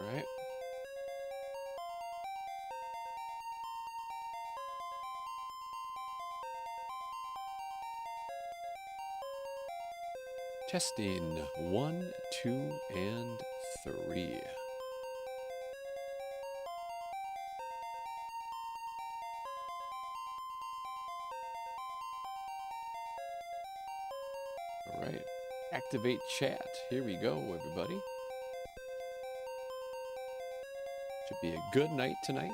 All right. Testing 1, 2, and 3. All right. Activate chat. Here we go, everybody. Should be a good night tonight.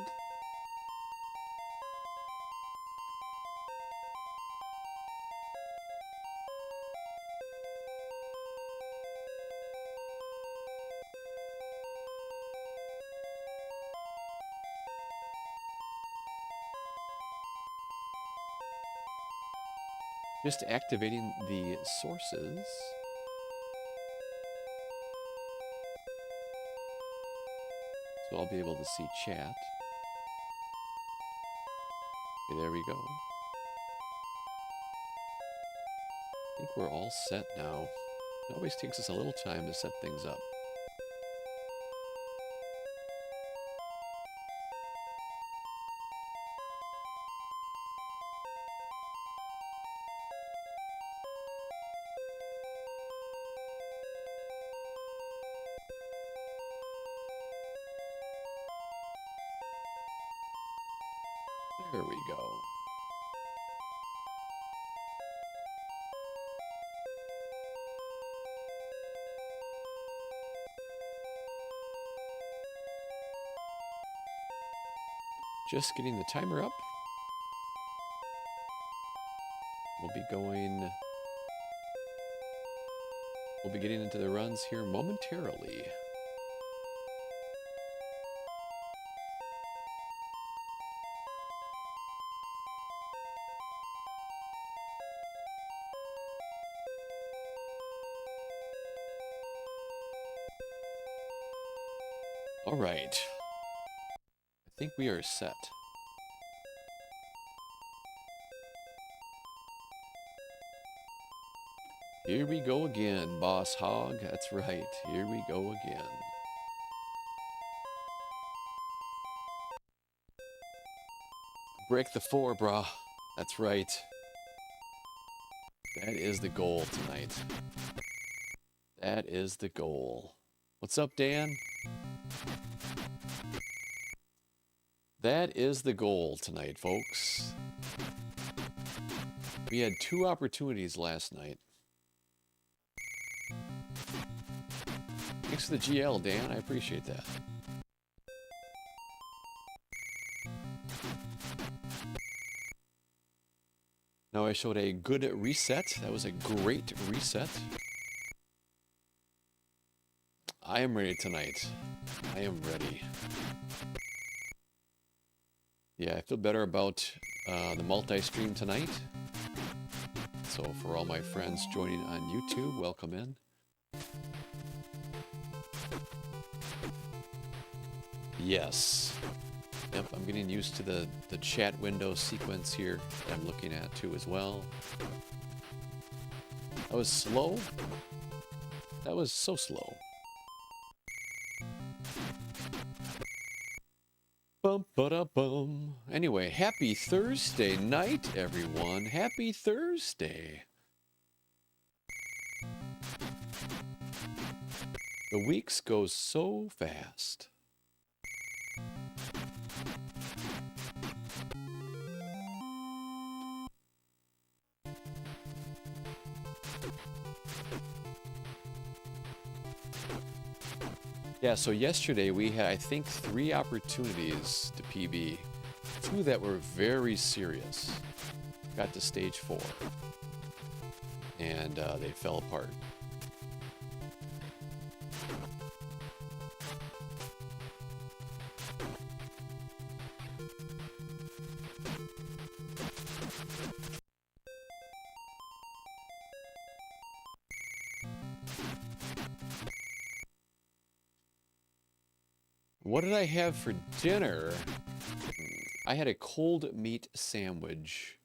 Just activating the sources. So I'll be able to see chat. Okay, there we go. I think we're all set now. It always takes us a little time to set things up. There we go. Just getting the timer up. We'll be getting into the runs here momentarily. All right. I think we are set. Here we go again, Boss Hog. That's right. Here we go again. Break the 4, brah. That's right. That is the goal tonight. That is the goal. What's up, Dan? That is the goal tonight, folks. We had 2 opportunities last night. Thanks for the GL, Dan. I appreciate that. Now I showed a good reset. That was a great reset. I am ready tonight. I am ready. Yeah, I feel better about the multi-stream tonight. So for all my friends joining on YouTube, welcome in. Yes. Yep, I'm getting used to the chat window sequence here that I'm looking at too as well. That was slow. That was so slow. Bum ba da bum. Anyway, happy Thursday night, everyone. Happy Thursday. The weeks go so fast. Yeah, so yesterday we had, I think, 3 opportunities to PB. 2 that were very serious. Got to stage 4. And they fell apart. What did I have for dinner? I had a cold meat sandwich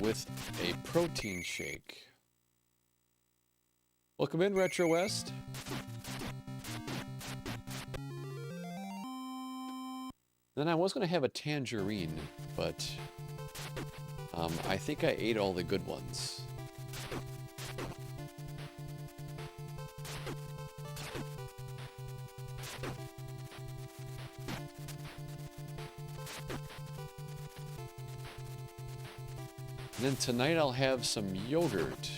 with a protein shake. Welcome in, Retro West. Then I was going to have a tangerine, but I think I ate all the good ones. And then tonight I'll have some yogurt.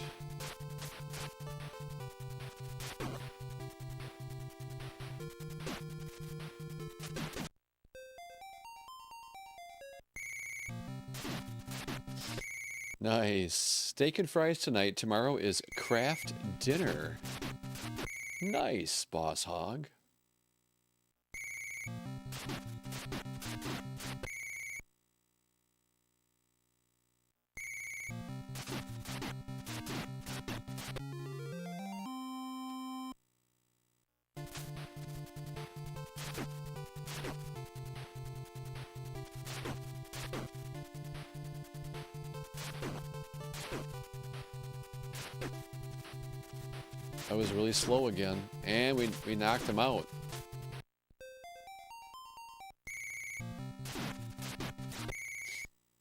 Nice. Steak and fries tonight. Tomorrow is craft dinner. Nice, Boss Hog. I was really slow again, and we knocked him out.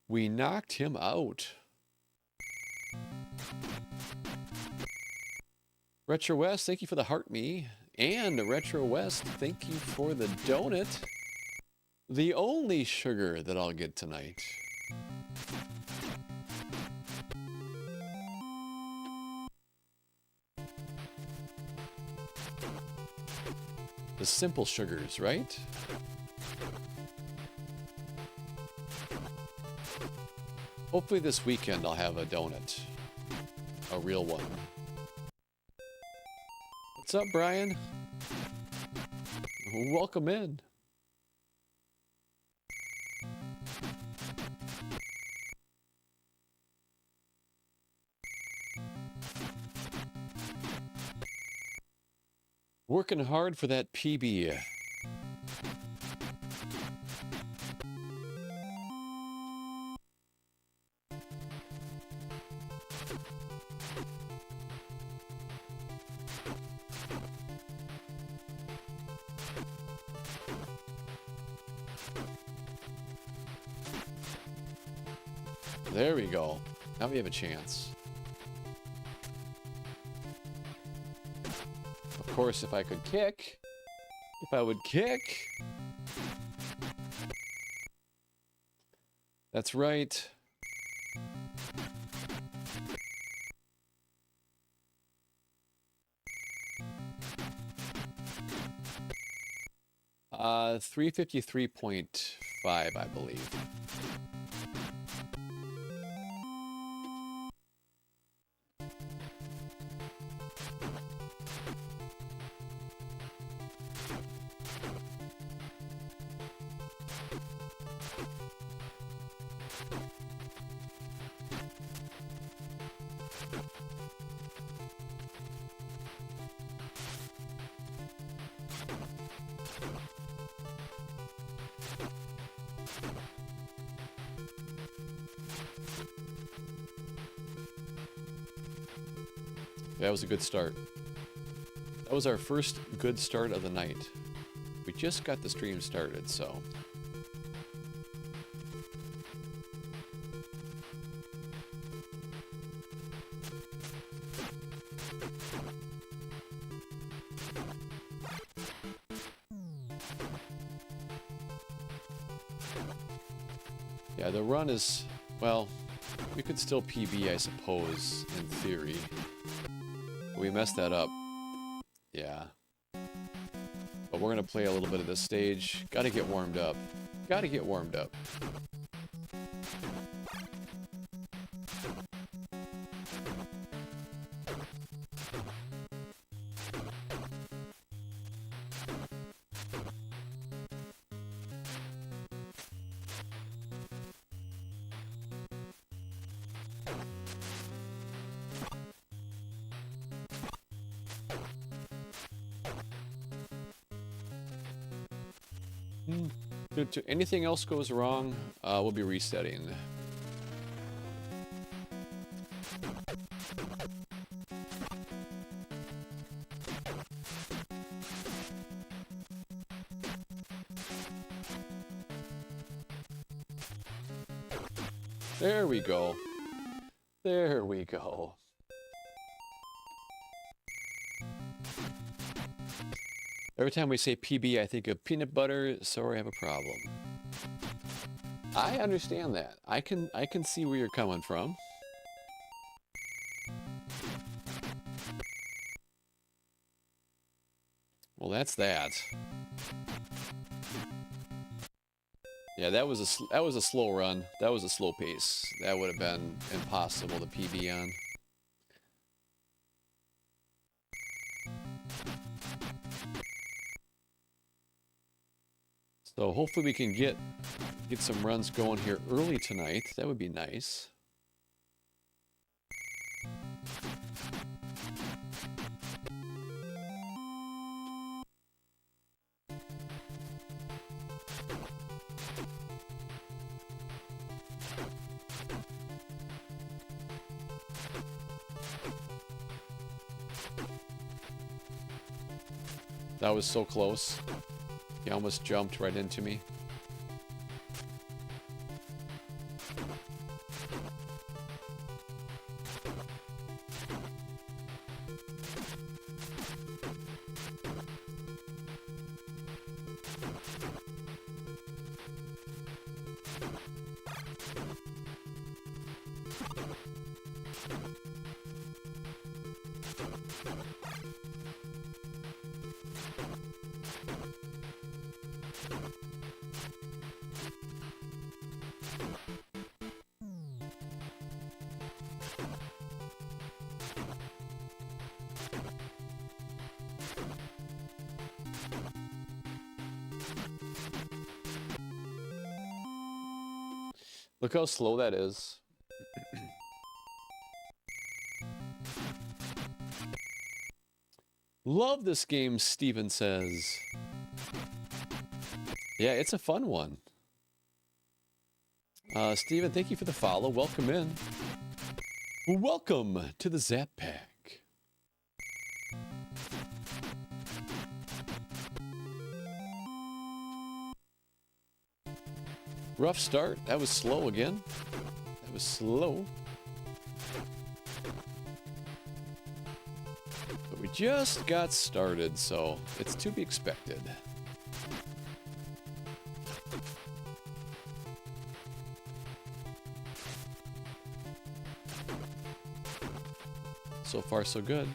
We knocked him out. Retro West, thank you for the heart me. And Retro West, thank you for the donut. The only sugar that I'll get tonight. The simple sugars, right? Hopefully this weekend I'll have a donut. A real one. What's up, Brian? Welcome in. Working hard for that PB. There we go. Now we have a chance. Of course, if I could kick. If I would kick. That's right. Uh, 353.5, I believe. That was a good start. That was our first good start of the night. We just got the stream started, so. Yeah, the run is, well, we could still PB, I suppose, in theory. We messed that up. Yeah. But we're gonna play a little bit of this stage. Gotta get warmed up. Gotta get warmed up. If anything else goes wrong, we'll be resetting. There we go. There we go. Every time we say PB, I think of peanut butter, so I have a problem. I understand that. I can see where you're coming from. Well, that's that. Yeah, that was a slow run. That was a slow pace. That would have been impossible to PB on. So hopefully we can get some runs going here early tonight. That would be nice. That was so close. He almost jumped right into me. Look how slow that is. Love this game, Steven says. Yeah, it's a fun one. Steven, thank you for the follow. Welcome in. Welcome to the Zap Pack. Rough start. That was slow again. That was slow. But we just got started, so it's to be expected. So far, so good.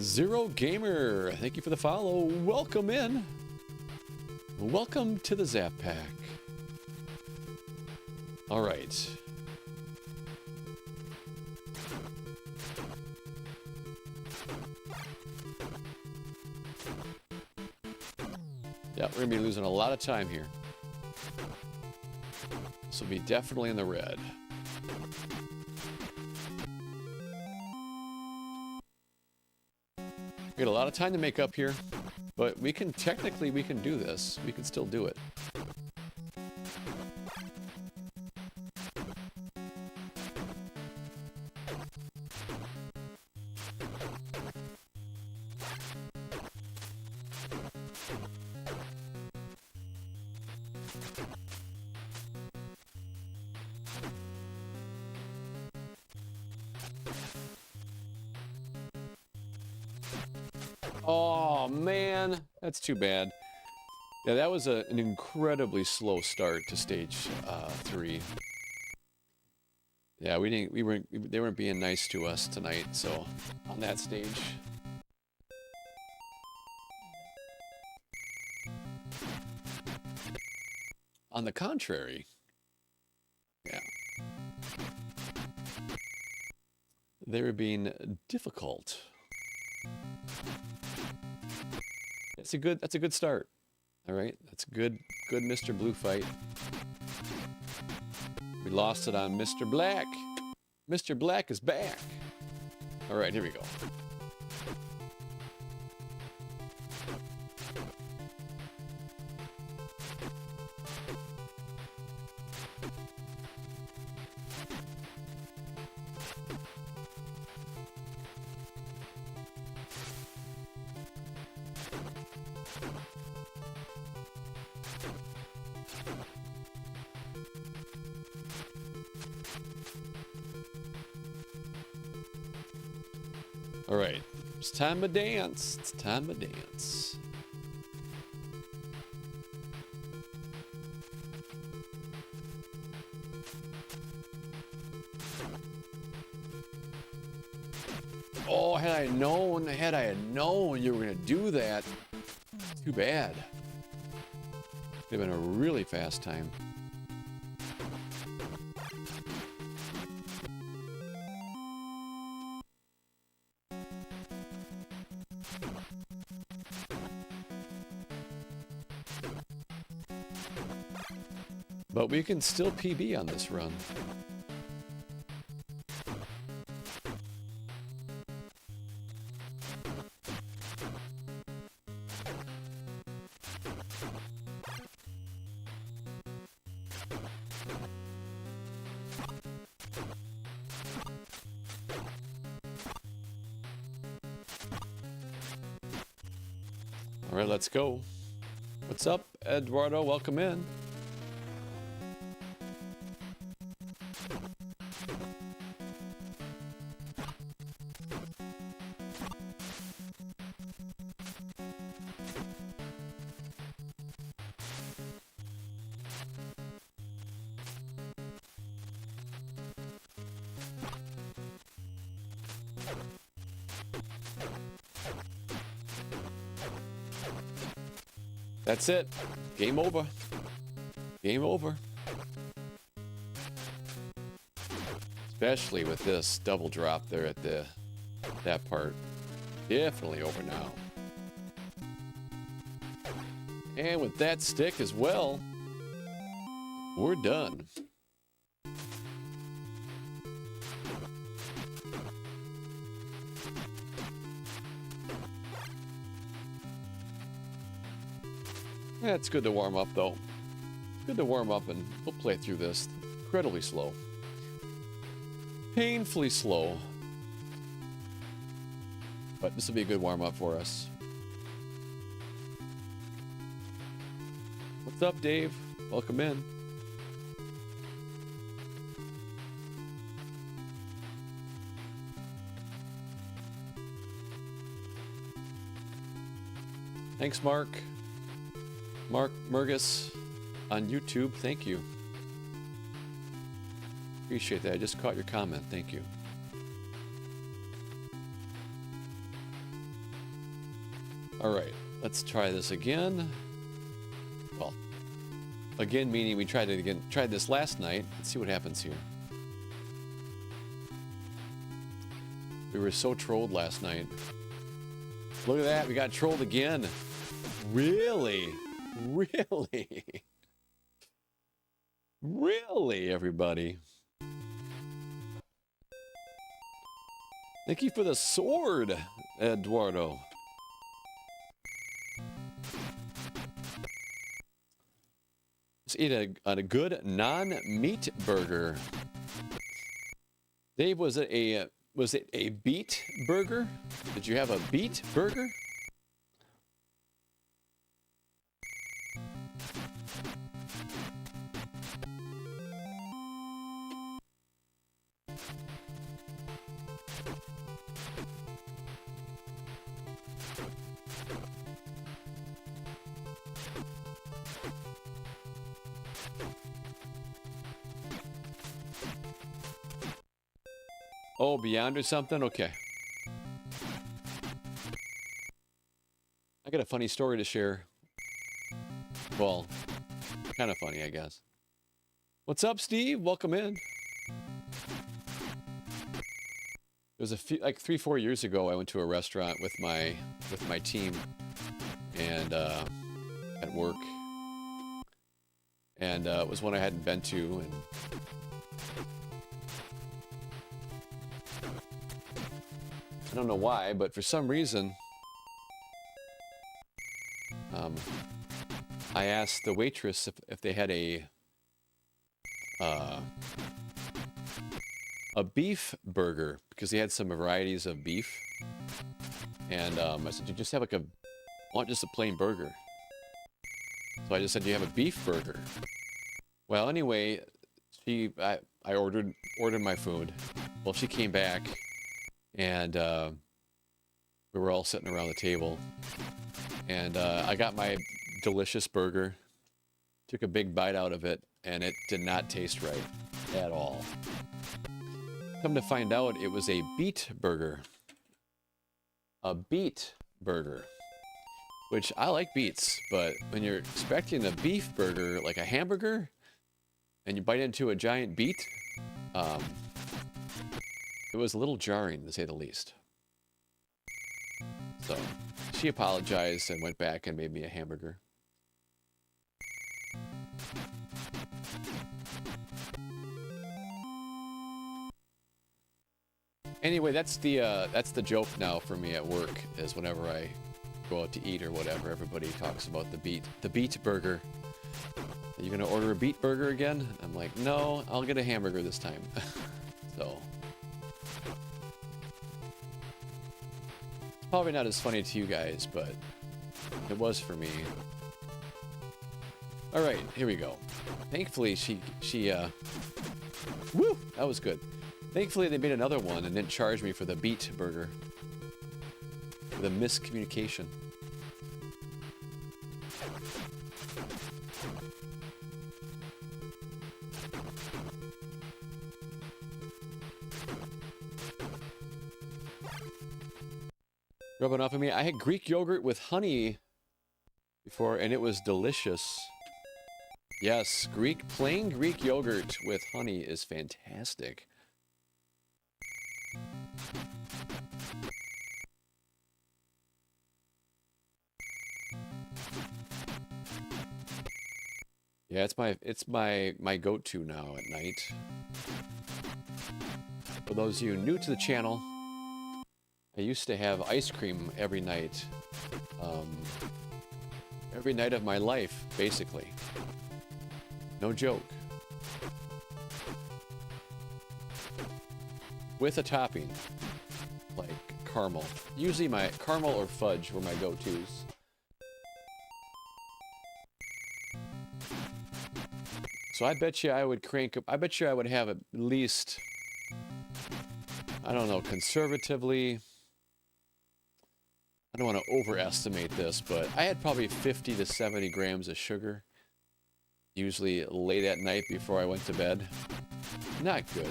Zero Gamer, thank you for the follow. Welcome in. Welcome to the Zap Pack. All right. Yeah, we're going to be losing a lot of time here. This will be definitely in the red. We got a lot of time to make up here, but we can do this. We can still do it. Oh, man. That's too bad. Yeah, that was an incredibly slow start to stage 3. Yeah, they weren't being nice to us tonight, so on that stage. On the contrary, yeah, they were being difficult. That's a good start. All right, that's good Mr. Blue fight. We lost it on Mr. Black. Mr. Black is back. All right, here we go. All right, it's time to dance. It's time to dance. Oh, had I known you were gonna do that. Too bad. It'd been a really fast time. But we can still PB on this run. All right, let's go. What's up, Eduardo? Welcome in. That's it. Game over. Game over. Especially with this double drop there at that part. Definitely over now. And with that stick as well, we're done. Yeah, it's good to warm up, though. Good to warm up, and we'll play through this incredibly slow. Painfully slow. But this will be a good warm-up for us. What's up, Dave? Welcome in. Thanks, Mark. Mark Murgis on YouTube, thank you. Appreciate that. I just caught your comment. Thank you. All right, let's try this again. Well, again meaning we tried this last night. Let's see what happens here. We were so trolled last night. Look at that, we got trolled again. Really? Really? Really, everybody? Thank you for the sword, Eduardo. Let's eat a good non-meat burger. Dave, was it a beet burger? Did you have a beet burger? Oh, Beyond or something? Okay. I got a funny story to share. Well, kind of funny, I guess. What's up, Steve? Welcome in. It was like 3-4 years ago. I went to a restaurant with my team, and at work, and it was one I hadn't been to, and I don't know why, but for some reason, I asked the waitress if they had a beef burger, because they had some varieties of beef, and I said, "Do you just have like I want just a plain burger?" So I just said, "Do you have a beef burger?" Well, anyway, I ordered my food. Well, she came back, and We were all sitting around the table, and I got my delicious burger, took a big bite out of it, and it did not taste right at all. Come to find out, it was a beet burger. A beet burger. Which, I like beets, but when you're expecting a beef burger, like a hamburger, and you bite into a giant beet, it was a little jarring, to say the least. So, she apologized and went back and made me a hamburger. Anyway, that's the joke now for me at work, is whenever I go out to eat or whatever, everybody talks about the beet burger. Are you gonna order a beet burger again? I'm like, no, I'll get a hamburger this time. So it's probably not as funny to you guys, but it was for me. All right, here we go. Thankfully, she woo, that was good. Thankfully, they made another one and didn't charge me for the beet burger. For the miscommunication. Rubbing off on me. I had Greek yogurt with honey before, and it was delicious. Yes, plain Greek yogurt with honey is fantastic. Yeah, it's my go-to now at night. For those of you new to the channel, I used to have ice cream every night. Every night of my life, basically. No joke. With a topping, like caramel. Usually my caramel or fudge were my go-tos. So I bet you I would I bet you I would have at least, I don't know, conservatively, I don't want to overestimate this, but I had probably 50 to 70 grams of sugar, usually late at night before I went to bed. Not good.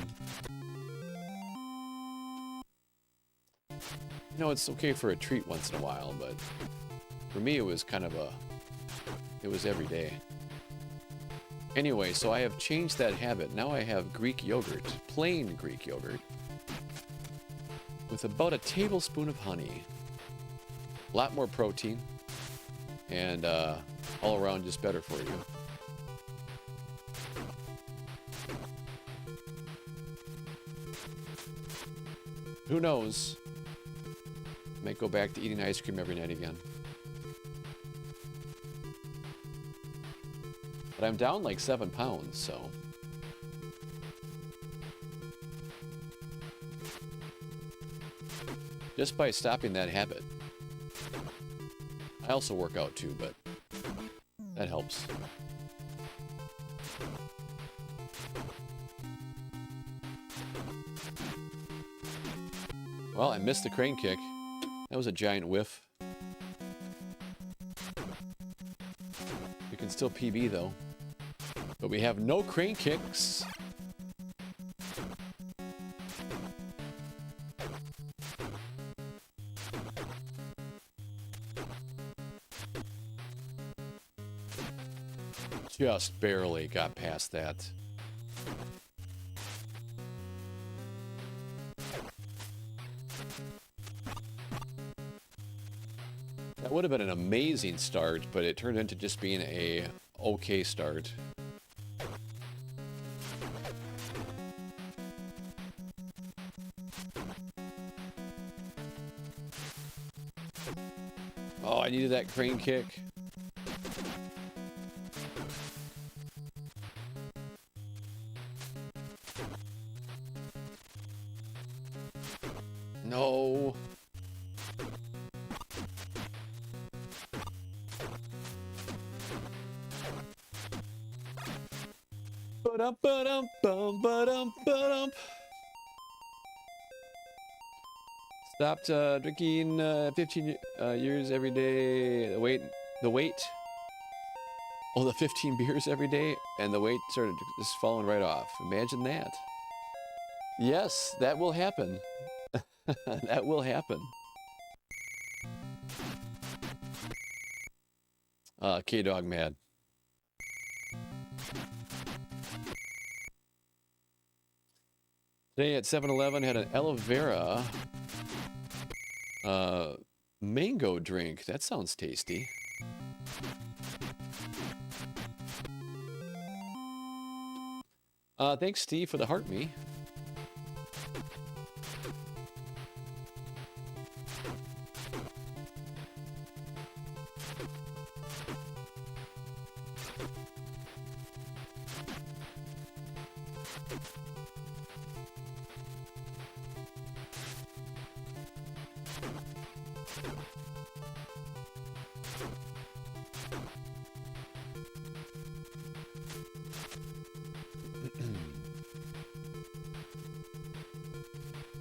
You know, it's okay for a treat once in a while, but for me it was kind of it was every day. Anyway, so I have changed that habit. Now I have Greek yogurt, plain Greek yogurt, with about a tablespoon of honey. A lot more protein, and all around just better for you. Who knows? Might go back to eating ice cream every night again. But I'm down like 7 pounds, so. Just by stopping that habit. I also work out too, but that helps. Well, I missed the crane kick. That was a giant whiff. We can still PB though. But we have no crane kicks. Just barely got past that. That would have been an amazing start, but it turned into just being a okay start. Oh, I needed that crane kick. No. Stopped drinking 15 years every day. The weight. Oh, the 15 beers every day, and the weight started just falling right off. Imagine that. Yes, that will happen. That will happen. K-Dog mad. Today at 7-Eleven had an aloe vera mango drink. That sounds tasty. Thanks, Steve, for the heart me.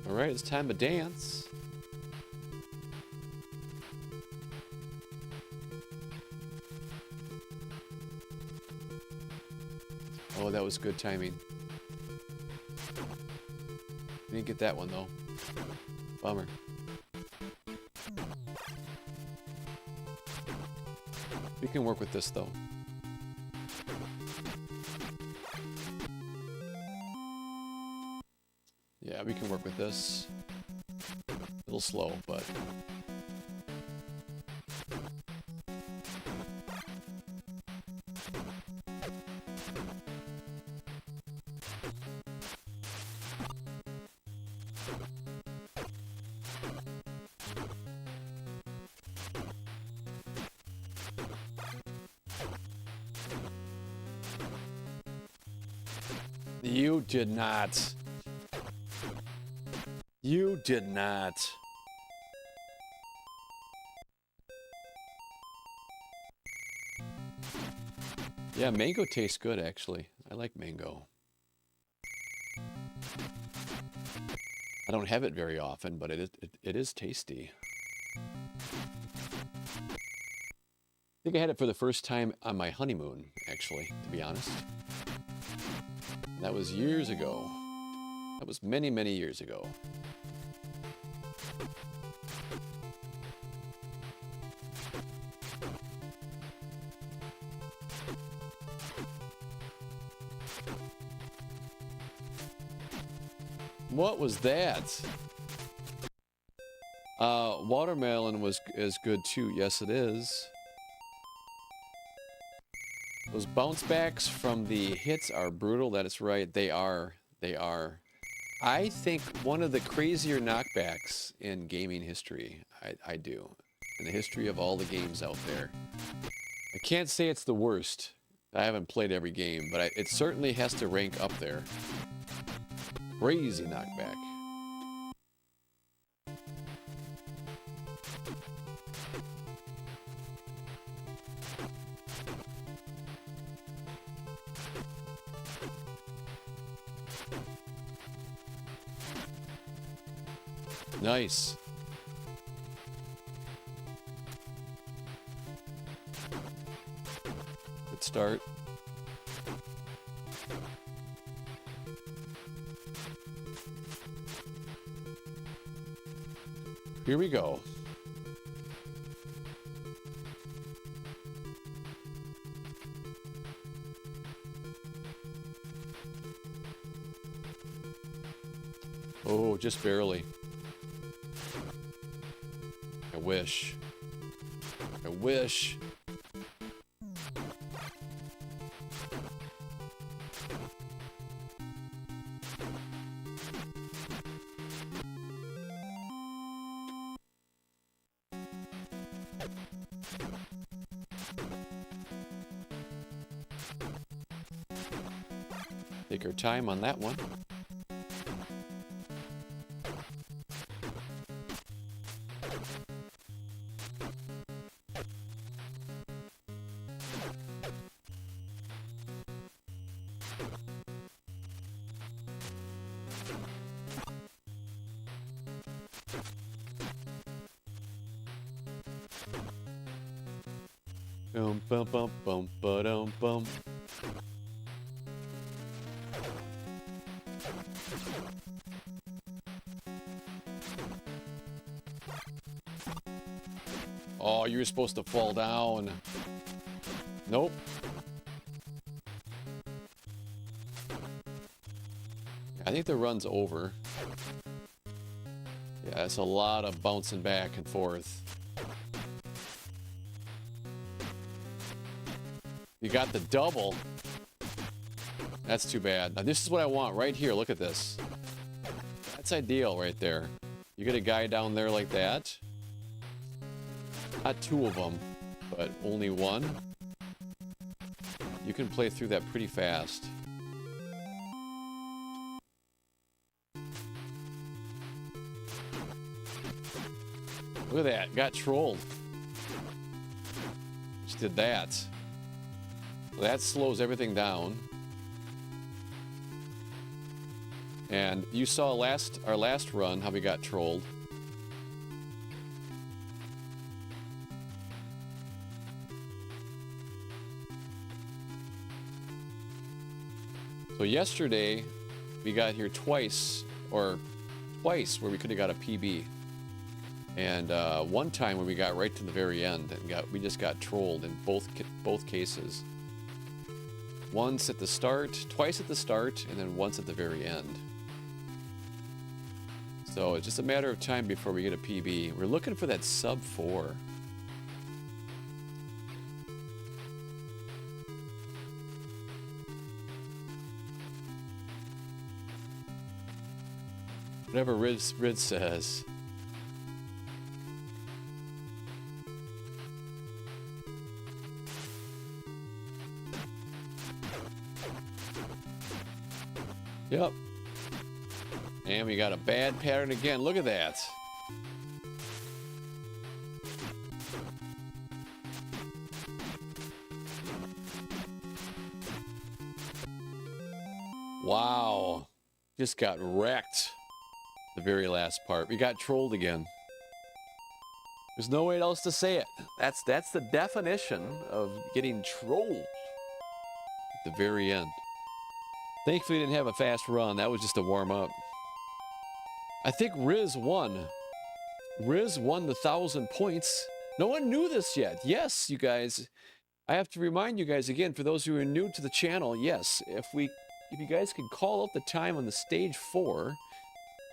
Alright, it's time to dance. Oh, that was good timing. Didn't get that one though. Bummer. We can work with this though. Yeah, we can work with this. A little slow, but... You did not. You did not. Yeah, mango tastes good, actually. I like mango. I don't have it very often, but it is tasty. I think I had it for the first time on my honeymoon, actually, to be honest. That was years ago. That was many, many years ago. What was that? Watermelon is good too. Yes, it is. Those bounce backs from the hits are brutal. That is right. They are. They are. I think one of the crazier knockbacks in gaming history. I do. In the history of all the games out there. I can't say it's the worst. I haven't played every game, but it certainly has to rank up there. Crazy knockback. Nice. Good start. Here we go. Oh, just barely. I wish. I wish. Take our time on that one. Bum bum bum bum ba-dum bum. Oh, you were supposed to fall down. Nope. I think the run's over. Yeah, it's a lot of bouncing back and forth. You got the double. That's too bad. Now this is what I want right here. Look at this. That's ideal right there. You get a guy down there like that. Not two of them, but only one. You can play through that pretty fast. Look at that. Got trolled. Just did that. That slows everything down. And you saw our last run how we got trolled. So yesterday we got here twice where we could have got a PB. And one time when we got right to the very end and we just got trolled in both cases. Once at the start, twice at the start, and then once at the very end. So it's just a matter of time before we get a PB. We're looking for that sub 4. Whatever Riz says. Yep. And we got a bad pattern again. Look at that. Wow. Just got wrecked. The very last part. We got trolled again. There's no way else to say it. That's the definition of getting trolled. At the very end. Thankfully, we didn't have a fast run. That was just a warm-up. I think Riz won. Riz won the 1,000 points. No one knew this yet. Yes, you guys. I have to remind you guys again, for those who are new to the channel, yes, if you guys could call out the time on the stage 4,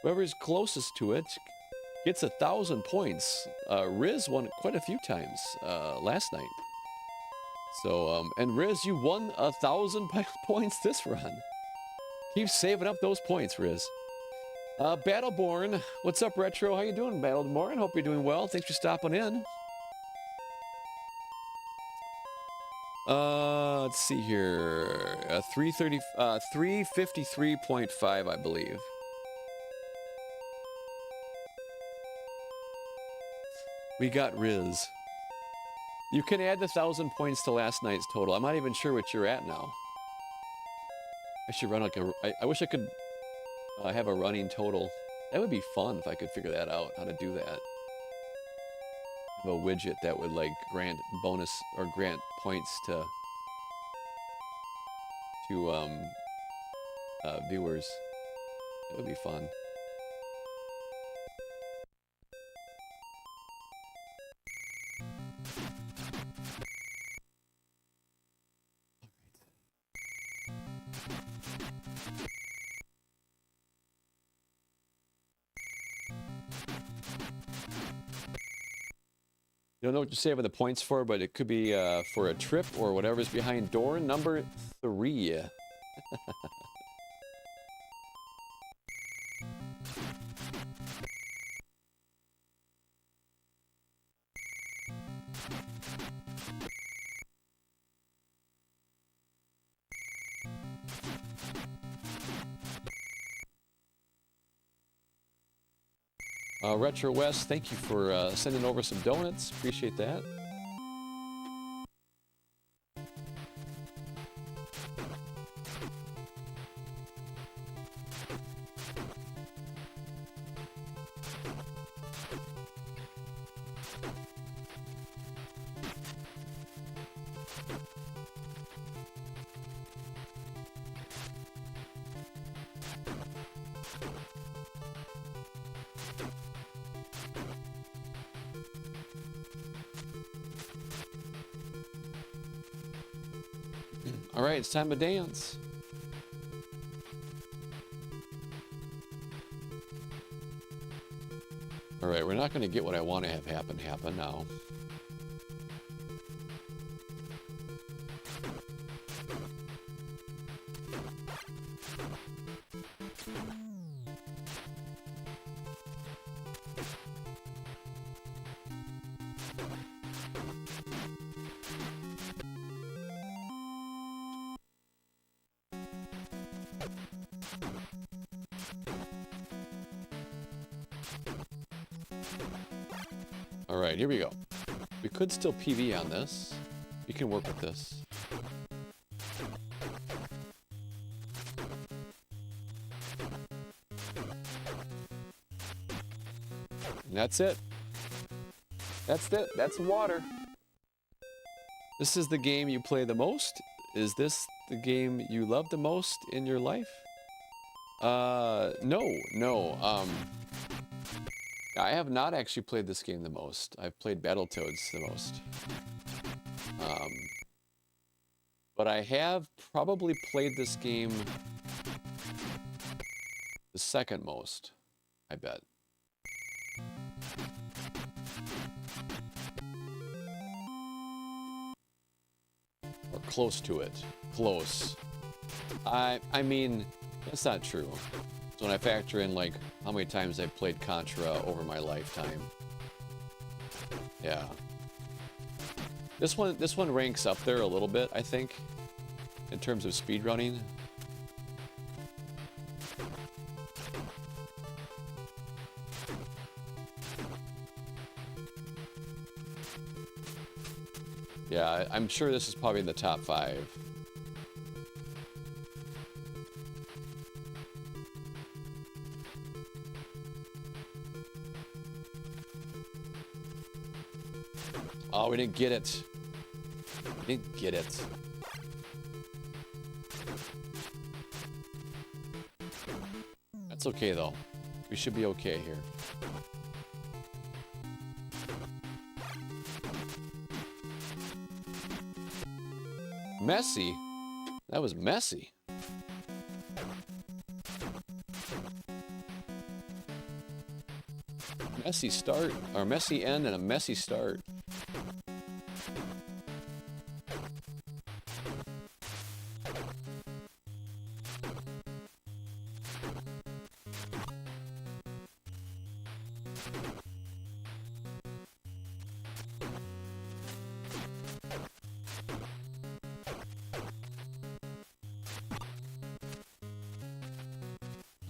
whoever's closest to it gets 1,000 points. Riz won it quite a few times last night. So, and Riz, you won 1,000 points this run. Keep saving up those points, Riz. Battleborn, what's up, Retro? How you doing, Battleborn? Hope you're doing well. Thanks for stopping in. Let's see here. 353.5, I believe. We got Riz. You can add the 1,000 points to last night's total. I'm not even sure what you're at now. I should run like I wish I could have a running total. That would be fun if I could figure that out, how to do that. Have a widget that would like grant bonus or grant points to viewers. That would be fun. You don't know what you're saving the points for, but it could be for a trip or whatever's behind door number 3. Retro West, thank you for sending over some donuts. Appreciate that. All right, it's time to dance. All right, we're not going to get what I want to have happen now. All right, here we go. We could still PB on this. We can work with this. And that's it. That's it. That's water. This is the game you play the most? Is this the game you love the most in your life? No. I have not actually played this game the most. I've played Battletoads the most. But I have probably played this game the second most, I bet. Or close to it. Close. I mean, that's not true. So when I factor in like how many times I've played Contra over my lifetime. Yeah. This one ranks up there a little bit, I think, in terms of speedrunning. Yeah, I'm sure this is probably in the top 5. Oh, we didn't get it. We didn't get it. That's okay, though. We should be okay here. Messy? That was messy. Messy start, or messy end and a messy start.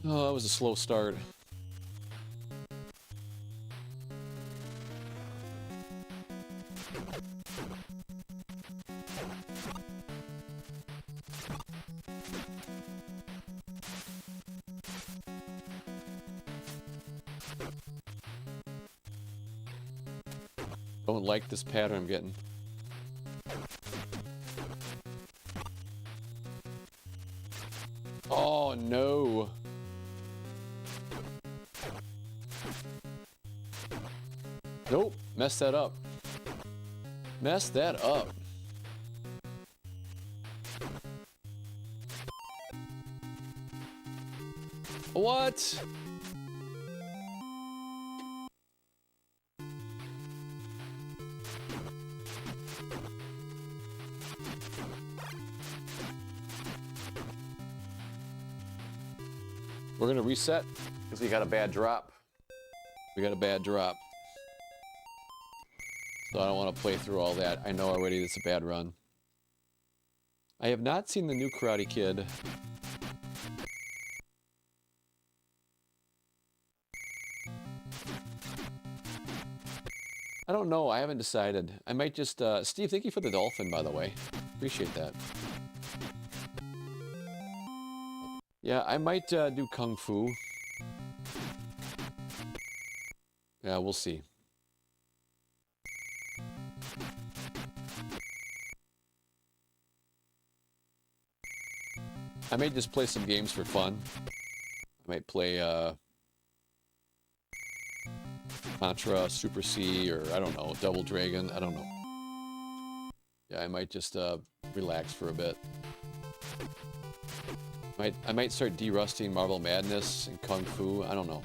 Oh, that was a slow start. Don't like this pattern I'm getting. Oh no. Nope, messed that up. Messed that up. What? We're gonna reset because we got a bad drop. We got a bad drop. So I don't want to play through all that. I know already it's a bad run. I have not seen the new Karate Kid. I don't know. I haven't decided. I might just... Steve, thank you for the dolphin, by the way. Appreciate that. Yeah, I might do Kung Fu. Yeah, we'll see. I may just play some games for fun. I might play Contra, Super C, or I don't know, Double Dragon. I don't know. Yeah, I might just relax for a bit. I might start derusting Marble Madness and Kung Fu. I don't know.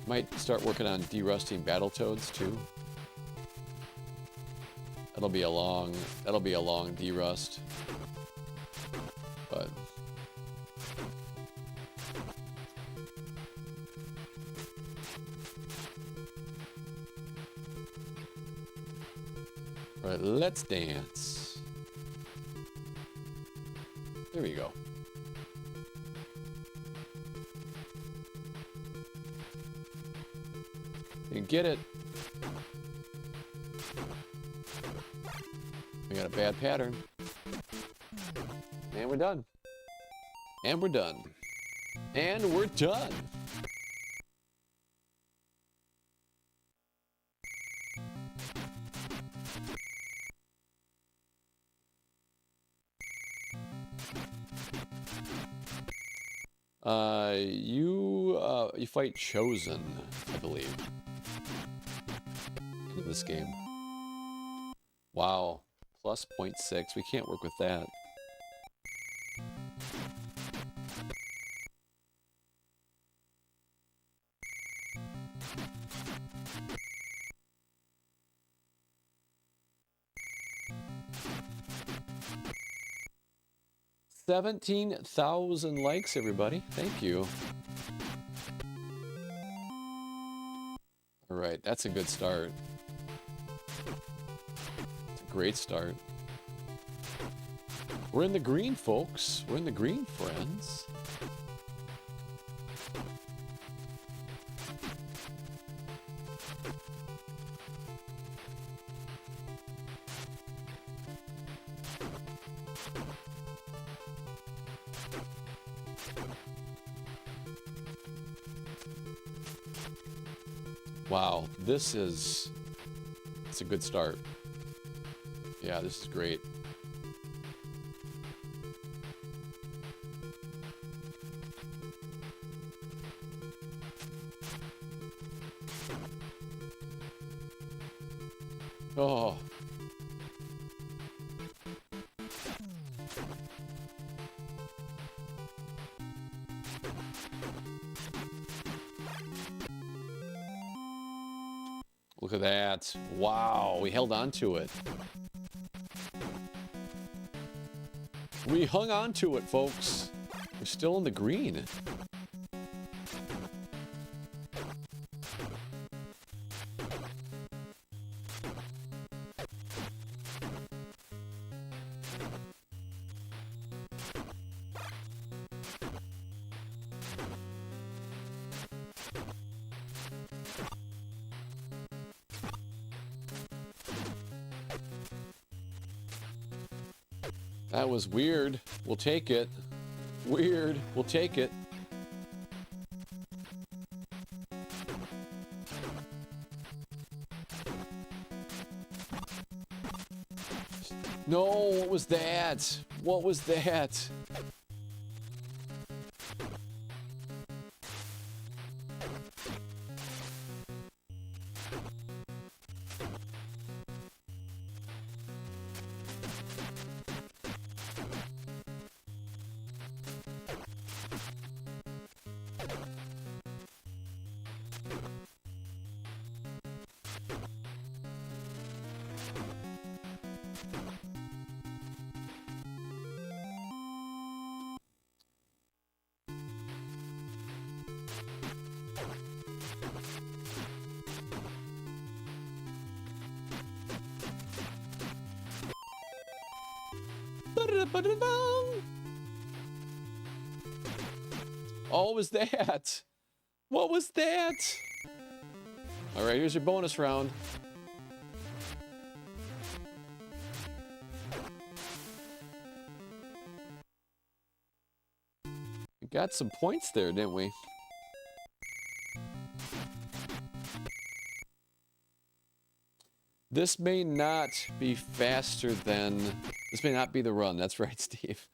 Might start working on derusting Battletoads too. That'll be a long derust. But all right, let's dance. There we go. You get it. We got a bad pattern. And we're done. And we're done. And we're done. You fight Chosen, I believe, in this game. Wow, plus 0.6. We can't work with that. $17,000 likes, everybody. Thank you. All right, that's a good start. It's a great start. We're in the green, folks. We're in the green, friends. Wow, it's a good start. Yeah, this is great. Oh. Look at that. Wow, we held on to it. We hung on to it, folks. We're still in the green. That was weird. We'll take it. Weird. We'll take it. No, what was that? What was that? Oh, what was that? What was that? All right, here's your bonus round. We got some points there, didn't we? This may not be faster than... This may not be the run. That's right, Steve.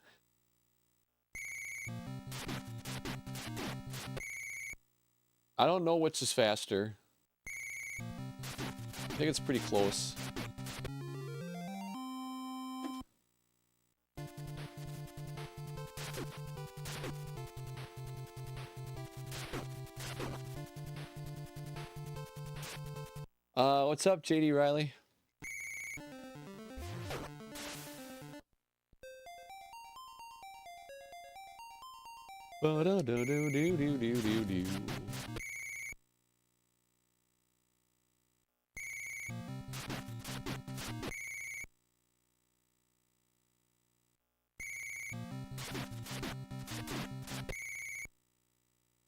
I don't know which is faster. I think it's pretty close. What's up, JD Riley? Ba-da-da-do-do-do-do-do-do.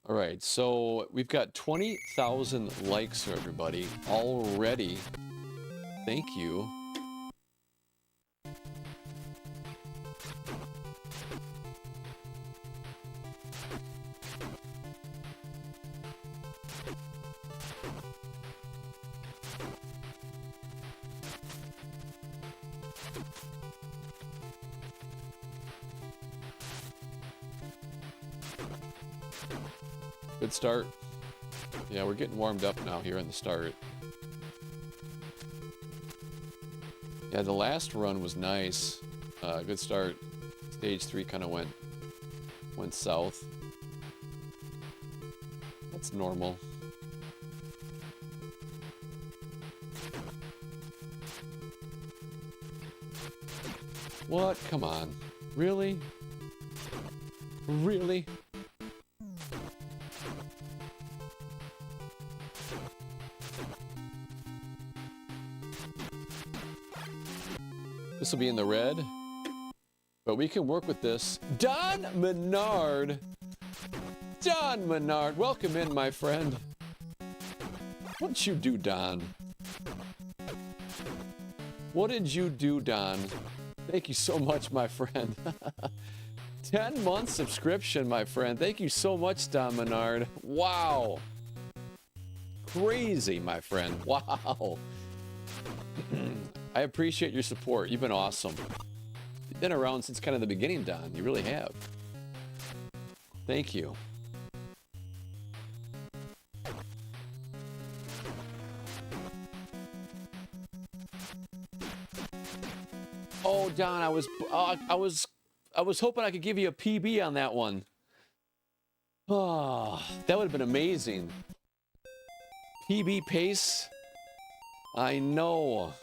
All right, so we've got 20,000 likes, everybody, already. Thank you. Good start. Yeah, we're getting warmed up now here in the start. Yeah, the last run was nice. Good start. Stage 3 kind of went south. That's normal. What? Come on. Really? Really? This will be in the red, but we can work with this. Don Menard! Don Menard, welcome in, my friend. What'd you do, Don? What did you do, Don? Thank you so much, my friend. 10-month subscription, my friend. Thank you so much, Don Menard. Wow. Crazy, my friend. Wow. I appreciate your support. You've been awesome. You've been around since kind of the beginning, Don. You really have. Thank you. Oh, Don, I was hoping I could give you a PB on that one. Oh, that would have been amazing. PB pace. I know.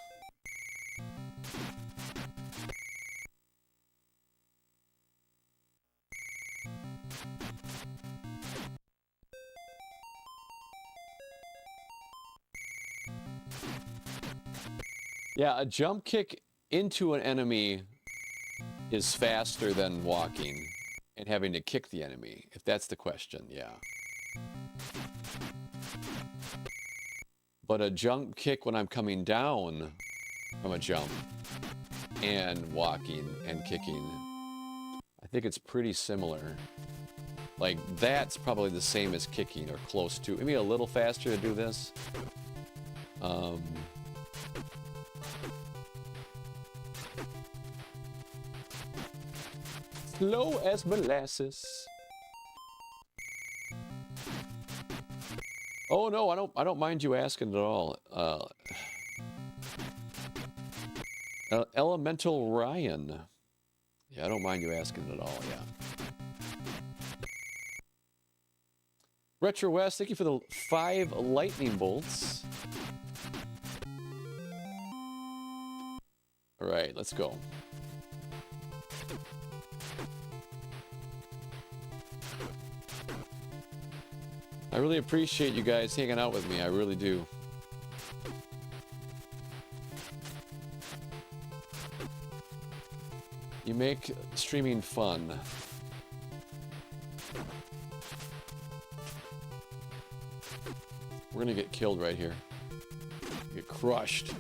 Yeah, a jump kick into an enemy is faster than walking and having to kick the enemy, if that's the question, yeah. But a jump kick when I'm coming down from a jump and walking and kicking, I think it's pretty similar. Like, that's probably the same as kicking or close to. Maybe a little faster to do this. Slow as molasses. Oh no, I don't mind you asking at all. Elemental Ryan. Yeah, I don't mind you asking at all, yeah. Retro West, thank you for the 5 lightning bolts. All right, let's go. I really appreciate you guys hanging out with me. I really do. You make streaming fun. We're gonna get killed right here. Get crushed.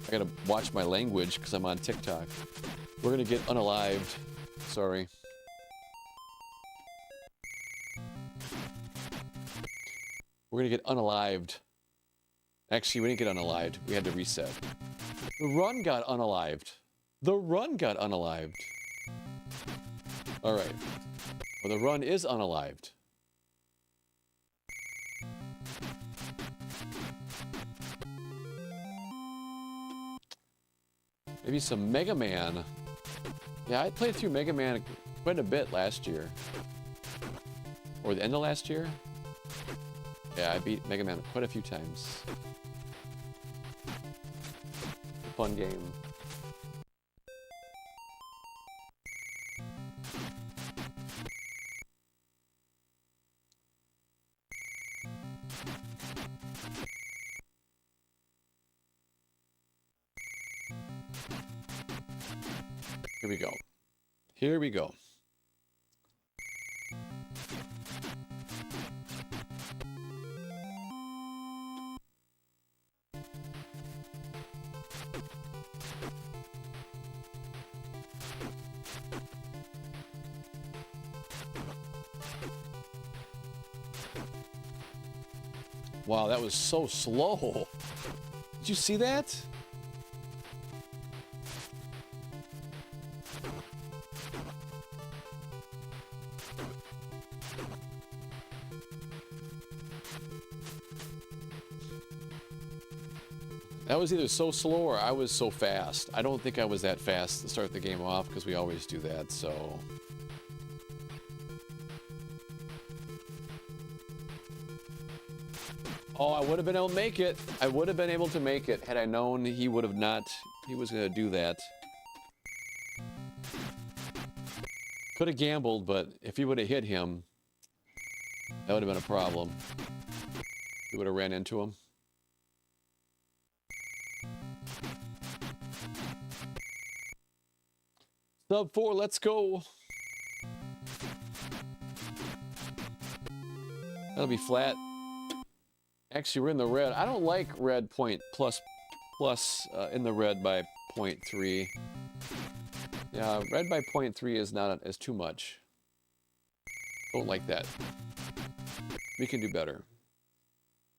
I gotta watch my language because I'm on TikTok. We're gonna get unalived. Sorry. We're gonna get unalived. Actually, we didn't get unalived. We had to reset. The run got unalived. The run got unalived. All right. Well, the run is unalived. Maybe some Mega Man. Yeah, I played through Mega Man quite a bit last year. Or the end of last year. Yeah, I beat Mega Man quite a few times. Fun game. Here we go. Here we go. Wow, that was so slow. Did you see that? That was either so slow or I was so fast. I don't think I was that fast to start the game off because we always do that, so... Oh, I would have been able to make it. I would have been able to make it had I known he would have not. He was going to do that. Could have gambled, but if he would have hit him, that would have been a problem. He would have ran into him. Sub 4, let's go. That'll be flat. Actually, we're in the red. I don't like red point plus in the red by 0.3. Yeah, red by 0.3 is not as too much. Don't like that. We can do better.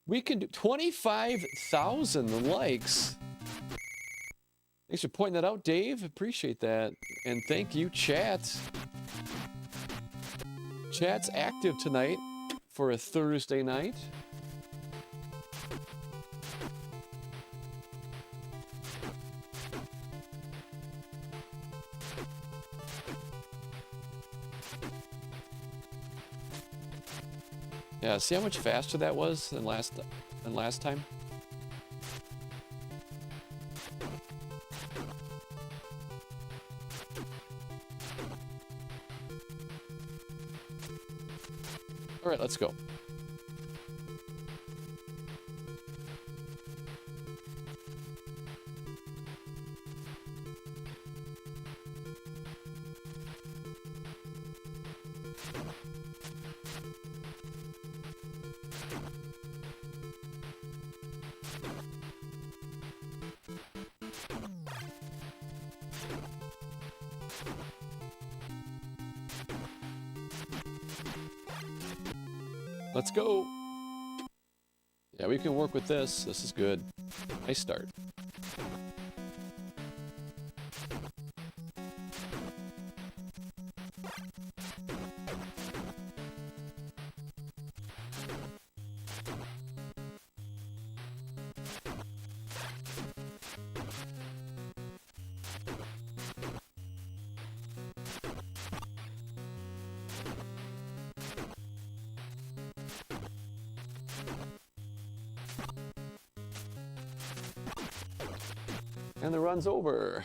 We can do 25,000 likes. Thanks for pointing that out, Dave. Appreciate that. And thank you, chat. Chat's active tonight for a Thursday night. Yeah, see how much faster that was than last time? All right, let's go. Let's go. Yeah, we can work with this. This is good. Nice start. And the run's over.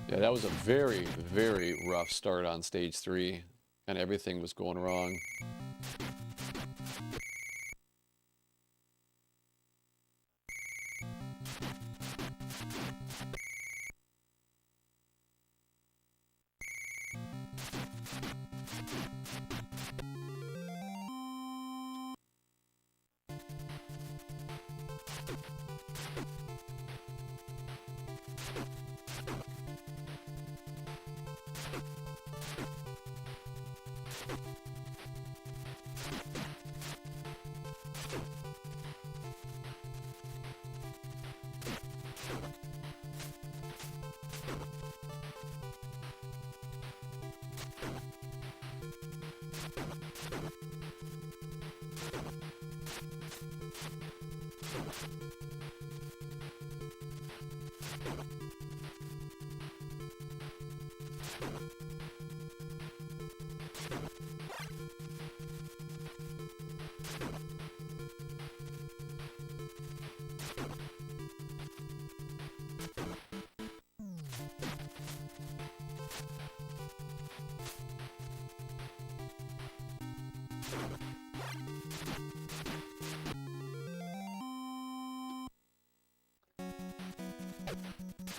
Yeah, that was a very, very rough start on stage 3. And everything was going wrong.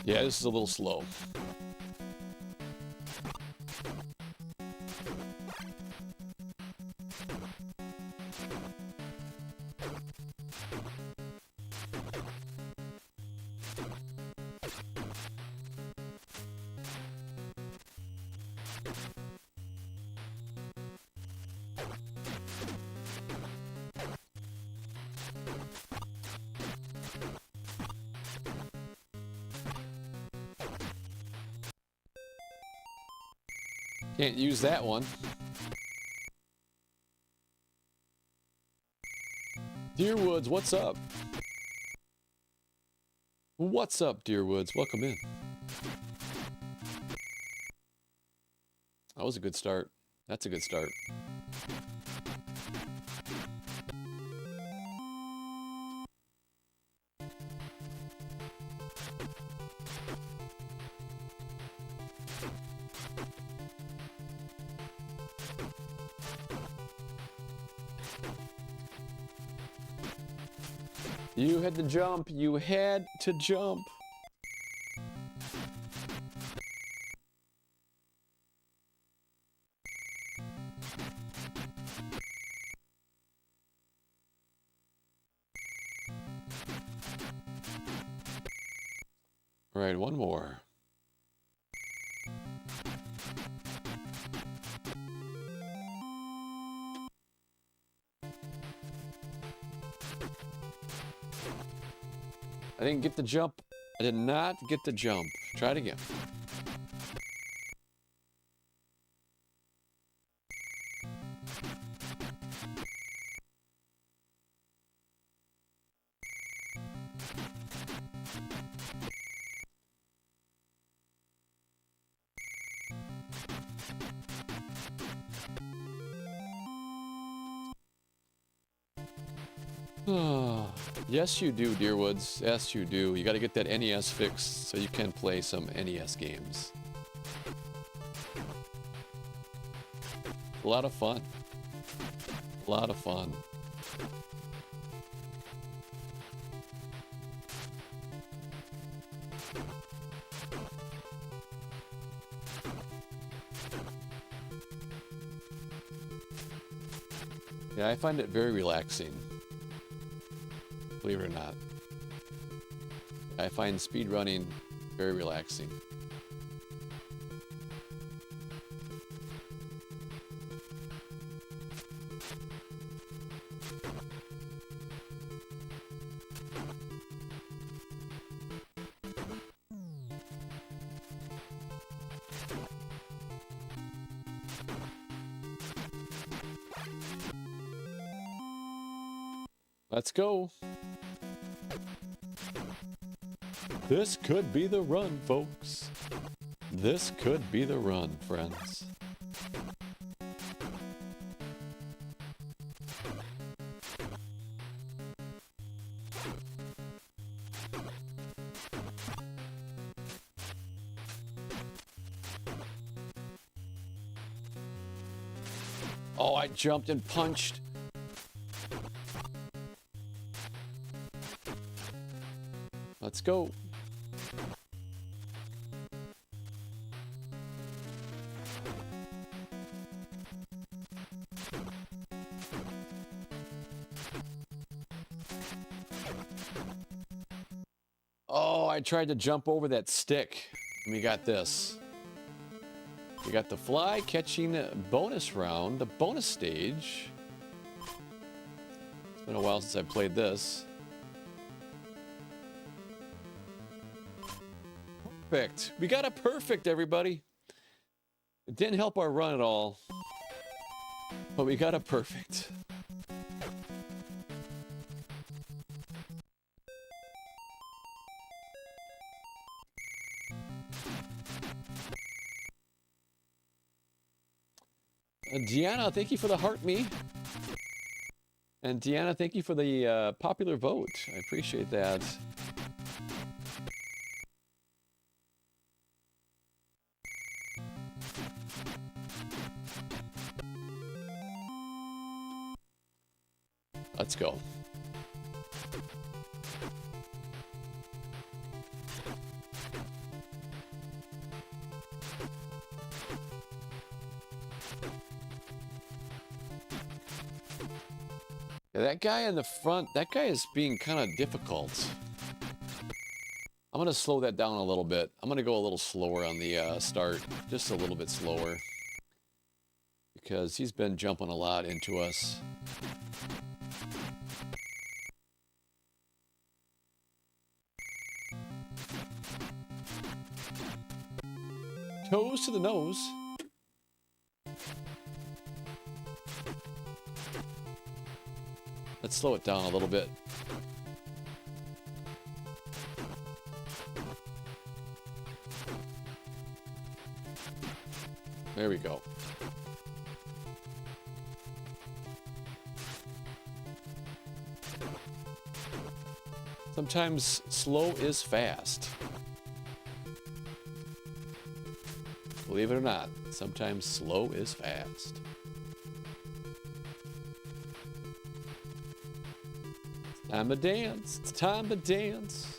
Yeah, this is a little slow. Can't use that one. Deerwoods, what's up? What's up, Deerwoods? Welcome in. That was a good start. That's a good start. You had to jump. You had to jump. All right, one more. I didn't get the jump. I did not get the jump. Try it again. Yes, you do, Deerwoods. Yes, you do. You got to get that NES fixed so you can play some NES games. A lot of fun. A lot of fun. Yeah, I find it very relaxing. Believe it or not. I find speedrunning very relaxing. Let's go. This could be the run, folks. This could be the run, friends. Oh, I jumped and punched. Let's go. Oh, I tried to jump over that stick. And we got this. We got the fly catching bonus round, the bonus stage. It's been a while since I played this. Perfect. We got a perfect, everybody. It didn't help our run at all, but we got a perfect. Deanna, thank you for the heart me. And Deanna, thank you for the popular vote. I appreciate that. Let's go. Yeah, that guy in the front, that guy is being kind of difficult. I'm going to slow that down a little bit. I'm going to go a little slower on the start. Just a little bit slower. Because he's been jumping a lot into us. Toes to the nose. Let's slow it down a little bit. There we go. Sometimes slow is fast. Believe it or not, sometimes slow is fast. It's time to dance. It's time to dance.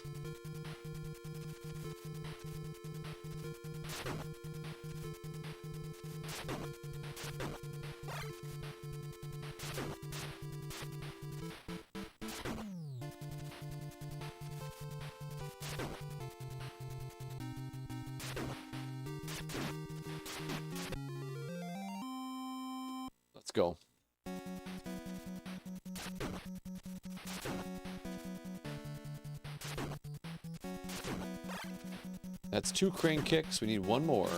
Let's go. That's 2 crane kicks. We need 1 more.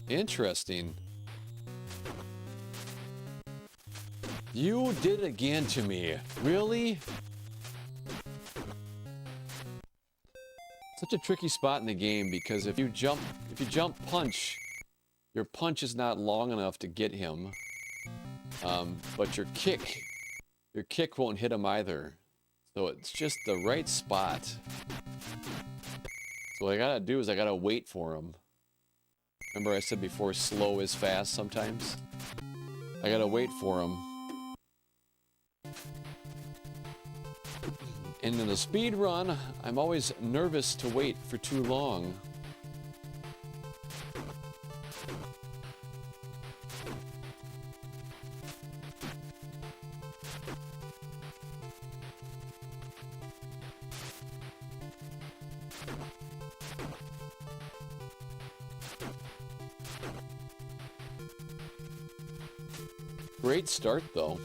Interesting. You did it again to me. Really? Such a tricky spot in the game because if you jump punch, your punch is not long enough to get him. But your kick won't hit him either. So it's just the right spot. So what I gotta do is I gotta wait for him. Remember I said before, slow is fast sometimes? I gotta wait for him. And in a speed run, I'm always nervous to wait for too long. Great start, though.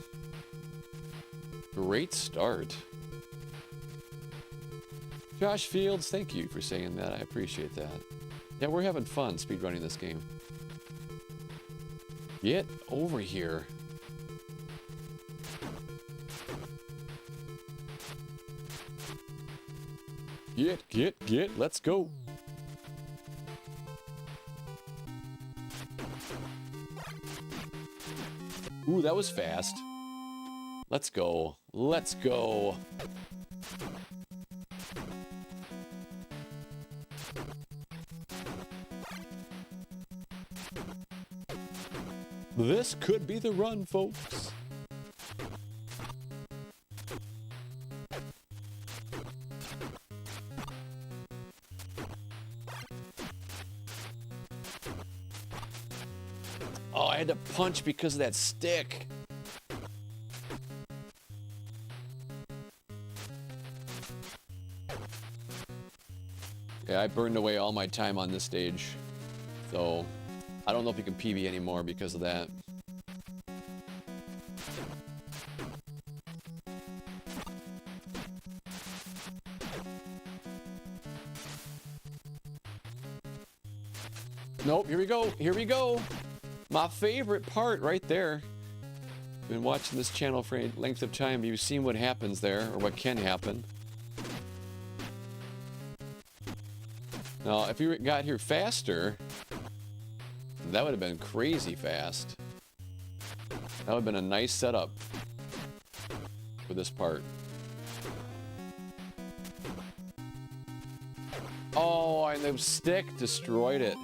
Great start. Josh Fields, thank you for saying that. I appreciate that. Yeah, we're having fun speedrunning this game. Get over here. Get, let's go. Ooh, that was fast. Let's go. Let's go. This could be the run, folks. Oh, I had to punch because of that stick. Yeah, I burned away all my time on this stage. So, I don't know if you can PB anymore because of that. Nope, here we go. Here we go. My favorite part right there. Been watching this channel for a length of time. You've seen what happens there, or what can happen. Now, if you got here faster, that would have been crazy fast. That would have been a nice setup for this part. Oh, and the stick destroyed it.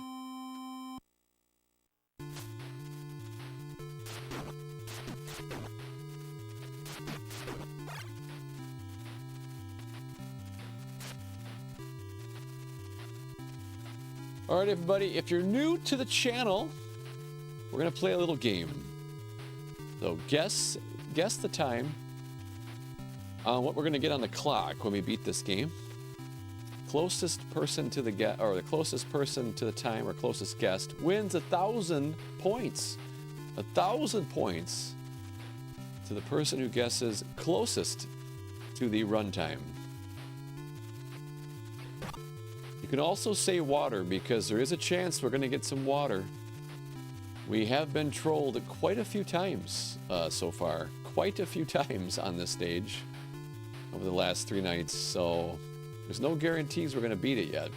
All right, everybody, if you're new to the channel, we're going to play a little game. So guess the time on what we're going to get on the clock when we beat this game. Closest person to the the closest person to the time or closest guest wins 1,000 points. 1,000 points to the person who guesses closest to the runtime. You can also say water because there is a chance we're going to get some water. We have been trolled quite a few times so far. Quite a few times on this stage over the last 3 nights. So there's no guarantees we're going to beat it yet.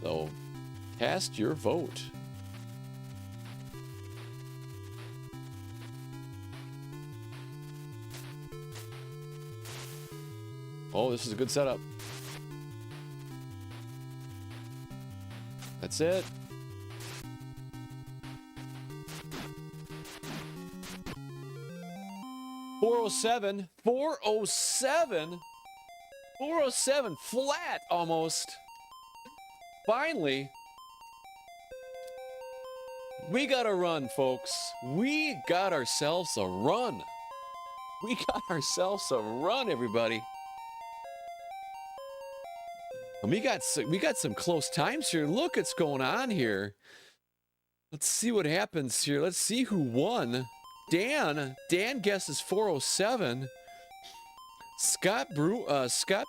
So cast your vote. Oh, this is a good setup. That's it. $407. 407. 407 flat almost. Finally. We got a run, folks. We got ourselves a run. We got ourselves a run, everybody. And we got some close times here. Look what's going on here. Let's see what happens here. Let's see who won. Dan guesses 407. Scott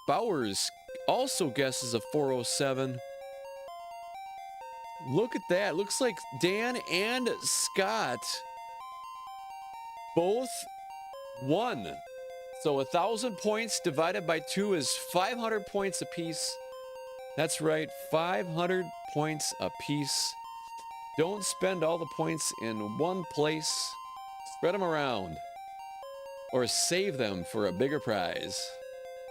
Bowers also guesses a 407. Look at that. Looks like Dan and Scott both won. So 1,000 points divided by 2 is 500 points apiece. That's right, 500 points apiece. Don't spend all the points in one place. Spread them around. Or save them for a bigger prize.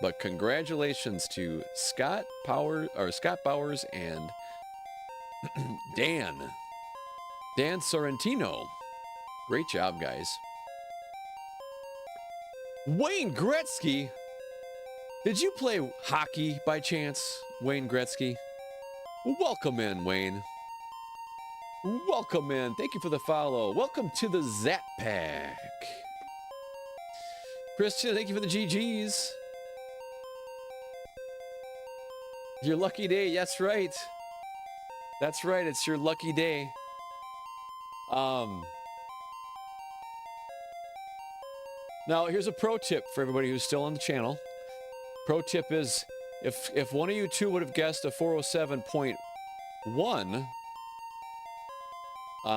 But congratulations to Scott Bowers and Dan Sorrentino. Great job, guys. Wayne Gretzky. Did you play hockey by chance, Wayne Gretzky? Welcome in, Wayne. Welcome in. Thank you for the follow. Welcome to the Zap Pack. Christian, thank you for the GGs. Your lucky day. That's right. That's right. It's your lucky day. Now, here's a pro tip for everybody who's still on the channel. Pro tip is, if one of you two would have guessed a 407.1,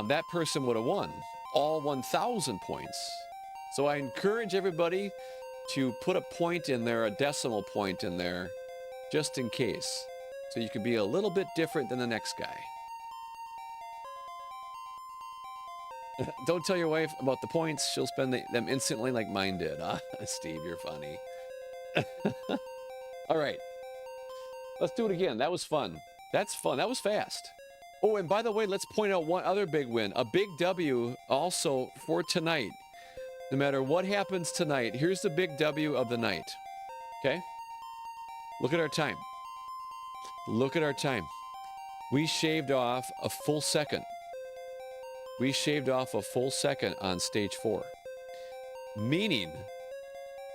that person would have won all 1,000 points. So I encourage everybody to put a point in there, a decimal point in there, just in case. So you can be a little bit different than the next guy. Don't tell your wife about the points. She'll spend them instantly like mine did. Steve, you're funny. All right. Let's do it again. That was fun. That's fun. That was fast. Oh, and by the way, let's point out one other big win. A big W also for tonight. No matter what happens tonight, here's the big W of the night. Okay? Look at our time. Look at our time. We shaved off a full second. We shaved off a full second on stage 4. Meaning,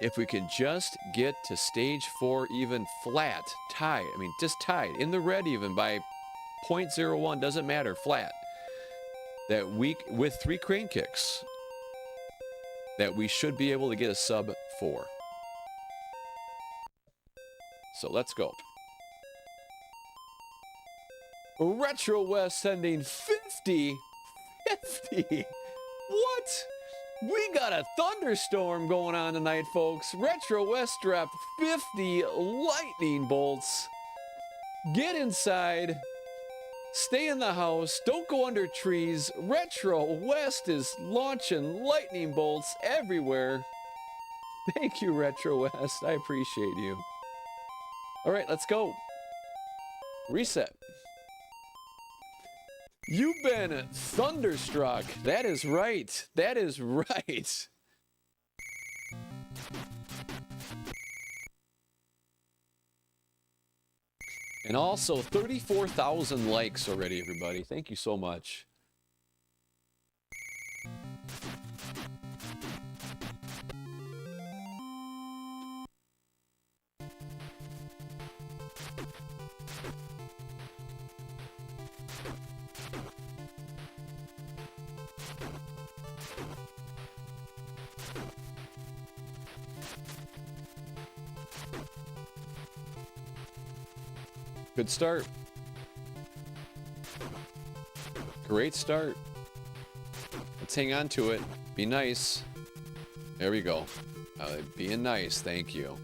if we can just get to stage 4 even flat, tied, I mean, just tied, in the red even by 0.01, doesn't matter, flat, that we, with 3 crane kicks, that we should be able to get a sub 4. So let's go. Retro West sending 50. 50. What? We got a thunderstorm going on tonight, folks. Retro West dropped 50 lightning bolts. Get inside. Stay in the house. Don't go under trees. Retro West is launching lightning bolts everywhere. Thank you, Retro West. I appreciate you. All right, let's go. Reset. You've been thunderstruck. That is right. That is right. And also 34,000 likes already, everybody. Thank you so much. Good start. Great start. Let's hang on to it. Be nice. There we go. Being nice. Thank you.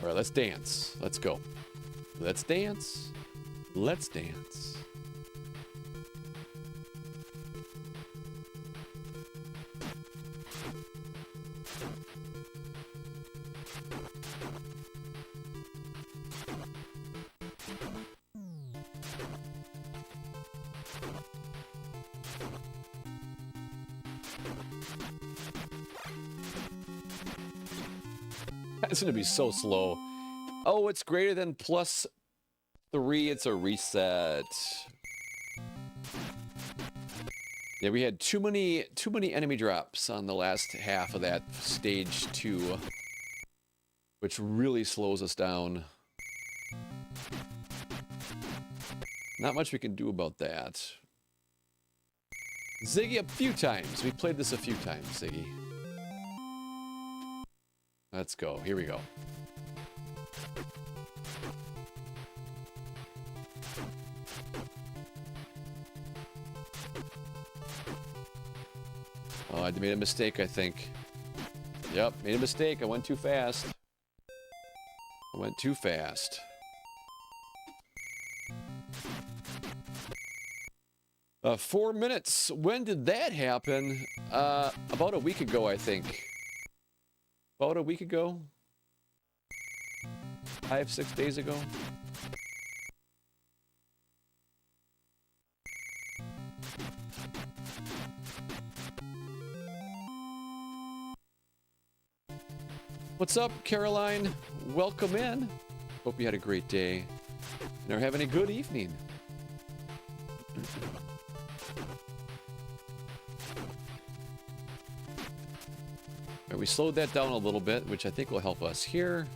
All right, let's dance. Let's go. Let's dance. Let's dance. It's gonna be so slow. Oh, it's greater than +3. It's a reset. Yeah, we had too many enemy drops on the last half of that stage 2, which really slows us down. Not much we can do about that. Ziggy, a few times. We played this a few times, Ziggy. Let's go. Here we go. Oh, I made a mistake, I think. Yep, made a mistake. I went too fast. I went too fast. 4 minutes. When did that happen? About a week ago, I think. About a week ago? 5-6 days ago? What's up, Caroline? Welcome in. Hope you had a great day and are having a good evening. We slowed that down a little bit, which I think will help us here.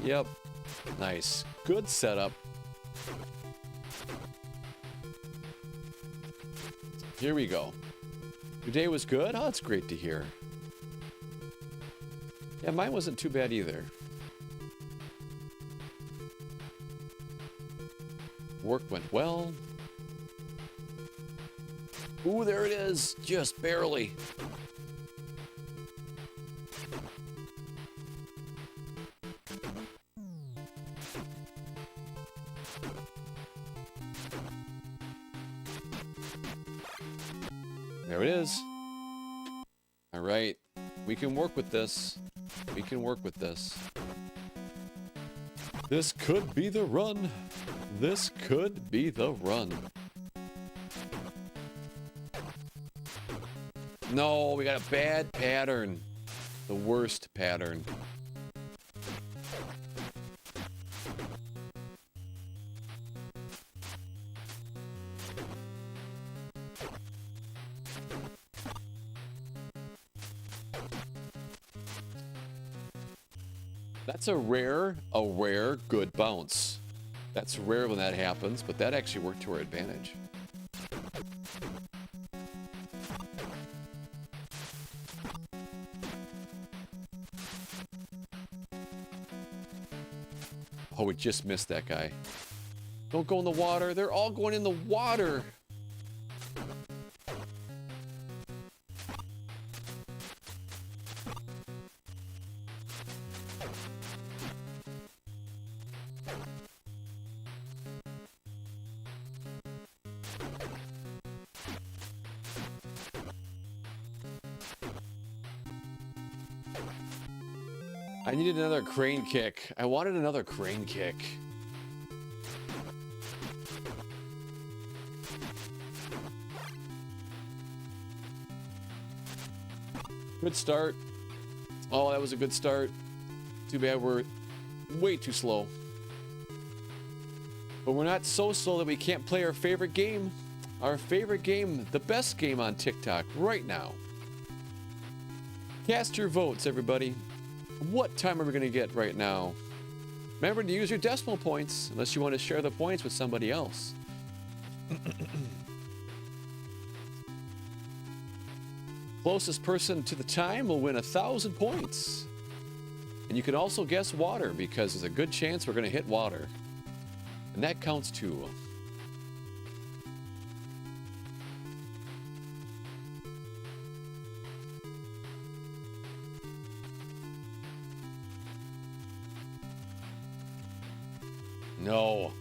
Yep. Nice. Good setup. Here we go. Your day was good? Oh, that's great to hear. Yeah, mine wasn't too bad either. Work went well. Ooh, there it is. Just barely. There it is. All right. We can work with this. We can work with this. This could be the run. This could be the run. No, we got a bad pattern. The worst pattern. That's a rare good bounce. That's rare when that happens, but that actually worked to our advantage. Oh, we just missed that guy. Don't go in the water. They're all going in the water. I needed another crane kick. I wanted another crane kick. Good start. Oh, that was a good start. Too bad we're way too slow. But we're not so slow that we can't play our favorite game. Our favorite game, the best game on TikTok right now. Cast your votes, everybody. What time are we going to get right now? Remember to use your decimal points, unless you want to share the points with somebody else. Closest person to the time will win 1,000 points. And you can also guess water, because there's a good chance we're going to hit water. And that counts too. No.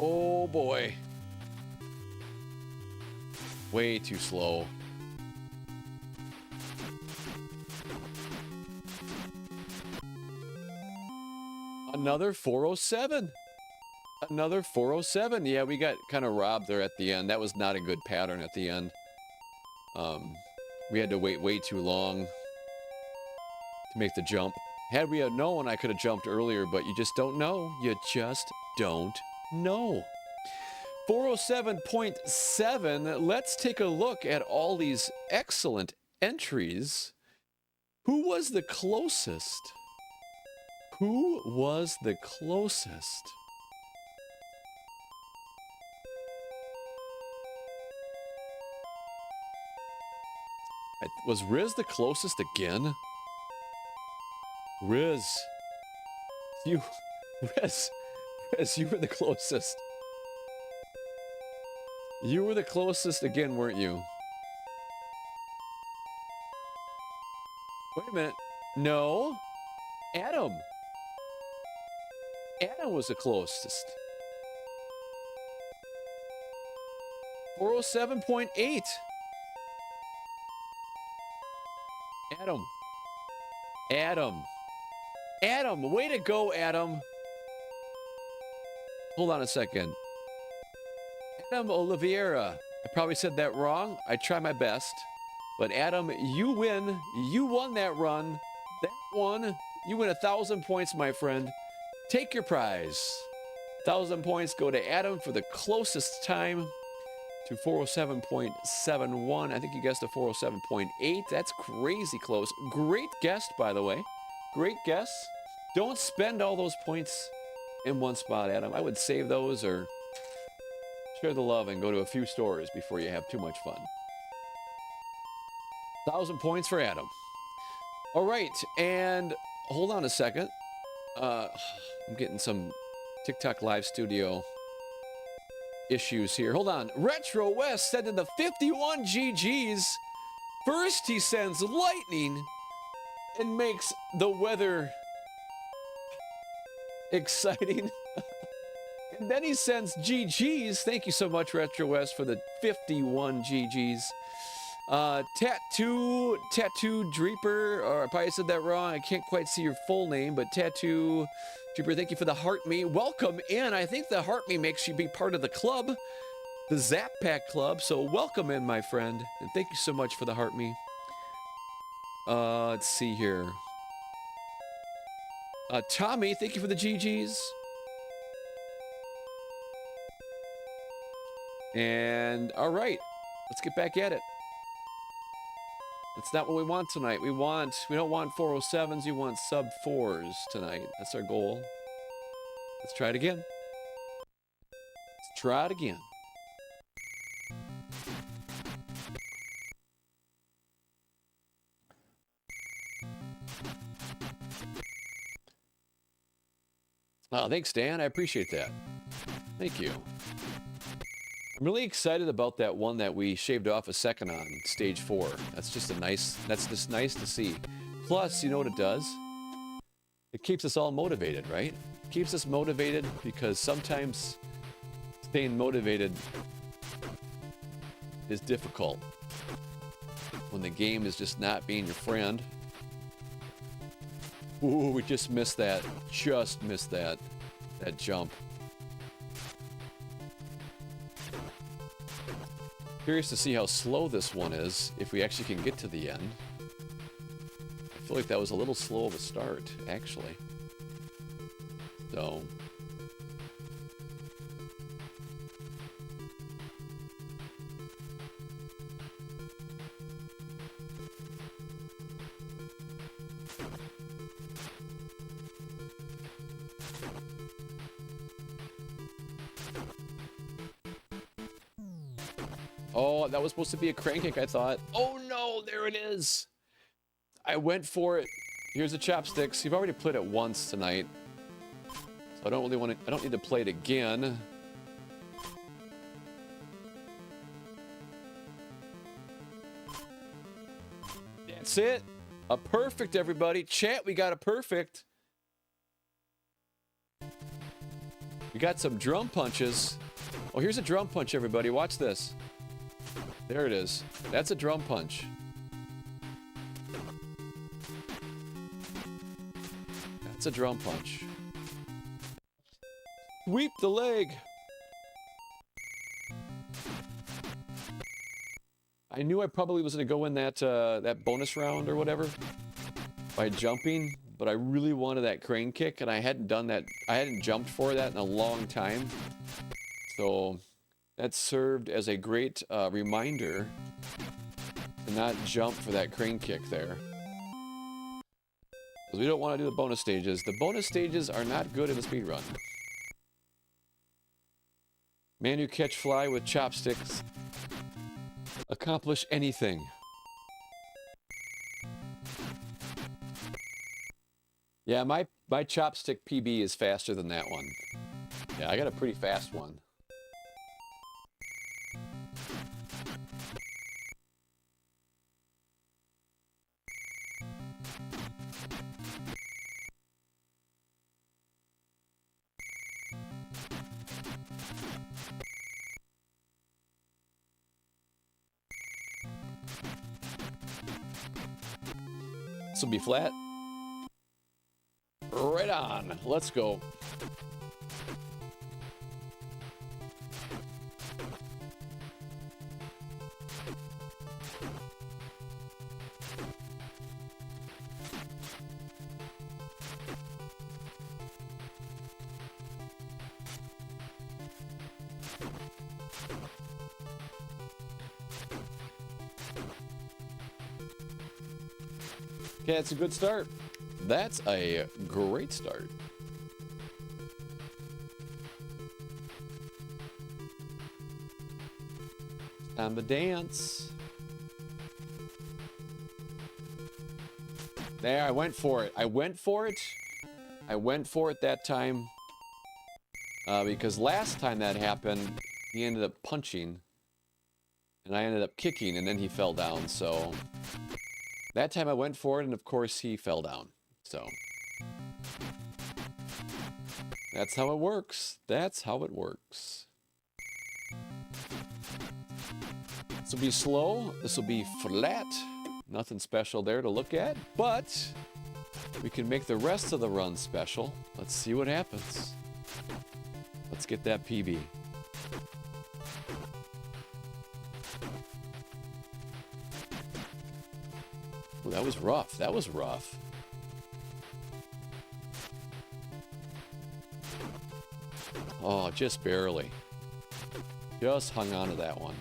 Oh boy. Way too slow. Another 407. Another 407. Yeah, we got kind of robbed there at the end. That was not a good pattern at the end. We had to wait way too long to make the jump. Had we known, I could have jumped earlier, but you just don't know. You just don't know. 407.7. Let's take a look at all these excellent entries. Who was the closest? Who was the closest? Was Riz the closest again? Riz, you were the closest. You were the closest again, weren't you? Wait a minute. No. Adam. Adam was the closest. 407.8. Adam. Adam. Adam, way to go, Adam. Hold on a second. Adam Oliveira. I probably said that wrong. I try my best. But Adam, you win. You won that run. That one. You win 1,000 points, my friend. Take your prize. 1,000 points go to Adam for the closest time to 407.71. I think you guessed a 407.8. That's crazy close. Great guess, by the way. Great guess. Don't spend all those points in one spot, Adam. I would save those or share the love and go to a few stores before you have too much fun. 1,000 points for Adam. All right, and hold on a second. I'm getting some TikTok Live Studio issues here. Hold on. Retro West said in the 51 GGs, first he sends lightning and makes the weather exciting. And then he sends GGs. Thank you so much, Retro West, for the 51 GGs. Tattoo Dreeper, or I probably said that wrong. I can't quite see your full name, but Tattoo Dreeper, thank you for the Heart Me. Welcome in. I think the Heart Me makes you be part of the club, the Zap Pack Club. So welcome in, my friend. And thank you so much for the Heart Me. Let's see here. Tommy, thank you for the GGs. And all right, let's get back at it. That's not what we want tonight. We don't want 407s, we want sub 4s tonight. That's our goal. Let's try it again. Let's try it again. Oh, thanks, Dan. I appreciate that. Thank you. I'm really excited about that one that we shaved off a second on stage 4. That's just nice to see. Plus, you know what it does? It keeps us all motivated, right? It keeps us motivated because sometimes staying motivated is difficult when the game is just not being your friend. Ooh, we just missed that. Just missed that jump. Curious to see how slow this one is, if we actually can get to the end. I feel like that was a little slow of a start, actually. So... Oh, that was supposed to be a crank kick, I thought. Oh no, there it is. I went for it. Here's the chopsticks. You've already played it once tonight. So I don't really want to, I don't need to play it again. That's it. A perfect, everybody. Chat, we got a perfect. We got some drum punches. Oh, here's a drum punch, everybody. Watch this. There it is. That's a drum punch. That's a drum punch. Sweep the leg. I knew I probably was going to go in that that bonus round or whatever by jumping, but I really wanted that crane kick, and I hadn't done that. I hadn't jumped for that in a long time, so that served as a great reminder to not jump for that crane kick there. Because we don't want to do the bonus stages. The bonus stages are not good in the speedrun. Man who catch fly with chopsticks accomplish anything. Yeah, my chopstick PB is faster than that one. Yeah, I got a pretty fast one. This will be flat. Right on. Let's go. Okay, that's a good start. That's a great start. Time to dance. There, I went for it. I went for it. I went for it that time. Because last time that happened, he ended up punching. And I ended up kicking, and then he fell down, so... That time I went for it, and of course he fell down. So... That's how it works. That's how it works. This will be slow. This will be flat. Nothing special there to look at, but we can make the rest of the run special. Let's see what happens. Let's get that PB. Ooh, that was rough. That was rough. Oh, just barely. Just hung on to that one.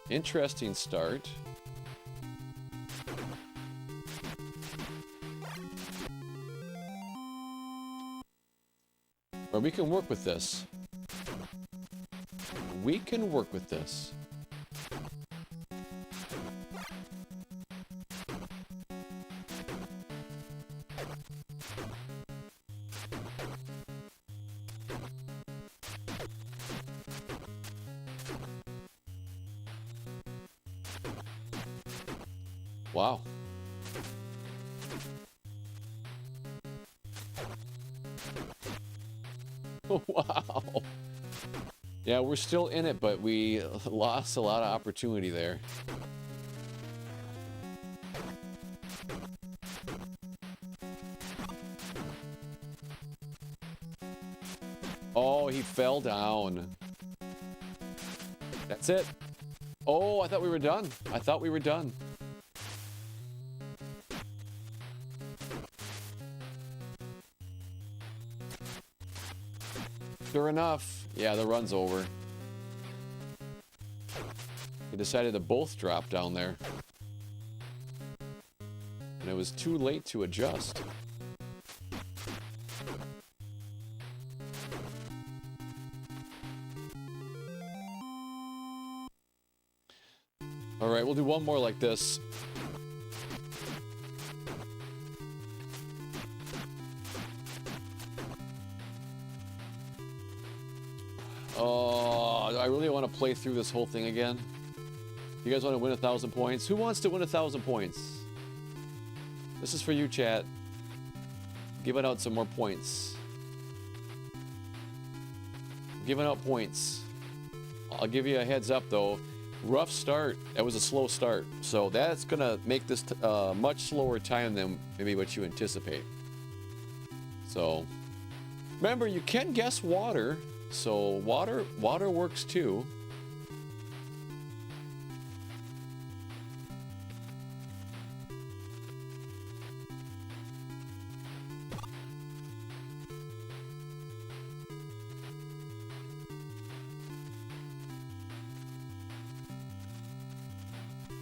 Interesting start. Or we can work with this. We can work with this. Wow. Wow. Yeah, we're still in it, but we lost a lot of opportunity there. Oh, he fell down. That's it. Oh, I thought we were done. I thought we were done. Sure enough. Yeah, the run's over. He decided to both drop down there. And it was too late to adjust. All right, we'll do one more like this. Oh, I really want to play through this whole thing again. You guys want to win 1,000 points? Who wants to win 1,000 points? This is for you, chat. Giving out some more points. Giving out points. I'll give you a heads up, though. Rough start. That was a slow start. So that's going to make this much slower time than maybe what you anticipate. So remember, you can guess water. So water works too.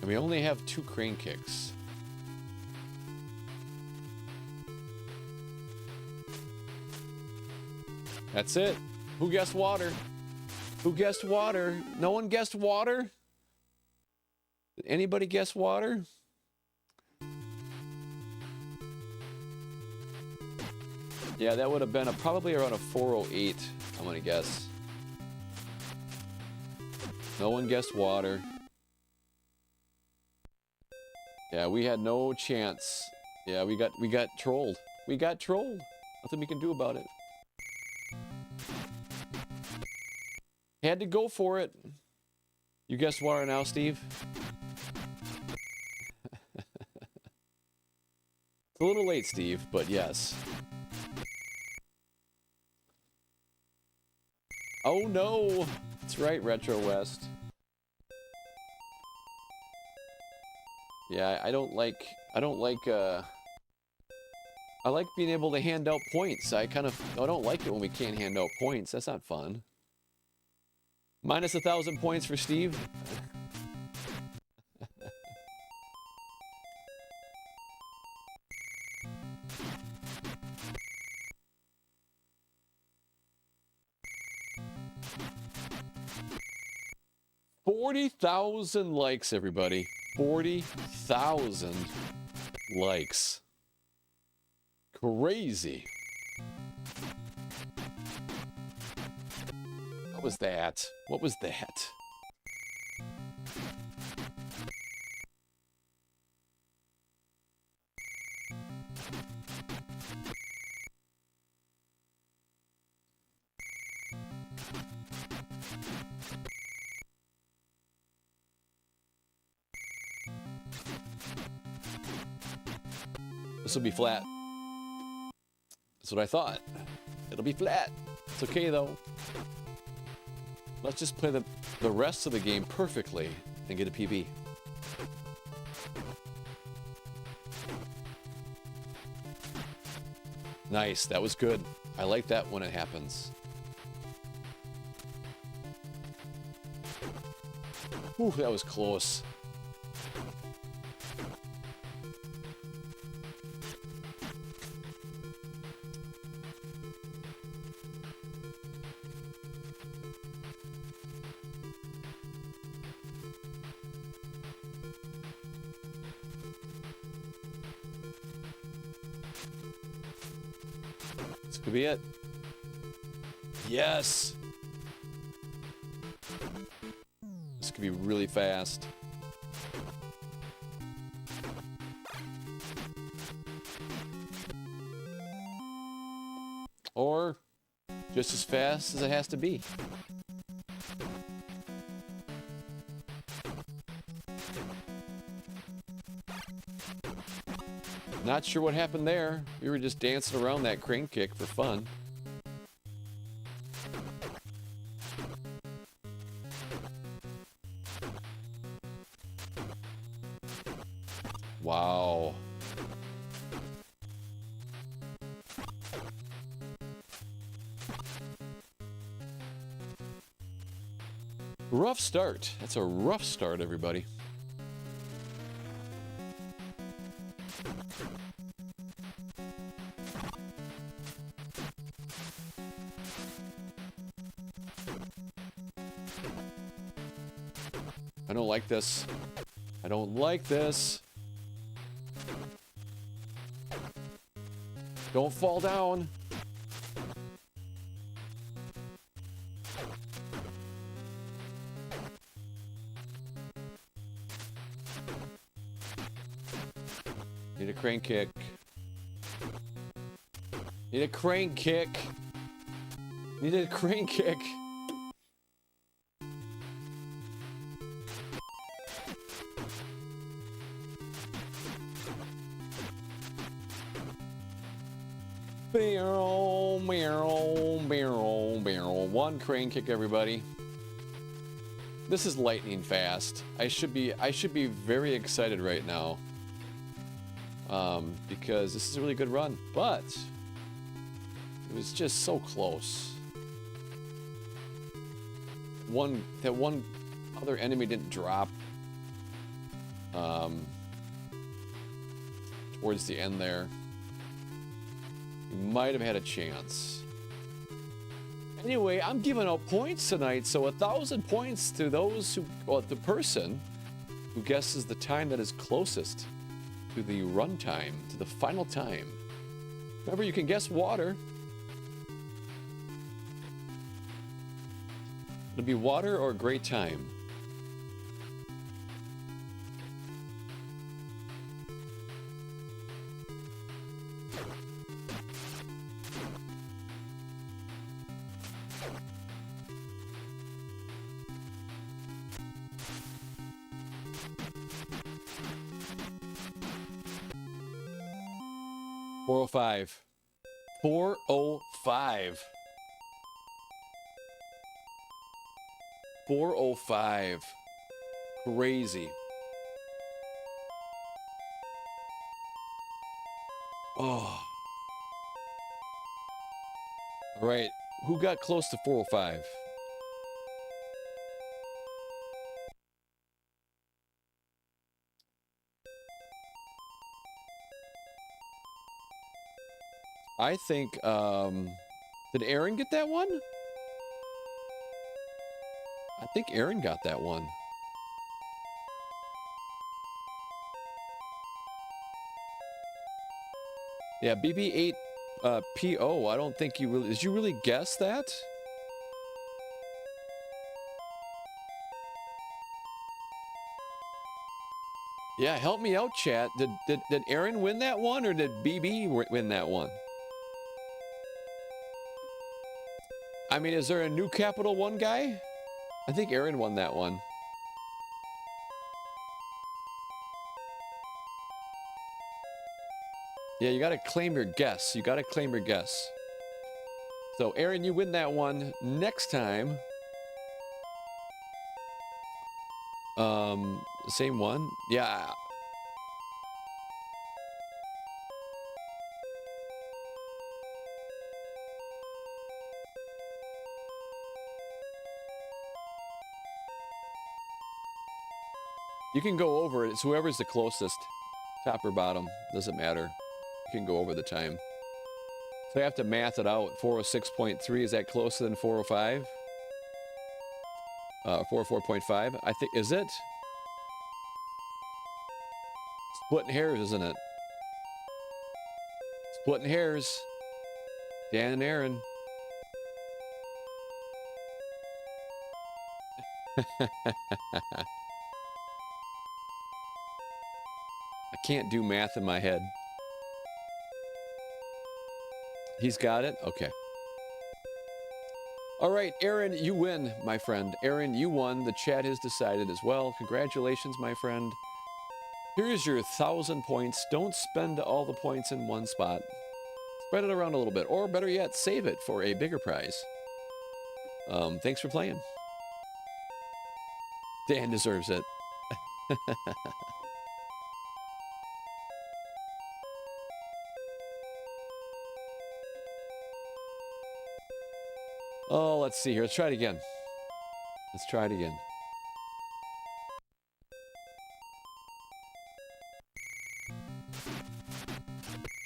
And we only have 2 crane kicks. That's it. Who guessed water? Who guessed water? No one guessed water? Did anybody guess water? Yeah, that would have been probably around a 408, I'm gonna guess. No one guessed water. Yeah, we had no chance. Yeah, we got trolled. We got trolled. Nothing we can do about it. Had to go for it. You guessed water now, Steve? It's a little late, Steve, but yes. Oh no! That's right, Retro West. Yeah, I like being able to hand out points. I don't like it when we can't hand out points. That's not fun. Minus 1,000 points for Steve. $40,000 likes, everybody. 40,000 likes. Crazy. What was that? What was that? This will be flat. That's what I thought. It'll be flat. It's okay though. Let's just play the rest of the game perfectly and get a PB. Nice, that was good. I like that when it happens. Whew, that was close. Could be it. Yes. This could be really fast. Just as fast as it has to be. Not sure what happened there. We were just dancing around that crane kick for fun. Wow. Rough start. That's a rough start, everybody. I don't like this. I don't like this. Don't fall down. Need a crane kick. Need a crane kick. Need a crane kick. Barrel, barrel, barrel, barrel. One crane kick, everybody. This is lightning fast. I should be very excited right now. Because this is a really good run, but it was just so close. That one other enemy didn't drop towards the end there. We might have had a chance. Anyway, I'm giving out points tonight, so 1,000 points to those who, well, the person who guesses the time that is closest to the run time, to the final time. Remember, you can guess water. It'll be water or great time. $405. 405. 405. Crazy. Oh. All right. Who got close to 405? I think, did Aaron get that one? I think Aaron got that one. Yeah, BB8 PO. I don't think you really... Did you really guess that? Yeah, help me out, chat. Did Aaron win that one, or did BB win that one? I mean, is there a new Capital One guy? I think Aaron won that one. Yeah, you gotta claim your guess. You gotta claim your guess. So, Aaron, you win that one. Next time... same one? Yeah. You can go over it. It's whoever's the closest. Top or bottom. Doesn't matter. You can go over the time. So I have to math it out. 406.3. Is that closer than 405? 404.5. I think. Is it? Splitting hairs, isn't it? Splitting hairs. Dan and Aaron. I can't do math in my head. He's got it? Okay. All right, Aaron, you win, my friend. Aaron, you won. The chat has decided as well. Congratulations, my friend. Here's your 1,000 points. Don't spend all the points in one spot. Spread it around a little bit, or better yet, save it for a bigger prize. Thanks for playing. Dan deserves it. Oh, let's see here. Let's try it again. Let's try it again.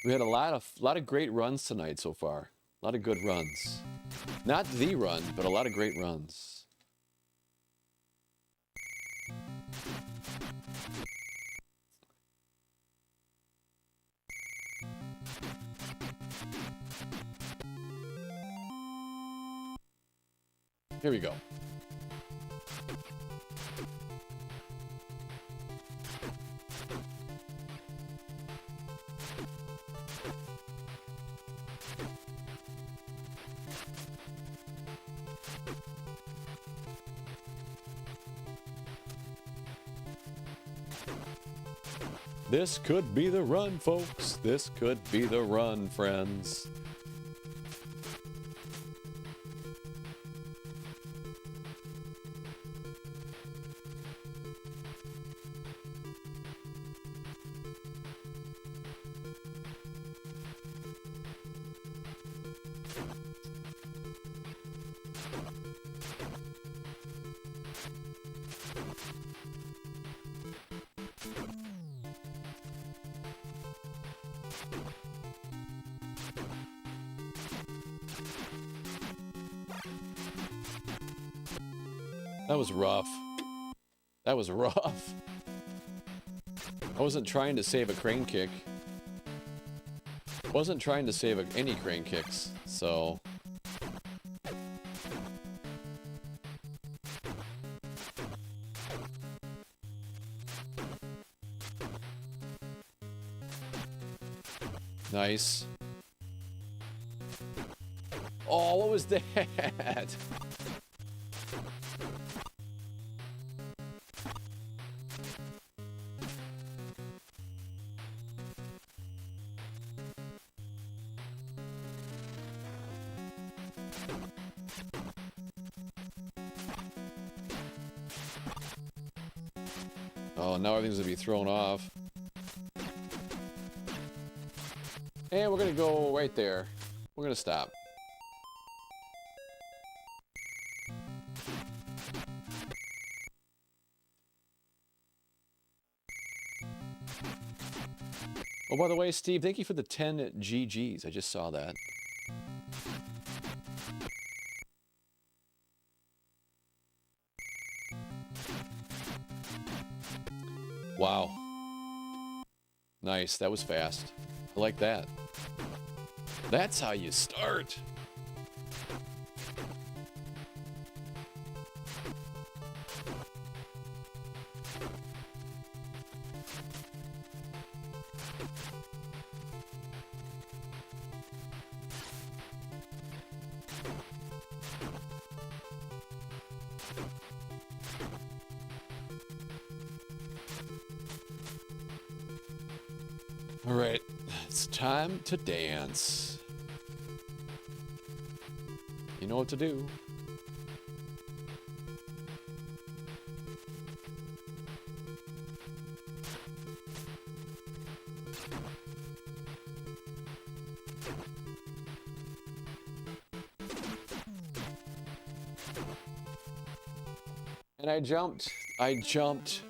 We had a lot of great runs tonight so far. A lot of good runs. Not the run, but a lot of great runs. Here we go. This could be the run, folks. This could be the run, friends. That was rough. That was rough. I wasn't trying to save a crane kick. Wasn't trying to save any crane kicks, so... Nice. Oh, what was that? Oh, now everything's gonna be thrown off. And we're gonna go right there. We're gonna stop. Oh, by the way, Steve, thank you for the 10 GGs. I just saw that. Wow. Nice. That was fast. I like that. That's how you start. All right, it's time to dance. You know what to do. And I jumped. I jumped.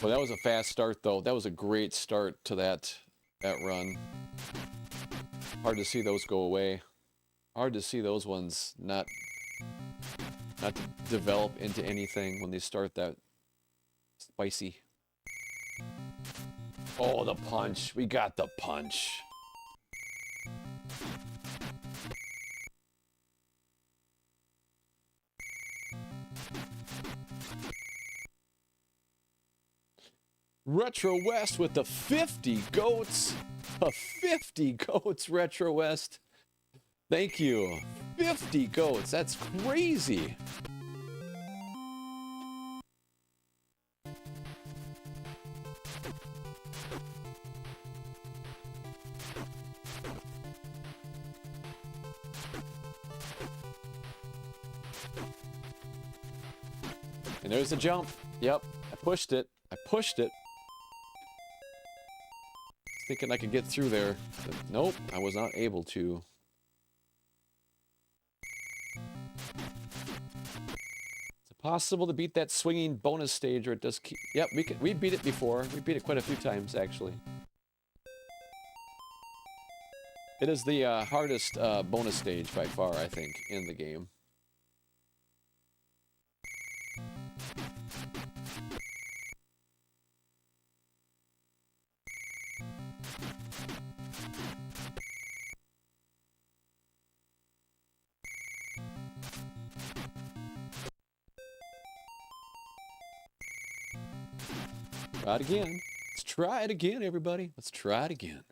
Well, that was a fast start, though. That was a great start to that run. Hard to see those go away. Hard to see those ones not develop into anything when they start that spicy. Oh, the punch. We got the punch. Retro West with the 50 goats. 50 goats, Retro West. Thank you. 50 goats. That's crazy. And there's the jump. Yep, I pushed it. I pushed it. Thinking I could get through there. But nope, I was not able to. Is it possible to beat that swinging bonus stage, or it does keep... Yep, we beat it before. We beat it quite a few times, actually. It is the hardest bonus stage by far, I think, in the game. Try it again. Let's try it again, everybody. Let's try it again.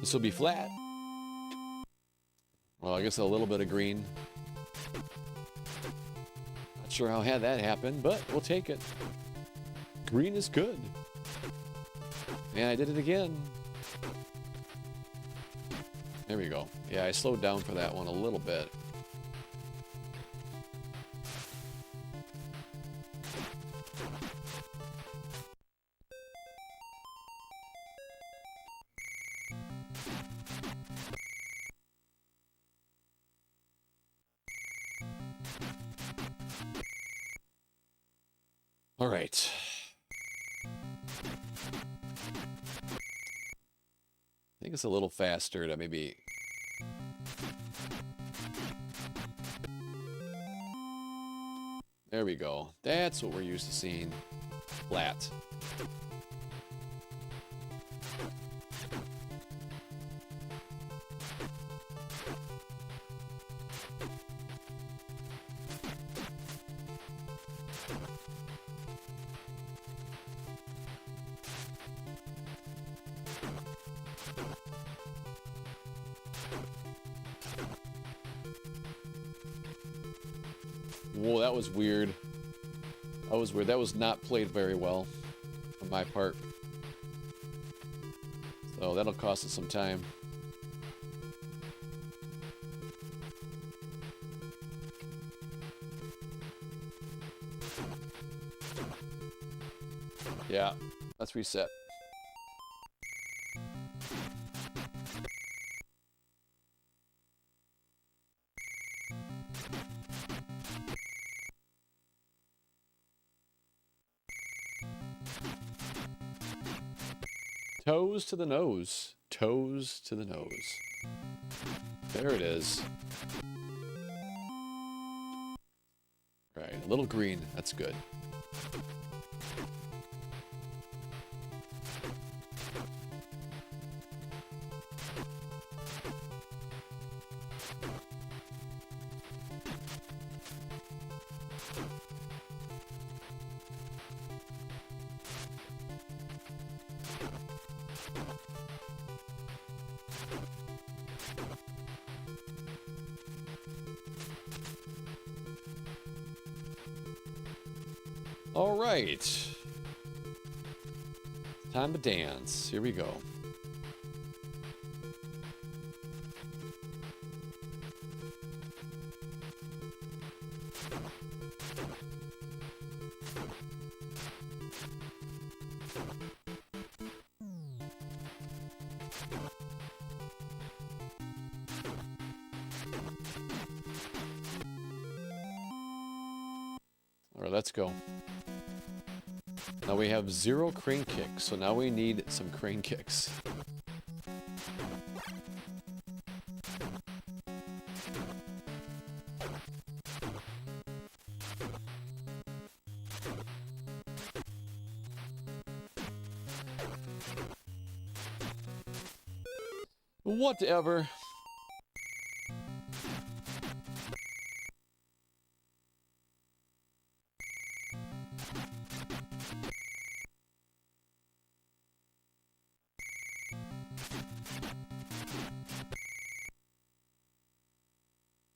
This will be flat. Well, I guess a little bit of green. Not sure how I had that happen, but we'll take it. Green is good. And I did it again. There we go. Yeah, I slowed down for that one a little bit. All right. I think it's a little faster to maybe... There we go. That's what we're used to seeing. Flat. Whoa, that was weird. That was weird. That was not played very well on my part. So that'll cost us some time. Yeah, let's reset. Toes to the nose. Toes to the nose. There it is. Right, a little green. That's good. All right. Time to dance. Here we go. All right, let's go. Now we have 0 crane kicks, so now we need some crane kicks. Whatever.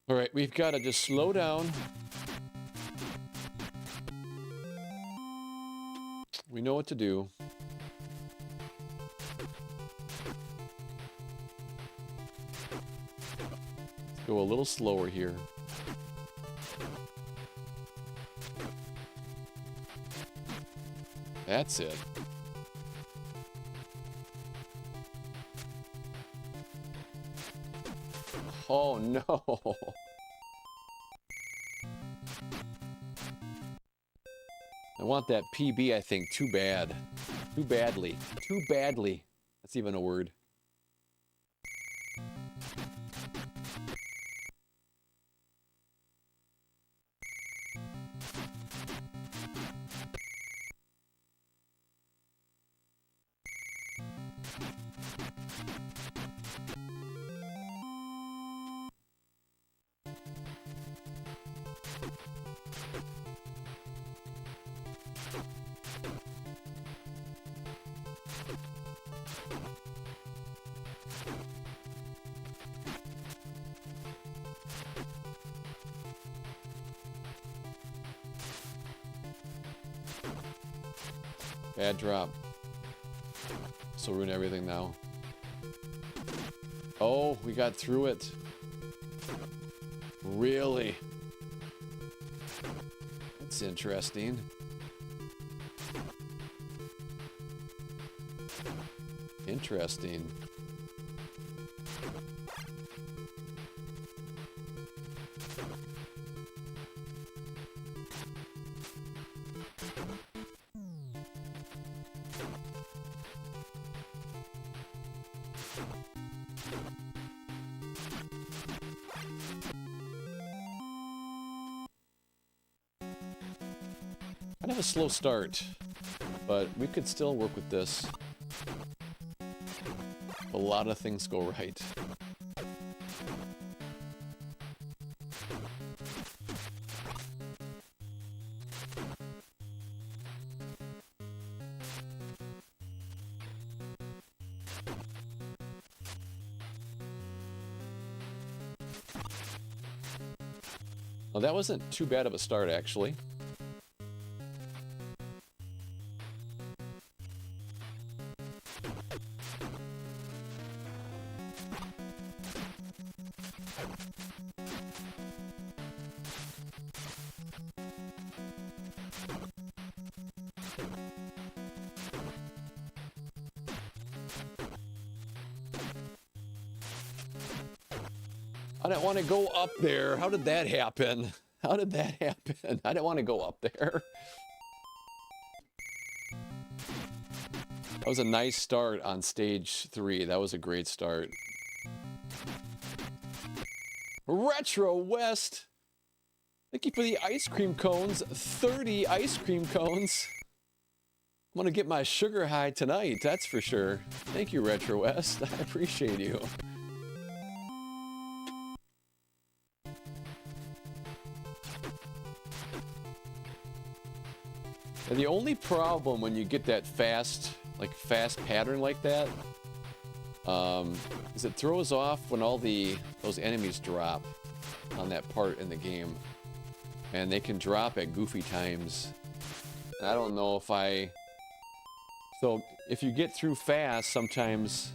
All right, we've got to just slow down. We know what to do. Let's go a little slower here. That's it. Oh no. I want that PB, I think, too bad. Too badly. Too badly. That's even a word. Bad drop. So ruin everything now. Oh, we got through it. Really? That's interesting. Interesting. Kind of a slow start, but we could still work with this. A lot of things go right. Well, that wasn't too bad of a start, actually. I didn't want to go up there. How did that happen? How did that happen? I didn't want to go up there. That was a nice start on stage 3. That was a great start. Retro West! Thank you for the ice cream cones. 30 ice cream cones. I'm gonna get my sugar high tonight, that's for sure. Thank you, Retro West. I appreciate you. And the only problem when you get that fast pattern like that, is it throws off when all those enemies drop on that part in the game. And they can drop at goofy times. And I don't know if so if you get through fast, sometimes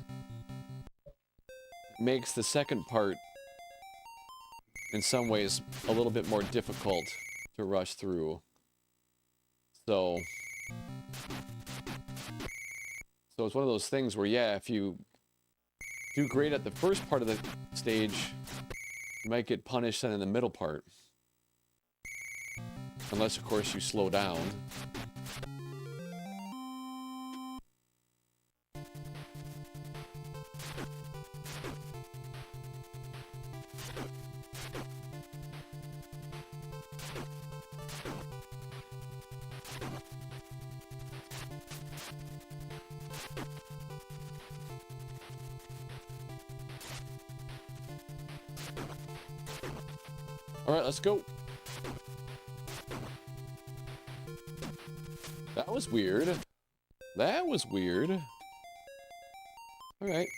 it makes the second part in some ways a little bit more difficult to rush through. So it's one of those things where, yeah, if you do great at the first part of the stage, you might get punished then in the middle part. Unless, of course, you slow down. Alright, let's go. That was weird. That was weird. Alright.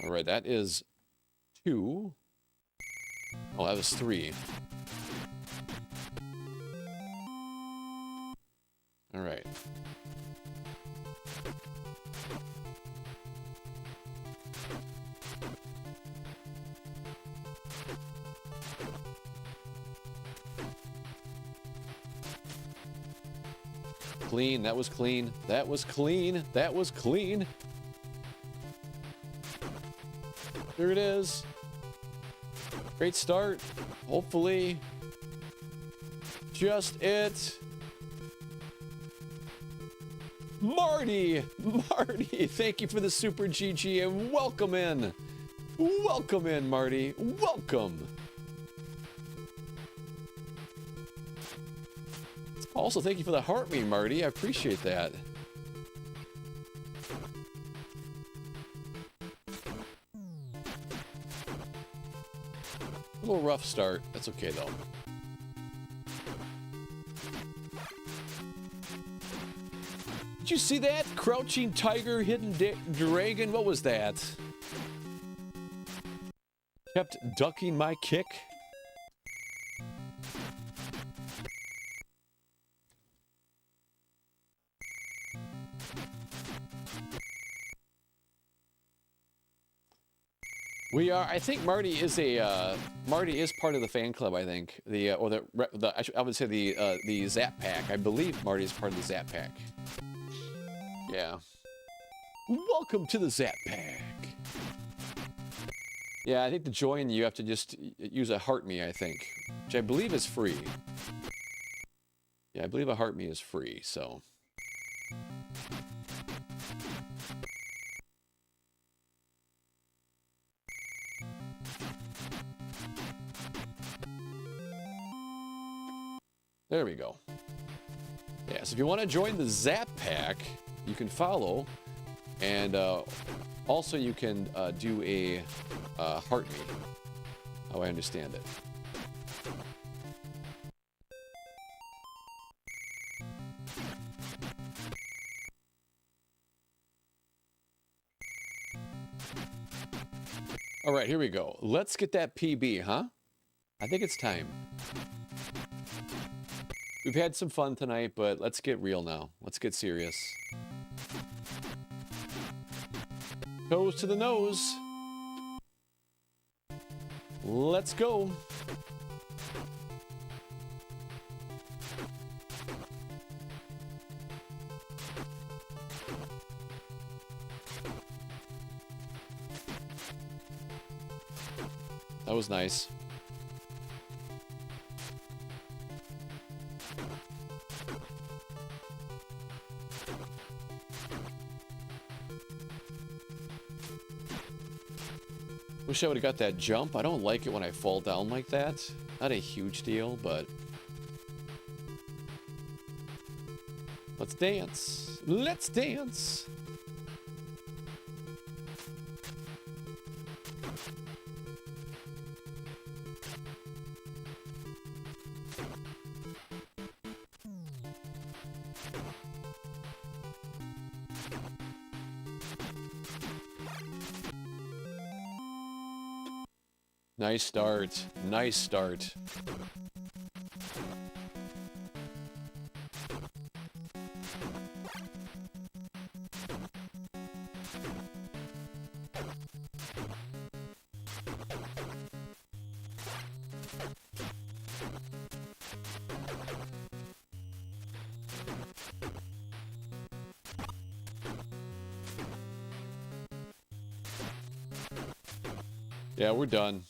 Alright, that is 2. Oh, that was 3. Alright. Clean, that was clean. That was clean. That was clean. There it is. Great start. Hopefully. Just it. Marty! Marty, thank you for the super GG and welcome in. Welcome in, Marty. Welcome. Also, thank you for the heart me, Marty. I appreciate that. A little rough start. That's okay, though. Did you see that? Crouching tiger, hidden dragon? What was that? Kept ducking my kick. We are. I think Marty is a. Marty is part of the fan club. I think the or the. I would say the Zap Pack. I believe Marty is part of the Zap Pack. Yeah. Welcome to the Zap Pack. Yeah, I think to join you have to just use a heart me. I think, which I believe is free. Yeah, I believe a heart me is free. So. There we go. Yeah, so if you want to join the Zap Pack, you can follow, and also you can do a heart me, how I understand it. All right, here we go. Let's get that PB, huh? I think it's time. We've had some fun tonight, but let's get real now. Let's get serious. Toes to the nose. Let's go. That was nice. Wish I would have got that jump. I don't like it when I fall down like that. Not a huge deal, but... Let's dance. Let's dance. Nice start. Nice start. Yeah, we're done.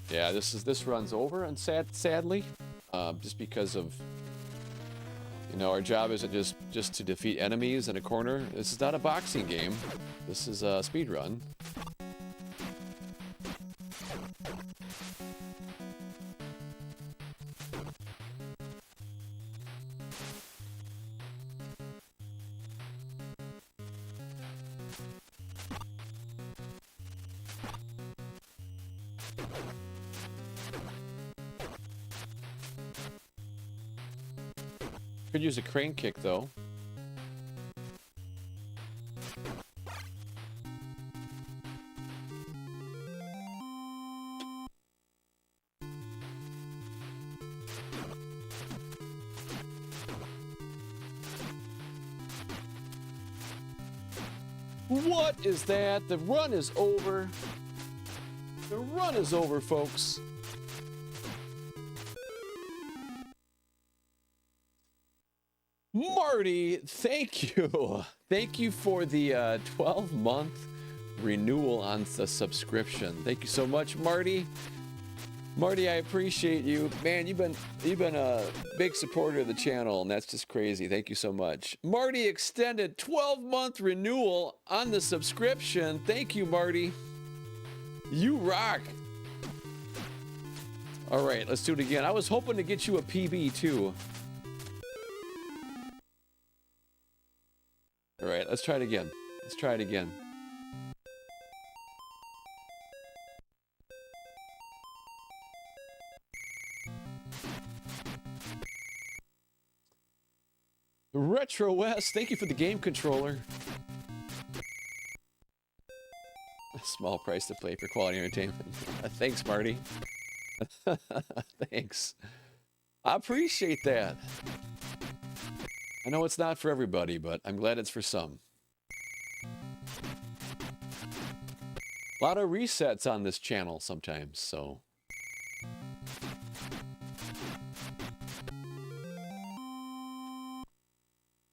Yeah, this runs over, and sadly, just because of, you know, our job isn't just to defeat enemies in a corner. This is not a boxing game. This is a speed run. Could use a crane kick, though. What is that? The run is over. The run is over, folks. Marty, thank you. Thank you for the 12-month renewal on the subscription. Thank you so much, Marty. Marty, I appreciate you. Man, you've been a big supporter of the channel, and that's just crazy. Thank you so much. Marty extended 12-month renewal on the subscription. Thank you, Marty. You rock. All right, let's do it again. I was hoping to get you a PB too. All right, let's try it again. Let's try it again. Retro West, thank you for the game controller. A small price to play for quality entertainment. Thanks, Marty. Thanks. I appreciate that. I know it's not for everybody, but I'm glad it's for some. A lot of resets on this channel sometimes, so.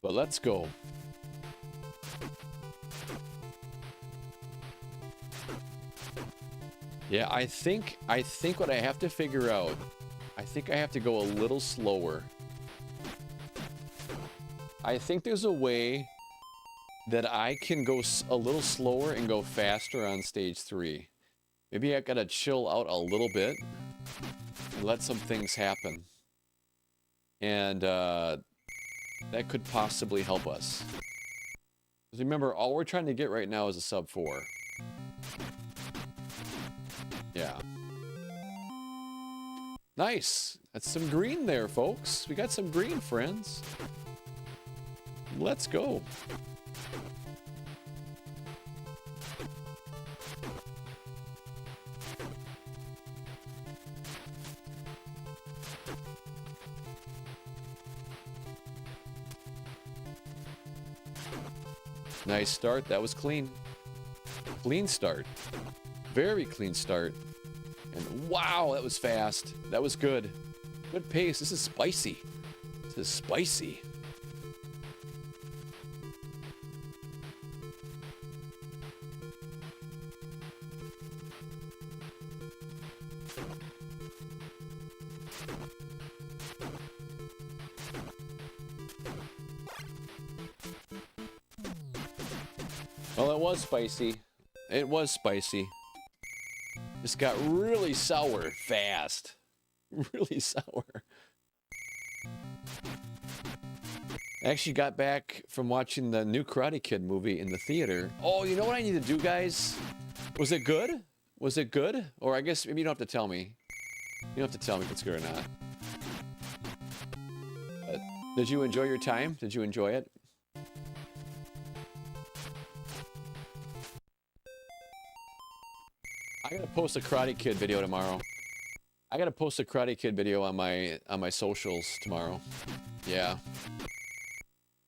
But let's go. Yeah, I think what I have to figure out, I think I have to go a little slower. I think there's a way that I can go a little slower and go faster on stage 3. Maybe I gotta chill out a little bit and let some things happen. And that could possibly help us. Because remember, all we're trying to get right now is a sub 4. Yeah. Nice. That's some green there, folks. We got some green, friends. Let's go. Nice start. That was clean. Clean start. Very clean start. And wow, that was fast. That was good. Good pace. This is spicy. This is spicy. Well, it was spicy. It was spicy. This got really sour fast. Really sour. I actually got back from watching the new Karate Kid movie in the theater. Oh, you know what I need to do, guys? Was it good? Was it good? Or I guess maybe you don't have to tell me. You don't have to tell me if it's good or not. But did you enjoy your time? Did you enjoy it? I gotta post a Karate Kid video tomorrow. I gotta post a Karate Kid video on my socials tomorrow. Yeah.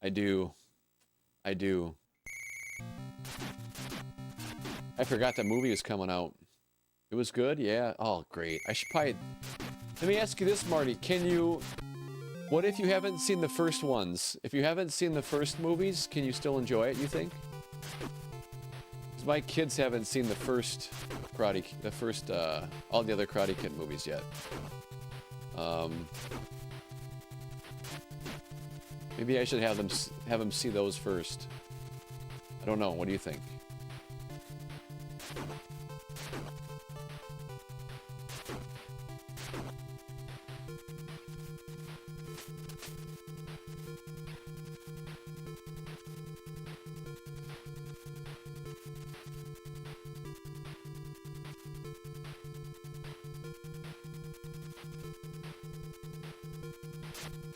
I do. I do. I forgot the movie was coming out. It was good? Yeah. Oh, great. I should probably... Let me ask you this, Marty. Can you... What if you haven't seen the first ones? If you haven't seen the first movies, can you still enjoy it, you think? Because my kids haven't seen the first Karate... all the other Karate Kid movies yet. Maybe I should have them see those first. I don't know. What do you think?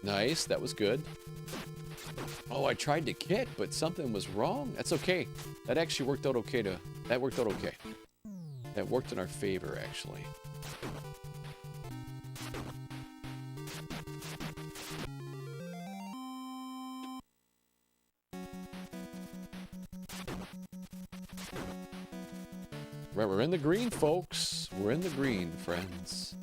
Nice, that was good. Oh, I tried to kick, but something was wrong. That's okay. That actually worked out okay that worked out okay. That worked in our favor, actually. Right, we're in the green, folks. We're in the green, friends.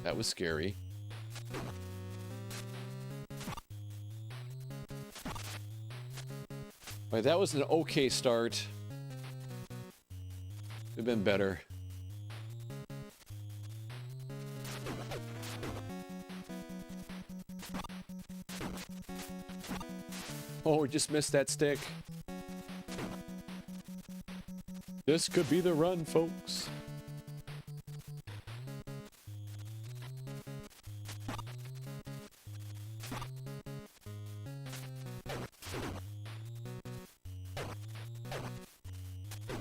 That was scary. Right, that was an okay start. Could have been better. Oh, we just missed that stick. This could be the run, folks.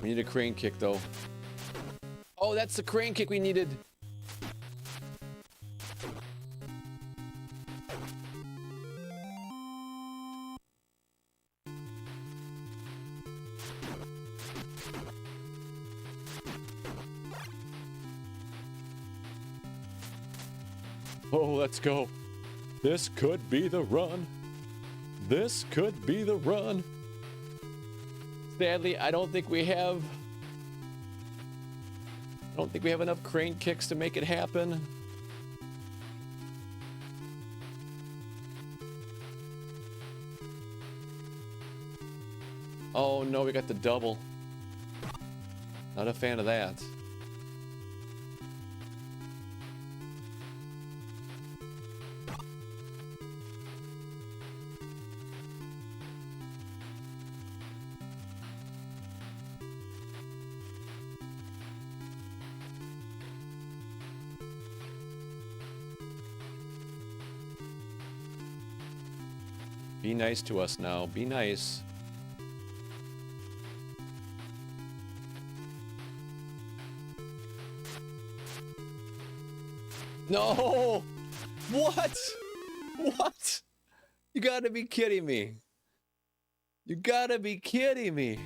We need a crane kick, though. Oh, that's the crane kick we needed. Oh, let's go. This could be the run. This could be the run. Sadly, I don't think we have enough crane kicks to make it happen. Oh no, we got the double. Not a fan of that. Be nice to us now. Be nice. No! What? What? You gotta be kidding me. You gotta be kidding me.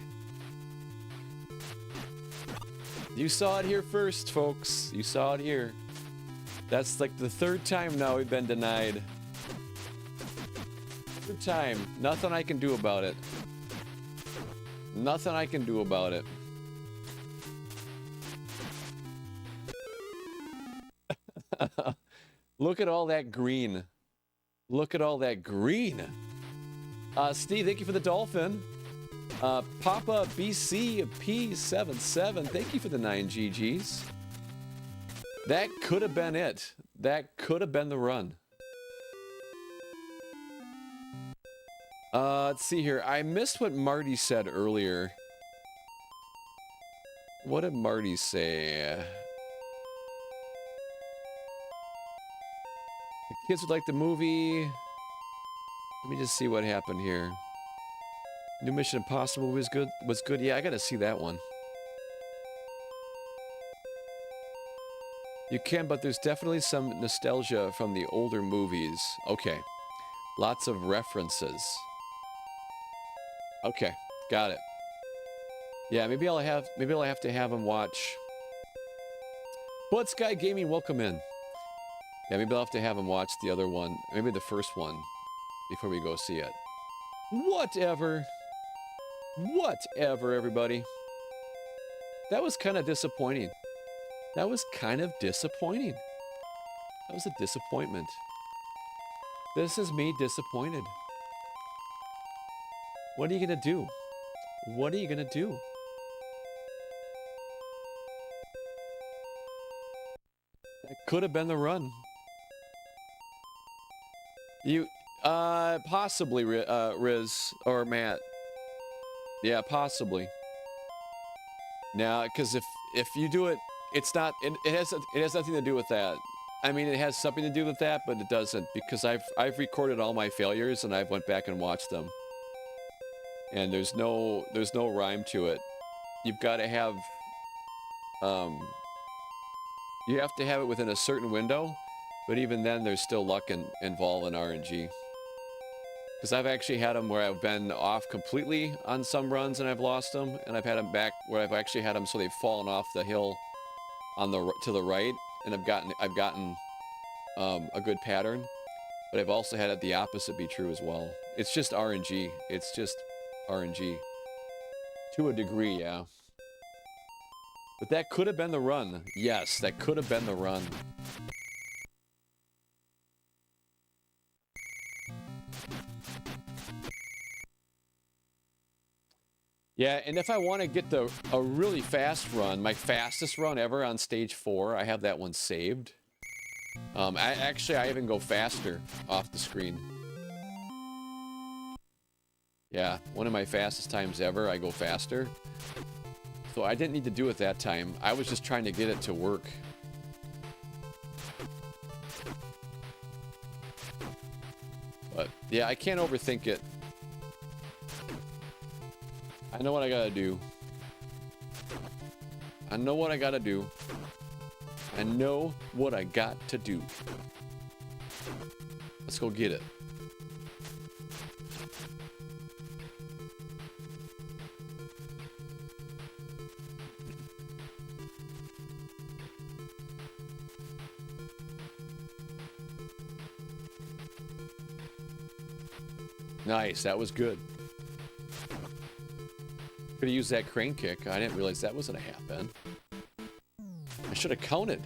You saw it here first, folks. You saw it here. That's like the third time now we've been denied. Third time. Nothing I can do about it. Nothing I can do about it. Look at all that green. Look at all that green. Steve, thank you for the dolphin. Papa BC P77, thank you for the 9 GGs. That could have been it. That could have been the run. Let's see here. I missed what Marty said earlier. What did Marty say? The kids would like the movie. Let me just see what happened here. New Mission Impossible was good. Yeah, I gotta see that one. You can, but there's definitely some nostalgia from the older movies. Okay. Lots of references. Okay, got it. Yeah, maybe I'll have to have him watch. Blood Sky Gaming, welcome in. Yeah, maybe I'll have to have him watch the other one, maybe the first one, before we go see it. Whatever. Whatever, everybody. That was kind of disappointing. That was kind of disappointing. That was a disappointment. This is me disappointed. What are you gonna do? What are you gonna do? That could have been the run. You, possibly, Riz or Matt. Yeah, possibly. Now, because if you do it, it's not. It has nothing to do with that. I mean, it has something to do with that, but it doesn't, because I've recorded all my failures and I've went back and watched them. And there's no rhyme to it. You've got to have you have to have it within a certain window, but even then there's still luck involved in RNG. Because I've actually had them where I've been off completely on some runs and I've lost them, and I've had them back where I've actually had them so they've fallen off the hill on the to the right, and I've gotten a good pattern. But I've also had it the opposite be true as well. It's just RNG. It's just RNG to a degree, yeah. But that could have been the run. Yes, that could have been the run. Yeah, and if I want to get a really fast run, my fastest run ever on stage 4, I have that one saved. I even go faster off the screen. Yeah, one of my fastest times ever, I go faster. So I didn't need to do it that time. I was just trying to get it to work. But yeah, I can't overthink it. I know what I gotta do. I know what I gotta do. I know what I got to do. Let's go get it. Nice, that was good. Could have used that crane kick. I didn't realize that wasn't a half bend. I should have counted.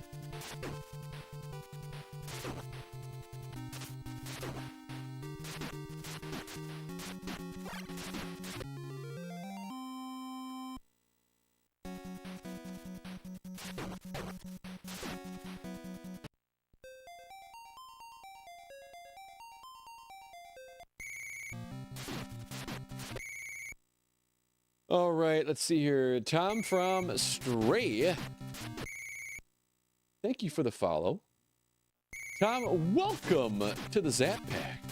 All right, let's see here. Tom from Stray. Thank you for the follow. Tom, welcome to the Zap Pack.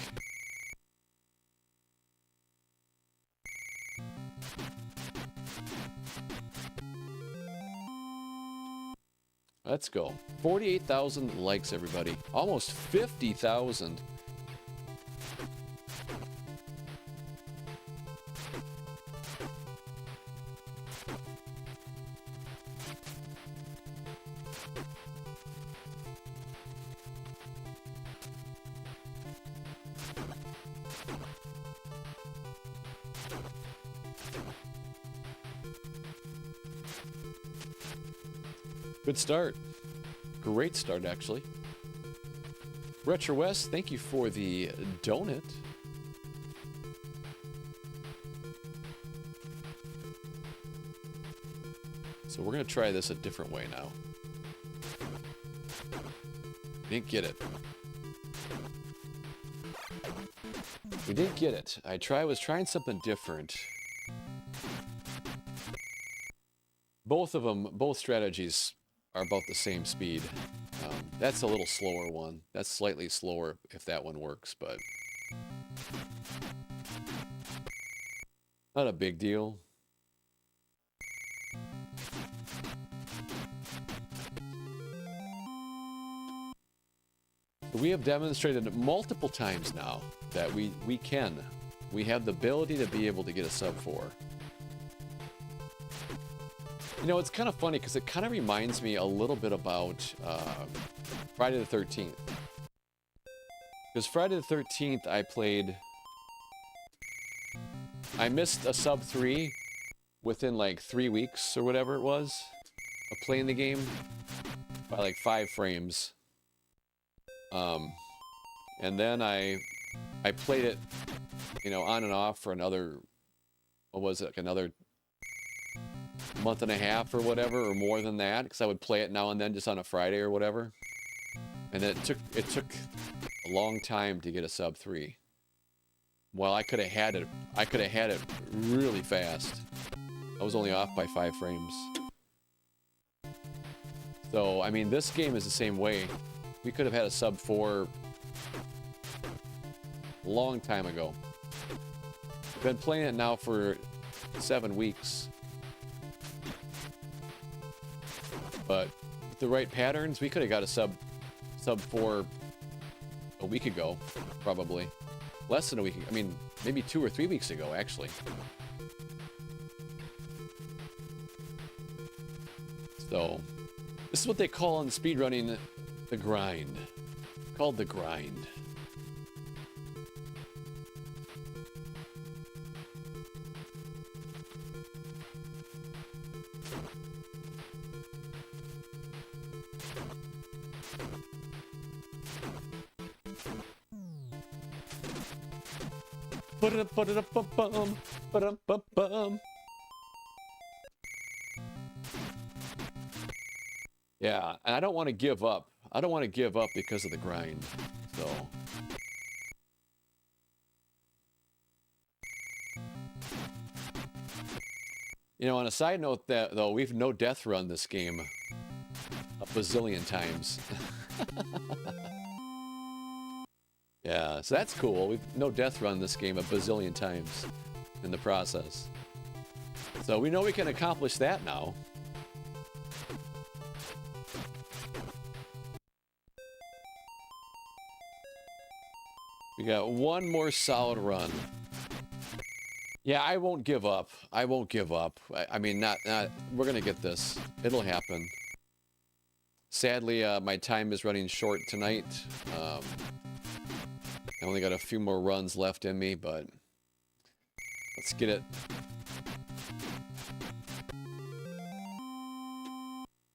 Let's go. 48,000 likes, everybody. Almost 50,000. Good start. Great start, actually. Retro West, thank you for the donut. So we're going to try this a different way now. Didn't get it. We didn't get it. I was trying something different. Both strategies are about the same speed. That's a little slower one. That's slightly slower if that one works, but not a big deal. We have demonstrated multiple times now that we have the ability to be able to get a sub 4. You know, it's kind of funny because it kind of reminds me a little bit about Friday the 13th. Because Friday the 13th, I missed a sub 3 within like 3 weeks or whatever it was of playing the game by like 5 frames. And then I played it, you know, on and off for another, what was it, like another month and a half or whatever, or more than that, because I would play it now and then just on a Friday or whatever. And then it took a long time to get a sub 3. Well, I could have had it really fast. I was only off by 5 frames. So, I mean, this game is the same way. We could have had a sub 4 a long time ago. Been playing it now for 7 weeks. But with the right patterns, we could have got a sub 4 a week ago, probably. Less than a week ago. I mean, maybe 2 or 3 weeks ago, actually. So, this is what they call in speedrunning the grind. Called the grind. Ba-da-ba-da-ba-bum, ba-da-ba-bum. Yeah, and I don't want to give up. I don't want to give up because of the grind. So you know, on a side note, that though, we've no death run this game a bazillion times. Yeah, so that's cool. We've no death run this game a bazillion times in the process. So we know we can accomplish that now. We got one more solid run. Yeah, I won't give up. I won't give up. I mean, not we're gonna get this. It'll happen. Sadly, my time is running short tonight. I only got a few more runs left in me, but let's get it.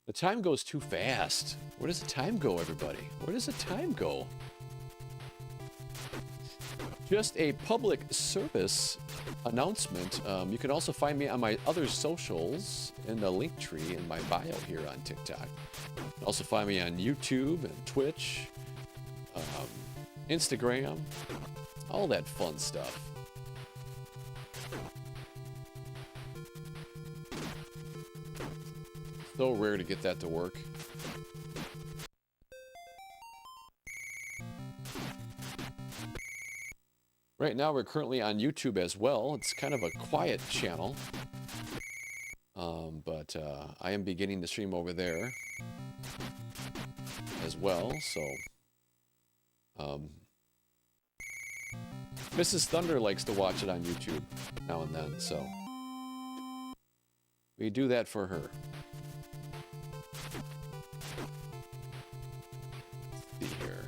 The time goes too fast. Where does the time go, everybody? Where does the time go? Just a public service announcement. You can also find me on my other socials in the link tree in my bio here on TikTok. You can also find me on YouTube and Twitch, Instagram, all that fun stuff. So rare to get that to work. Right now we're currently on YouTube as well. It's kind of a quiet channel. But I am beginning to stream over there as well, so Mrs. Thunder likes to watch it on YouTube now and then, so we do that for her. Let's see here.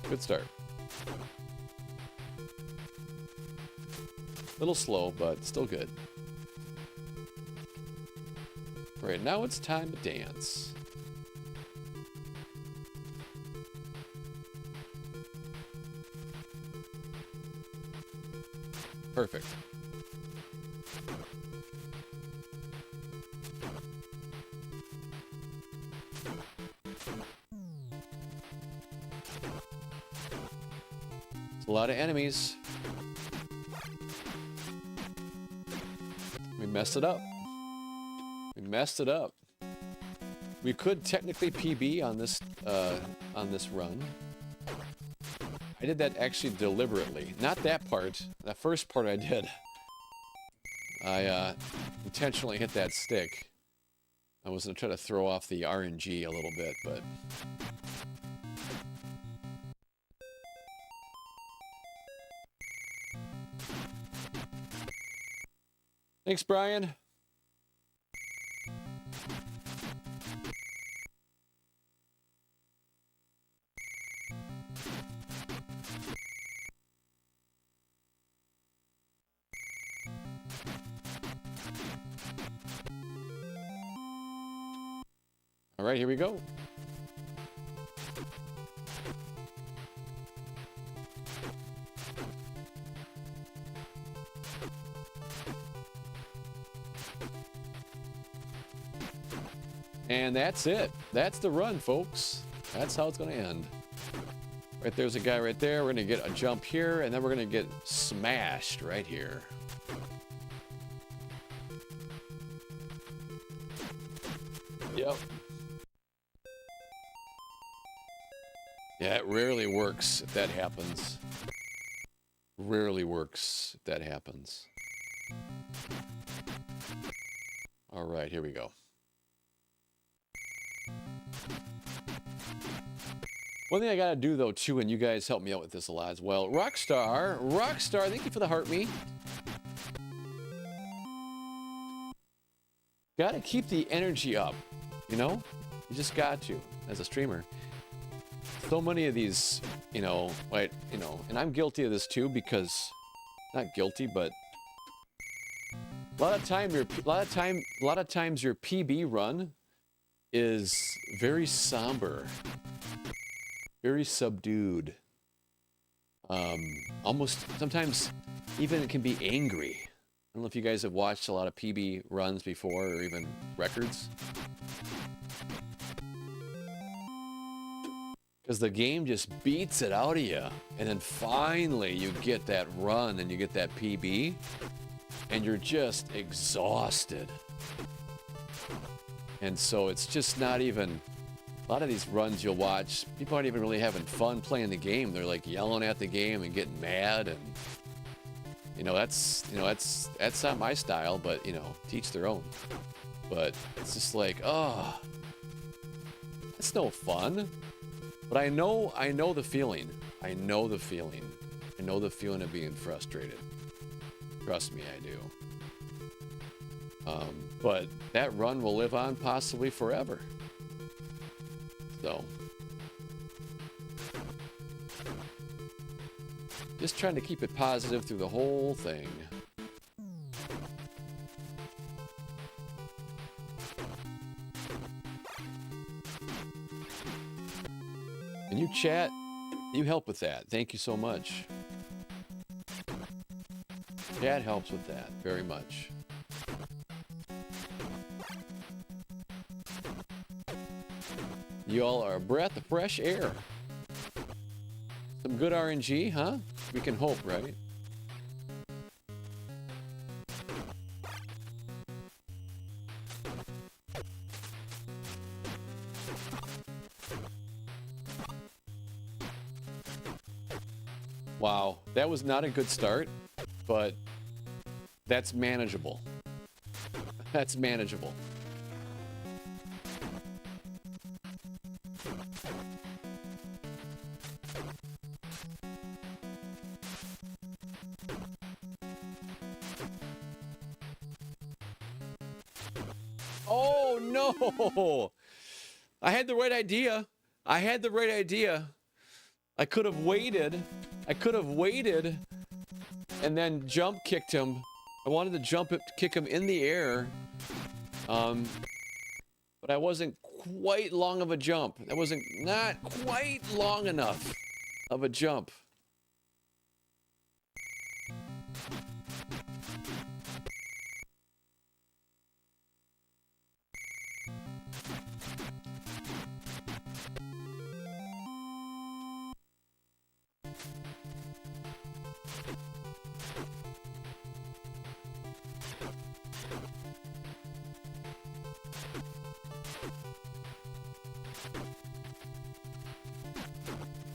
Good start. A little slow, but still good. Right, now it's time to dance. Perfect. A lot of enemies. We messed it up. We messed it up. We could technically PB on this run. I did that actually deliberately. Not that part. That first part I did. I intentionally hit that stick. I was gonna try to throw off the RNG a little bit, but thanks, Brian. All right, here we go. And that's it. that's the run, folks. That's how it's going to end. Right there's a guy right there. We're going to get a jump here, and then we're going to get smashed right here. Yep. Yeah, it rarely works if that happens. Rarely works if that happens. All right, here we go. One thing I gotta do though too, and you guys help me out with this a lot as well. Rockstar, thank you for the heart me. Gotta keep the energy up, you know? You just got to, as a streamer. So many of these, you know, like, you know, and I'm guilty of this too because, not guilty, but a lot of times your PB run is very somber. Very subdued. Almost, sometimes even it can be angry. I don't know if you guys have watched a lot of PB runs before or even records. Because the game just beats it out of you. And then finally you get that run and you get that PB. And you're just exhausted. And so it's just not even... A lot of these runs you'll watch, people aren't even really having fun playing the game. They're like yelling at the game and getting mad, and that's not my style, but to each their own. But it's just like, oh, that's no fun. But I know the feeling. I know the feeling. I know the feeling of being frustrated. Trust me, I do. But that run will live on possibly forever. So, just trying to keep it positive through the whole thing. And you chat, you help with that. Thank you so much. Chat helps with that very much. You all are a breath of fresh air. Some good RNG, huh? We can hope, right? Wow, that was not a good start, but that's manageable. That's manageable. Oh no! I had the right idea. I could have waited. And then jump kicked him. I wanted to kick him in the air. But I wasn't quite long of a jump. That wasn't not quite long enough of a jump.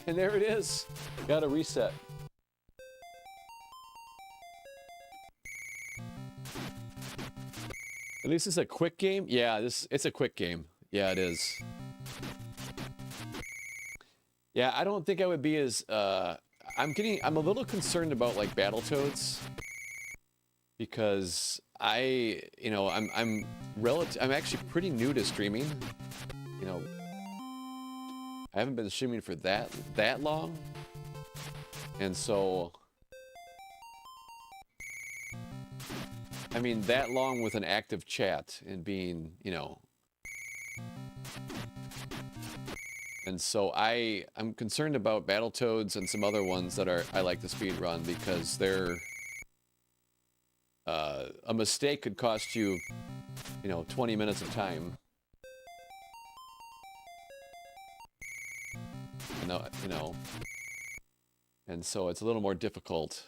And there it is. Gotta reset. At least it's a quick game. Yeah, it's a quick game. Yeah, it is. Yeah, I don't think I would be as I'm a little concerned about like Battletoads because I'm actually pretty new to streaming. I haven't been streaming for that long, and so I mean that long with an active chat and being, and so I'm concerned about Battletoads and some other ones that I like to speed run because they're a mistake could cost you, 20 minutes of time. you know, and so it's a little more difficult.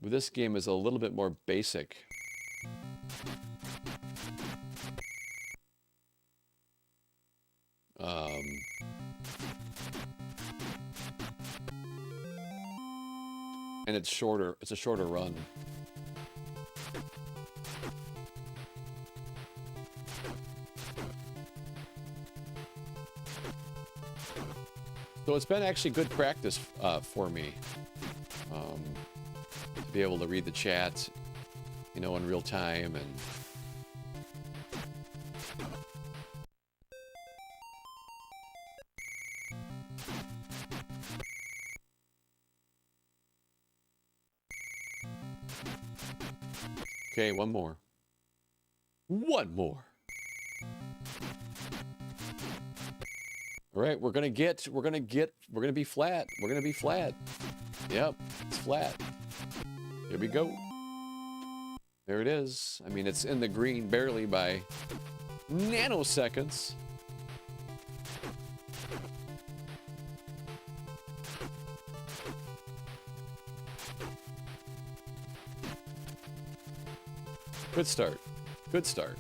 But this game is a little bit more basic. And it's shorter. It's a shorter run. So it's been actually good practice for me to be able to read the chat, you know, in real time and. Okay, one more. One more. All right, we're gonna be flat. We're gonna be flat. Yep, it's flat. Here we go. There it is. I mean, it's in the green barely by nanoseconds. Good start. Good start.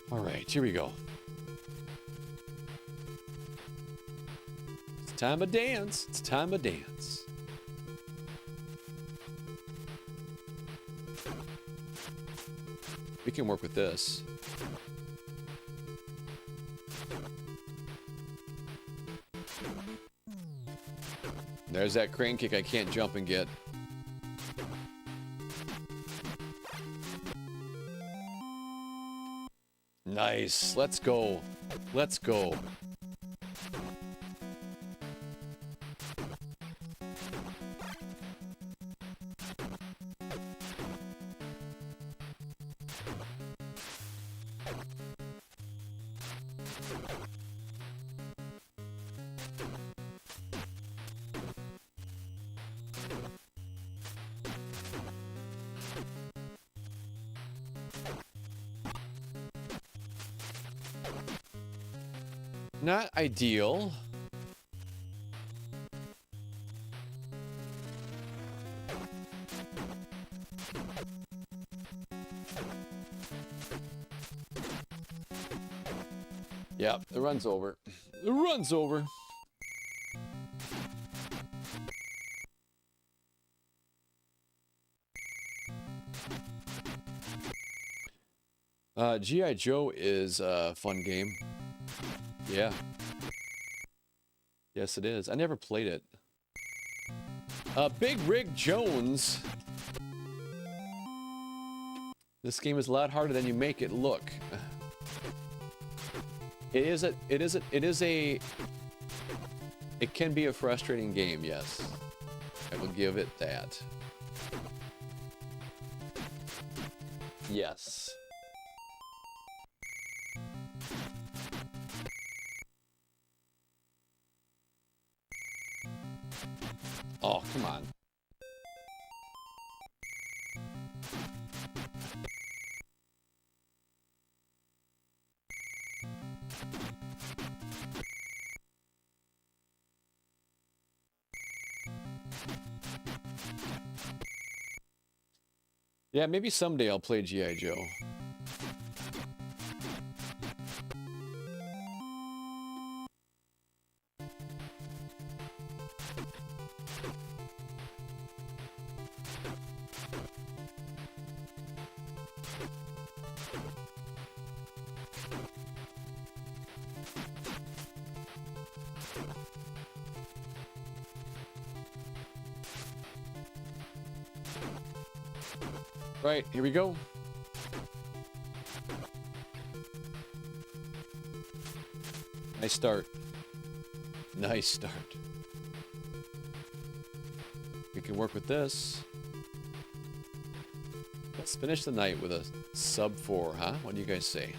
All right, here we go. It's time to dance. It's time to dance. We can work with this. There's that crane kick I can't jump and get. Nice. Let's go. Let's go. Not ideal. Yep, the run's over. The run's over. G.I. Joe is a fun game. Yeah. Yes, it is. I never played it. Big Rig Jones. This game is a lot harder than you make it look. It can be a frustrating game, yes. I will give it that. Yes. Oh, come on. Yeah, maybe someday I'll play G.I. Joe. Right, here we go. Nice start. Nice start. We can work with this. Let's finish the night with a sub 4, huh? What do you guys say?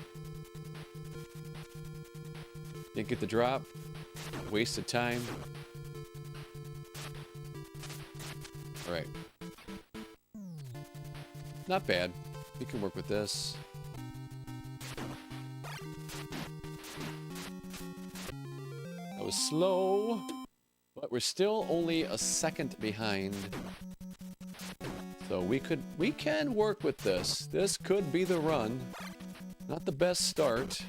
Didn't get the drop? wasted time. All right. Not bad. We can work with this. That was slow, but we're still only a second behind. So we can work with this. This could be the run. Not the best start.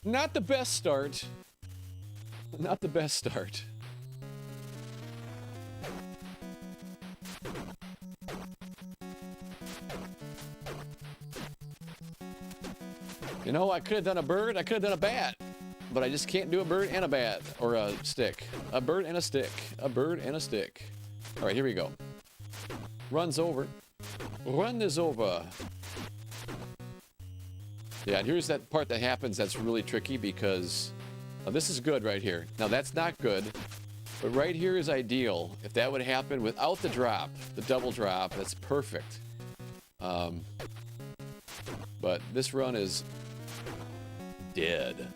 Not the best start. Not the best start. You know, I could have done a bird, I could have done a bat, but I just can't do a bird and a bat, or a stick. A bird and a stick. A bird and a stick. All right, here we go. Run's over. Run is over. Yeah, and here's that part that happens that's really tricky because this is good right here. Now that's not good, but right here is ideal. If that would happen without the drop, the double drop, that's perfect. But this run is dead.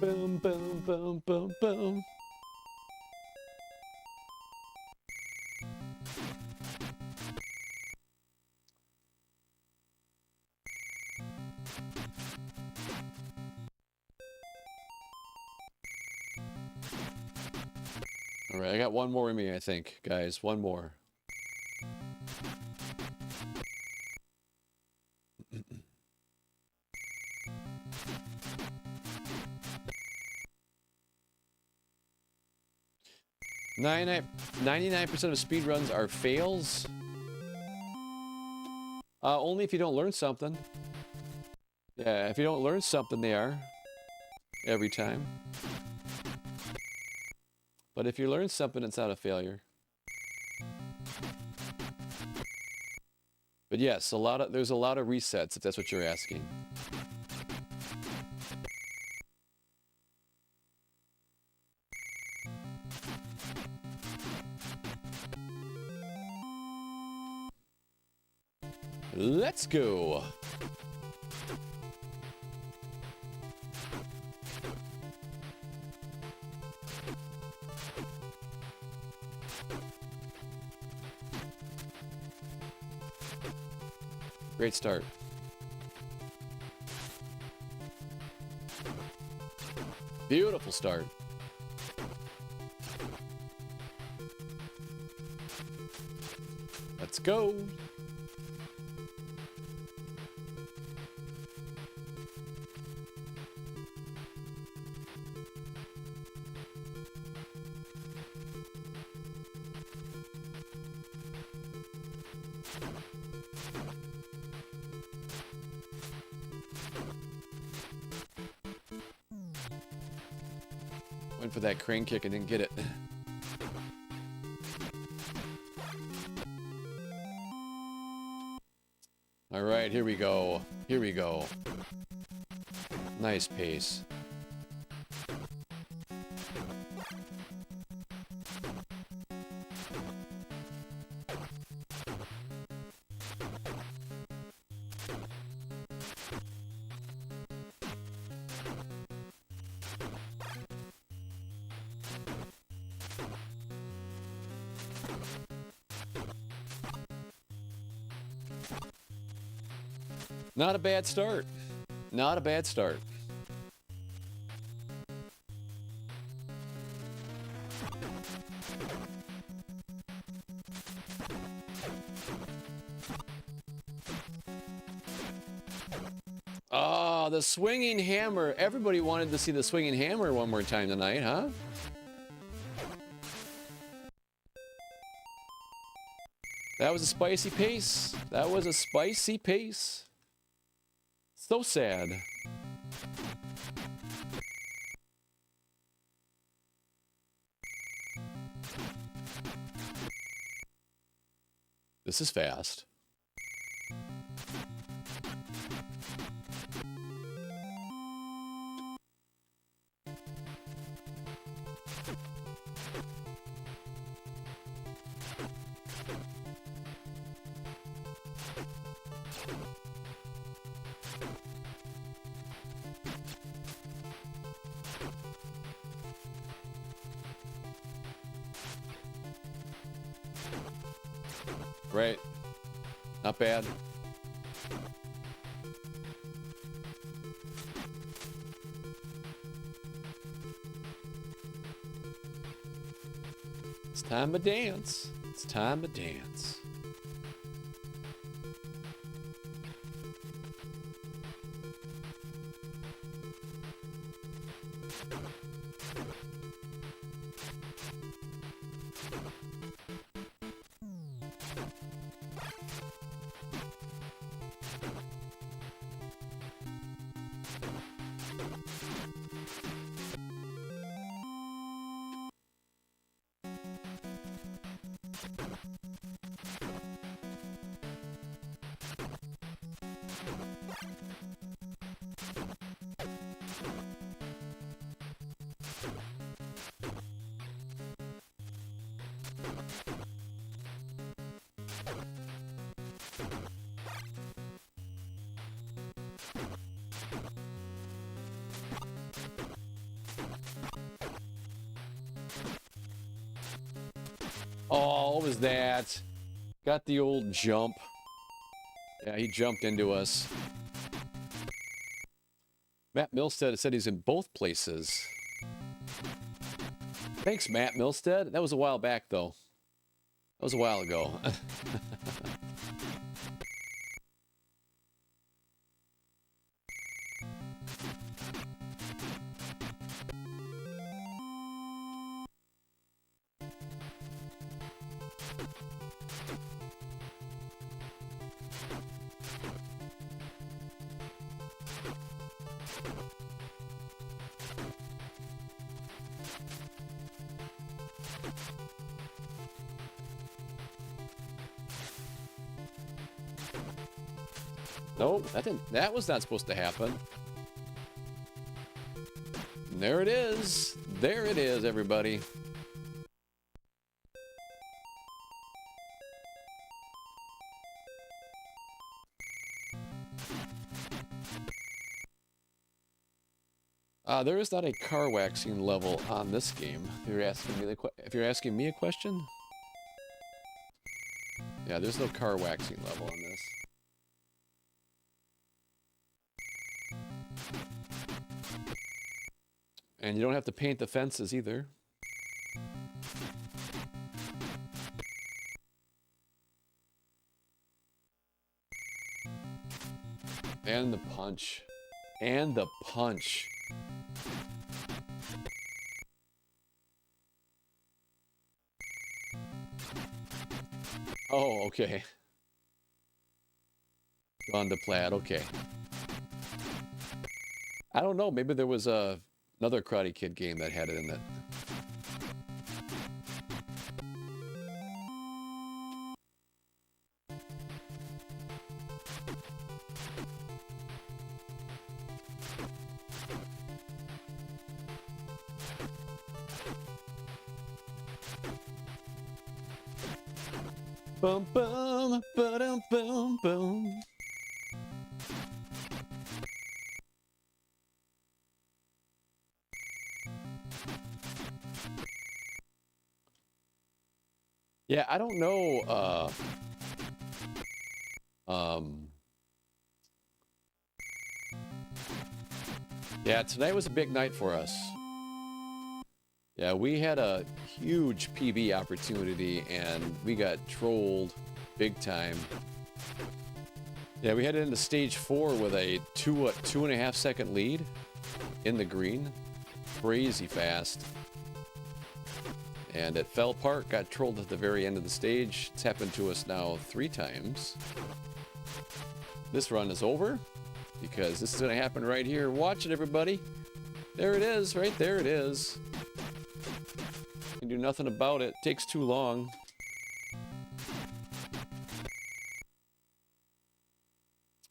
Boom, boom, boom, boom, boom. All right, I got one more in me, I think, guys. One more. 99% of speedruns are fails. Only if you don't learn something. Yeah, if you don't learn something, they are. Every time. But if you learn something, it's not a failure. But yes, there's a lot of resets, if that's what you're asking. Let's go. Great start. Beautiful start. Let's go. Went for that crane kick and didn't get it. All right, here we go. Here we go. Nice pace. Not a bad start. Not a bad start. Oh, the swinging hammer. Everybody wanted to see the swinging hammer one more time tonight, huh? That was a spicy pace. That was a spicy pace. So sad. This is fast. Right. Not bad. It's time to dance. It's time to dance. Oh, what was that? Got the old jump. Yeah, he jumped into us. Matt Milstead said he's in both places. Thanks, Matt Milstead. That was a while back, though. That was a while ago. Nope, that was not supposed to happen. And there it is. There it is, everybody. There is not a car waxing level on this game. If you're asking me a question? Yeah, there's no car waxing level on this. And you don't have to paint the fences either. And the punch. And the punch. Oh, okay. Gone to plaid, okay. I don't know, maybe there was another Karate Kid game that had it in it. Boom, boom, ba-dum, boom, boom. Yeah, I don't know, yeah, tonight was a big night for us. Yeah, we had a huge PB opportunity and we got trolled big time. Yeah, we headed into stage 4 with a 2.5 second lead in the green. Crazy fast. And it fell apart, got trolled at the very end of the stage. It's happened to us now 3 times. This run is over because this is going to happen right here. Watch it, everybody. There it is, right there it is. You can do nothing about it. Takes too long.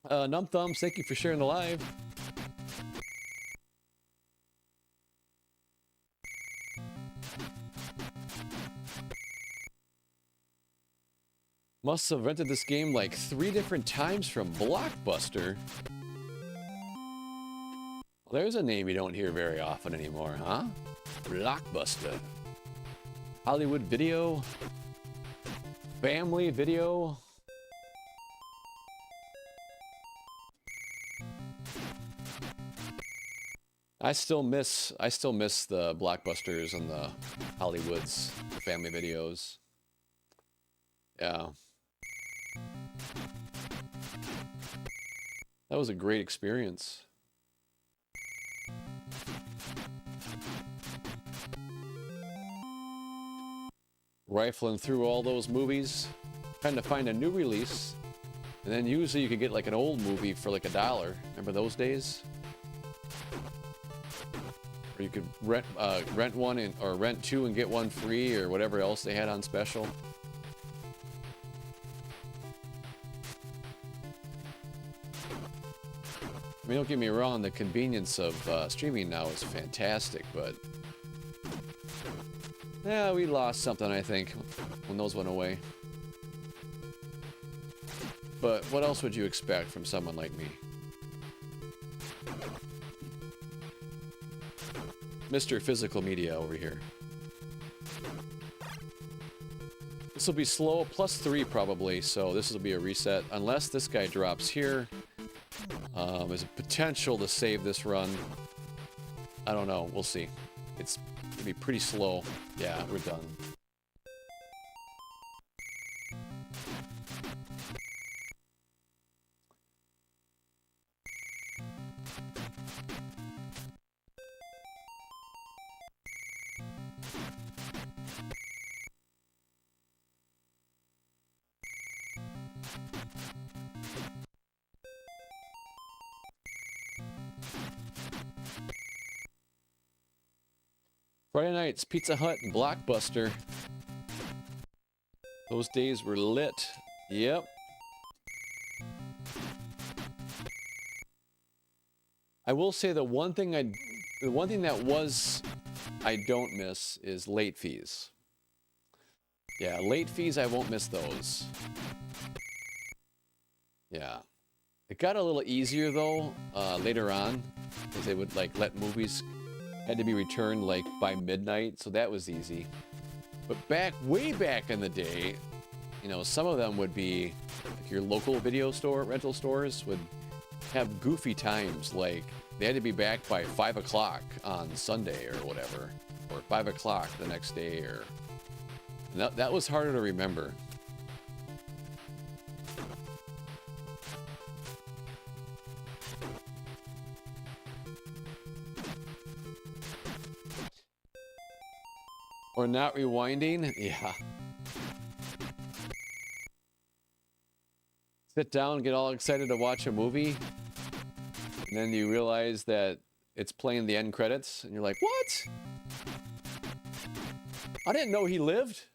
Num Thumbs, thank you for sharing the live. Must have rented this game like 3 different times from Blockbuster. Well, there's a name you don't hear very often anymore, huh? Blockbuster. Hollywood Video. Family Video. I still miss the Blockbusters and the Hollywoods, the family videos. Yeah. That was a great experience. Rifling through all those movies, trying to find a new release, and then usually you could get like an old movie for like $1. Remember those days? Or you could rent one or rent 2 and get 1 free, or whatever else they had on special. I mean, don't get me wrong, the convenience of streaming now is fantastic, but yeah, we lost something, I think, when those went away. But what else would you expect from someone like me? Mr. Physical Media over here. This will be slow, +3 probably, so this will be a reset. Unless this guy drops here. There's a potential to save this run. I don't know, we'll see. It's gonna be pretty slow. Yeah, we're done. Friday nights, Pizza Hut and Blockbuster. Those days were lit. Yep. I will say the one thing that I don't miss is late fees. Yeah, late fees, I won't miss those. Yeah. It got a little easier though, later on, because they would like let movies had to be returned like by midnight, so that was easy. But way back in the day, you know, some of them would be like your local video store, rental stores would have goofy times, like they had to be back by 5 o'clock on Sunday or whatever, or 5 o'clock the next day, or that was harder to remember. Or not rewinding? Yeah. Sit down, get all excited to watch a movie, and then you realize that it's playing the end credits, and you're like, what? I didn't know he lived.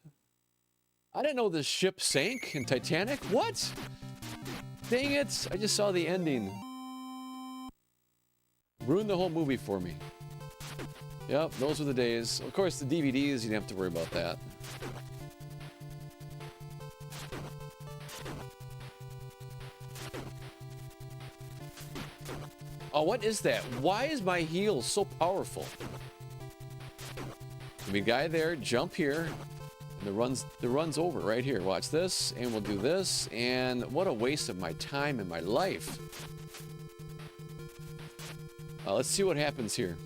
I didn't know the ship sank in Titanic. What? Dang it, I just saw the ending. Ruined the whole movie for me. Yep, those were the days. Of course, the DVDs, you didn't have to worry about that. Oh, what is that? Why is my heel so powerful? There'll be a guy there, jump here, and the run's over right here. Watch this, and we'll do this, and what a waste of my time and my life. Let's see what happens here.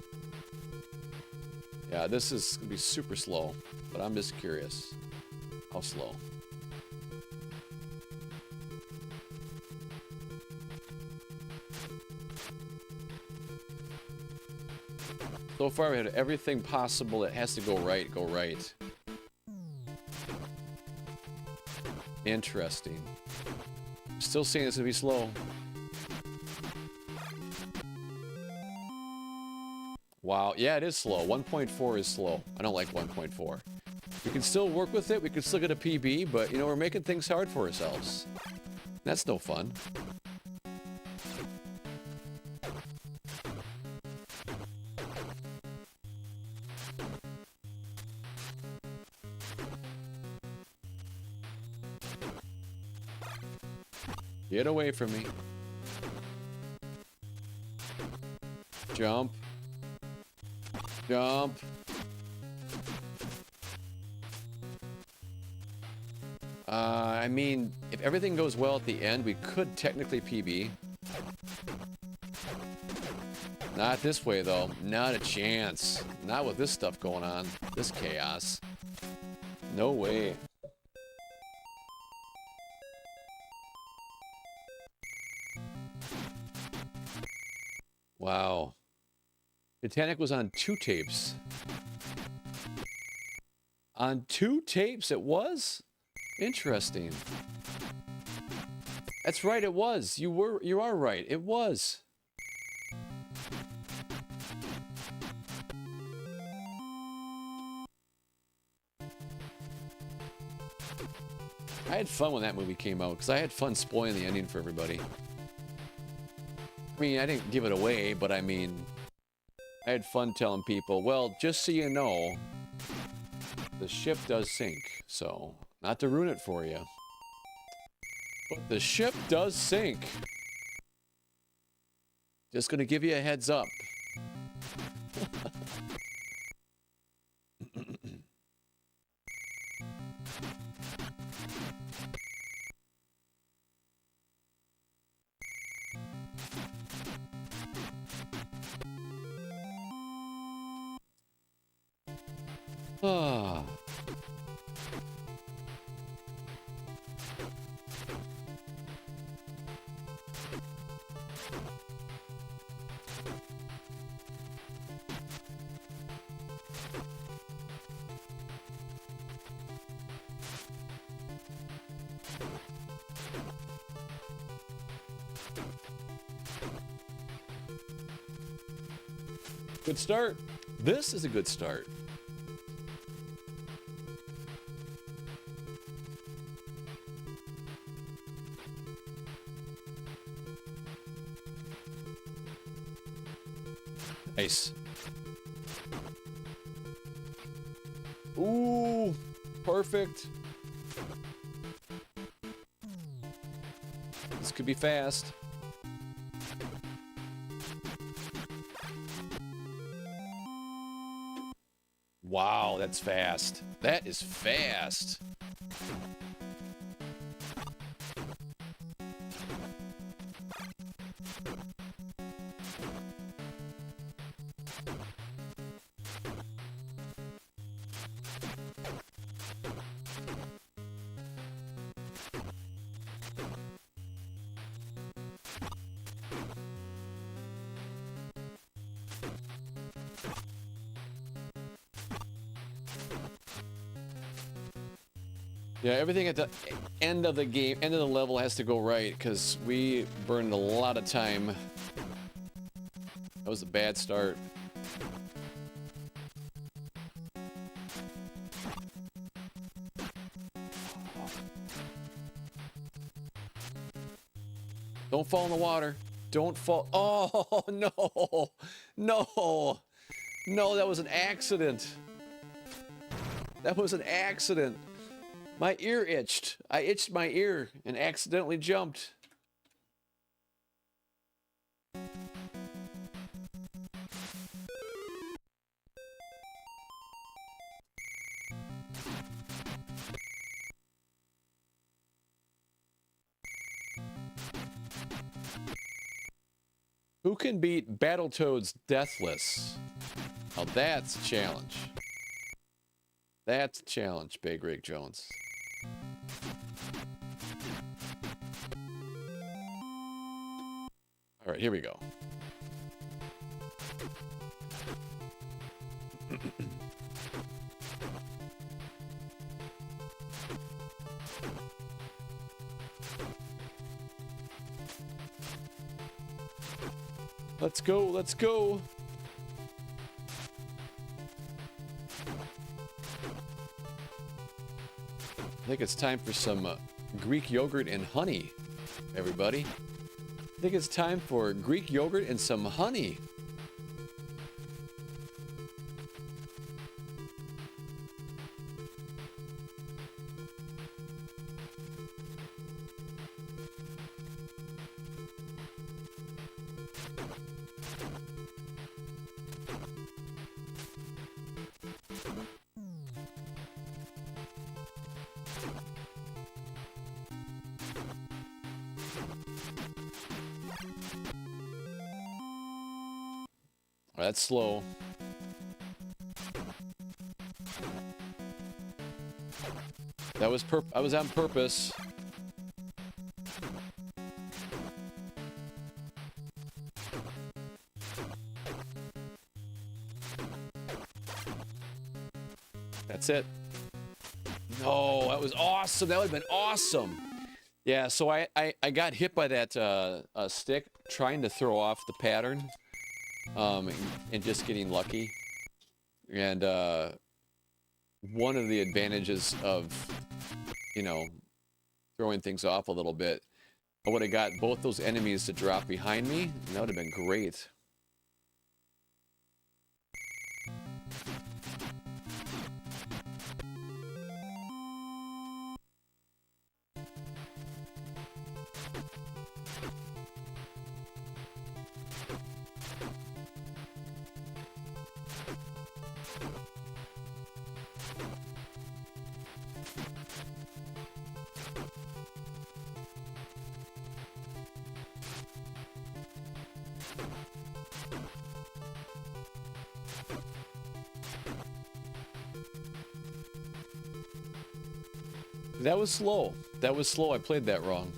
Yeah, this is gonna be super slow, but I'm just curious. How slow? So far we had everything possible that has to go right, go right. Interesting. Still saying it's gonna be slow. Wow, yeah, it is slow. 1.4 is slow. I don't like 1.4. We can still work with it. We can still get a PB, but, you know, we're making things hard for ourselves. That's no fun. Get away from me. Jump. Jump. I mean, if everything goes well at the end, we could technically PB. Not this way, though. Not a chance. Not with this stuff going on. This chaos. No way. Wow. Titanic was on 2 tapes. On 2 tapes it was? Interesting. That's right, it was. You are right. It was. I had fun when that movie came out because I had fun spoiling the ending for everybody. I mean, I didn't give it away, but I mean, I had fun telling people, well, just so you know, the ship does sink, so not to ruin it for you. But the ship does sink. Just gonna give you a heads up. Ah. Good start. This is a good start. Nice. Ooh, perfect. This could be fast. Wow, that's fast. That is fast. Yeah, everything at the end of the game, end of the level has to go right, because we burned a lot of time. That was a bad start. Don't fall in the water. Don't fall. Oh, no. No. No, that was an accident. That was an accident. My ear itched. I itched my ear and accidentally jumped. Who can beat Battletoads Deathless? Now that's a challenge. That's a challenge, Big Rig Jones. All right, here we go. Let's go, let's go. I think it's time for some Greek yogurt and honey, everybody. I think it's time for Greek yogurt and some honey. that's slow. That was I was on purpose. That's it. No, that was awesome. That would have been awesome. Yeah, so I got hit by that stick trying to throw off the pattern, and just getting lucky. And one of the advantages of, you know, throwing things off a little bit, I would have got both those enemies to drop behind me, and that would have been great. That was slow. That was slow. I played that wrong.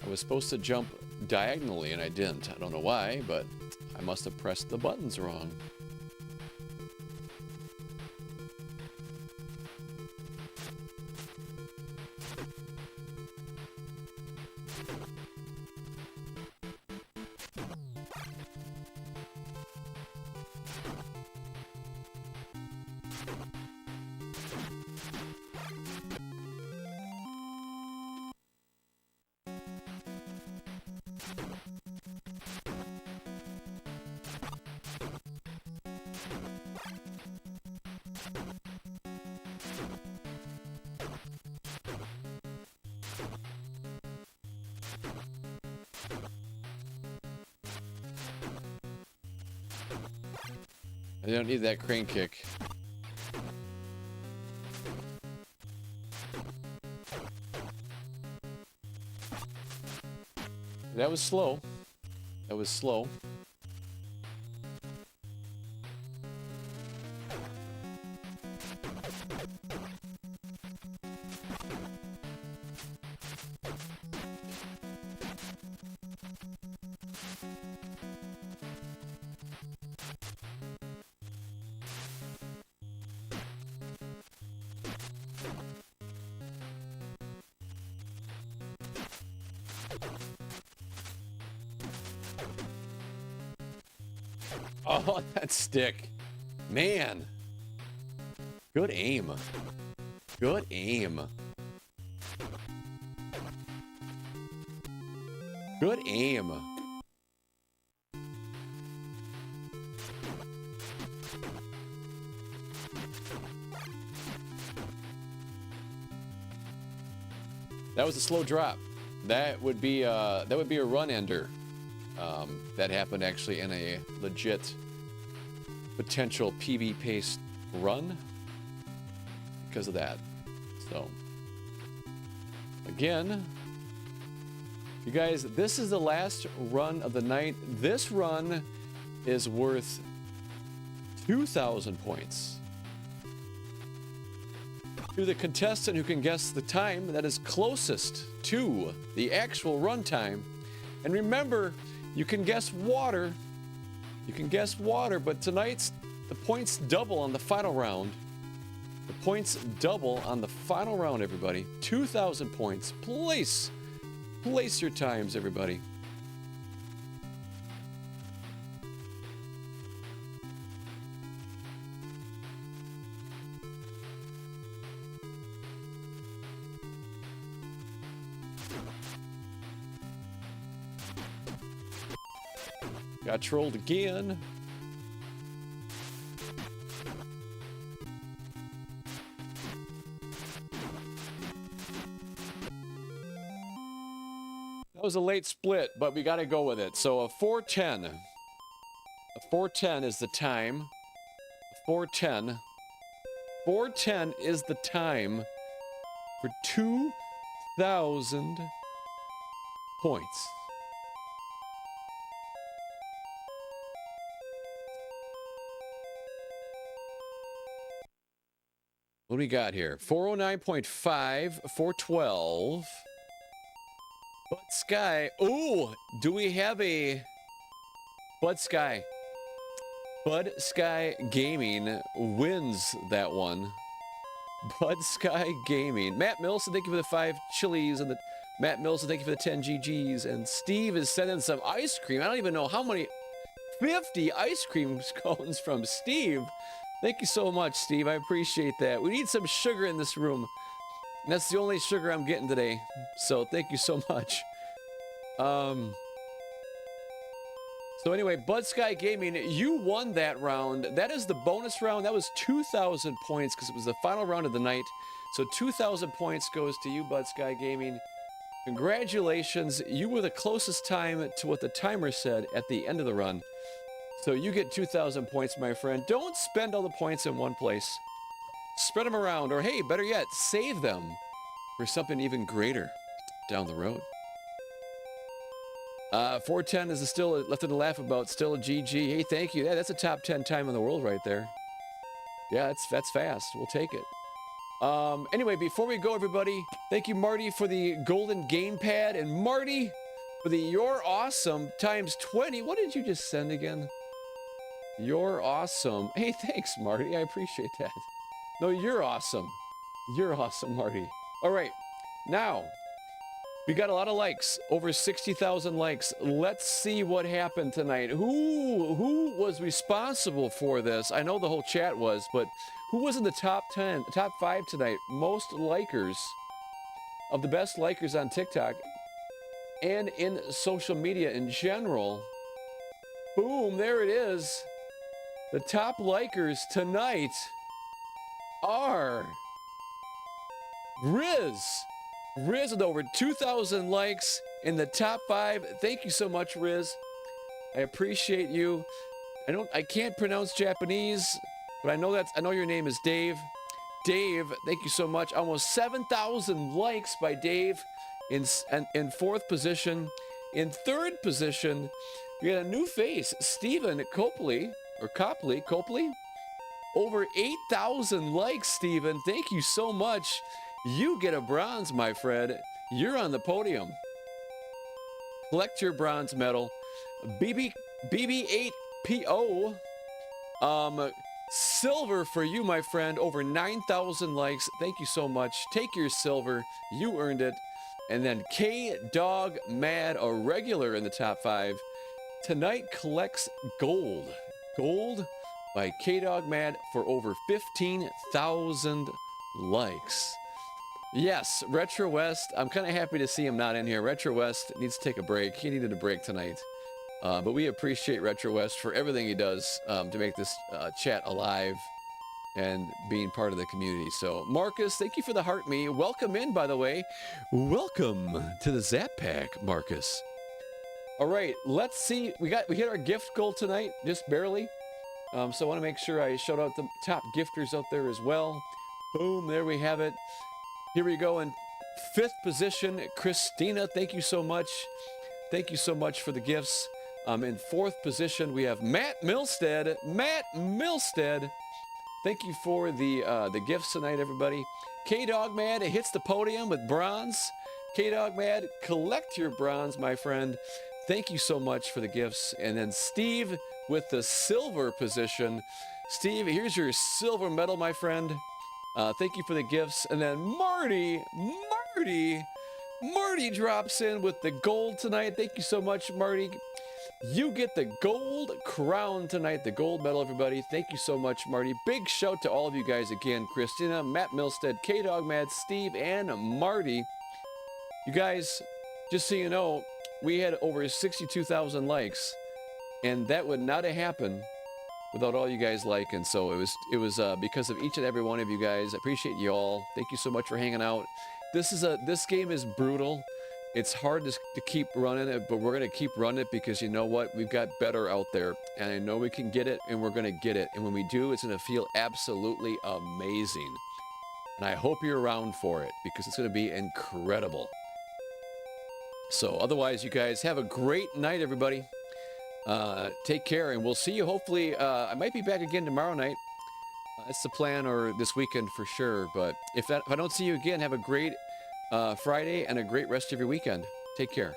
I was supposed to jump diagonally and I didn't. I don't know why, but I must have pressed the buttons wrong. I don't need that crane kick. That was slow. That was slow. Oh, that stick. Man. Good aim. Good aim. Good aim. That was a slow drop. That would be a run ender. That happened actually in a legit potential PB pace run because of that. So again, you guys, this is the last run of the night. This run is worth 2,000 points. To the contestant who can guess the time that is closest to the actual run time. And remember, you can guess water. You can guess water, but tonight's the points double on the final round. The points double on the final round, everybody. 2,000 points. Place your times, everybody. Got trolled again. That was a late split, but we got to go with it. So a 4:10. A 4:10 is the time. A 4:10. 4:10 is the time for 2,000 points. What do we got here? 409.5, 412. Bud Sky. Oh, do we have a Bud Sky? Bud Sky Gaming wins that one. Bud Sky Gaming. Matt Milson, thank you for the 5 chilies, and the Matt Milson, thank you for the 10 GGs. And Steve is sending some ice cream. I don't even know how many. 50 ice cream cones from Steve. Thank you so much, Steve. I appreciate that. We need some sugar in this room. And that's the only sugar I'm getting today. So thank you so much. So anyway, Bud Sky Gaming, you won that round. That is the bonus round. That was 2,000 points because it was the final round of the night. So 2,000 points goes to you, Bud Sky Gaming. Congratulations. You were the closest time to what the timer said at the end of the run. So you get 2,000 points, my friend. Don't spend all the points in one place. Spread them around, or hey, better yet, save them for something even greater down the road. 410 is still nothing to laugh about, still a GG. Hey, thank you. Yeah, that's a top 10 time in the world right there. Yeah, that's fast. We'll take it. Anyway, before we go, everybody, thank you, Marty, for the golden gamepad, and Marty for the You're Awesome times 20. What did you just send again? You're awesome. Hey, thanks, Marty. I appreciate that. No, you're awesome. You're awesome, Marty. All right, now we got a lot of likes, over 60,000 likes. Let's see what happened tonight. Who was responsible for this? I know the whole chat was, but who was in the top 10, top 5 tonight? Most likers of the best likers on TikTok and in social media in general. Boom, there it is. The top likers tonight are Riz. Riz with over 2,000 likes in the top 5. Thank you so much, Riz. I appreciate you. I can't pronounce Japanese, but I know your name is Dave. Dave, thank you so much. Almost 7,000 likes by Dave in 4th position. In 3rd position, we got a new face, Stephen Copley. Over 8,000 likes, Stephen. Thank you so much. You get a bronze, my friend. You're on the podium. Collect your bronze medal. BB8PO. Silver for you, my friend. Over 9,000 likes. Thank you so much. Take your silver. You earned it. And then K-Dog Mad, a regular in the top 5. Tonight collects gold. Gold by K-Dog Mad for over 15,000 likes. Yes, Retro West. I'm kind of happy to see him not in here. Retro West needs to take a break. He needed a break tonight. But we appreciate Retro West for everything he does to make this chat alive and being part of the community. So, Marcus, thank you for the heart me. Welcome in, by the way. Welcome to the Zap Pack, Marcus. All right, let's see. We hit our gift goal tonight, just barely. So I want to make sure I shout out the top gifters out there as well. Boom, there we have it. Here we go in 5th position, Christina. Thank you so much. Thank you so much for the gifts. In 4th position, we have Matt Milstead. Matt Milstead. Thank you for the gifts tonight, everybody. K-Dog Mad hits the podium with bronze. K-Dog Mad, collect your bronze, my friend. Thank you so much for the gifts. And then Steve with the silver position. Steve, here's your silver medal, my friend. Thank you for the gifts. And then Marty drops in with the gold tonight. Thank you so much, Marty. You get the gold crown tonight, the gold medal, everybody. Thank you so much, Marty. Big shout to all of you guys again. Christina, Matt Milstead, K-Dog Mad, Steve, and Marty. You guys, just so you know, we had over 62,000 likes, and that would not have happened without all you guys liking. So it was because of each and every one of you guys. I appreciate you all. Thank you so much for hanging out. This game is brutal. It's hard to keep running it, but we're going to keep running it because you know what? We've got better out there, and I know we can get it, and we're going to get it. And when we do, it's going to feel absolutely amazing. And I hope you're around for it because it's going to be incredible. So otherwise, you guys have a great night, everybody. Take care, and we'll see you hopefully. I might be back again tomorrow night. That's the plan, or this weekend for sure. But if I don't see you again, have a great Friday and a great rest of your weekend. Take care.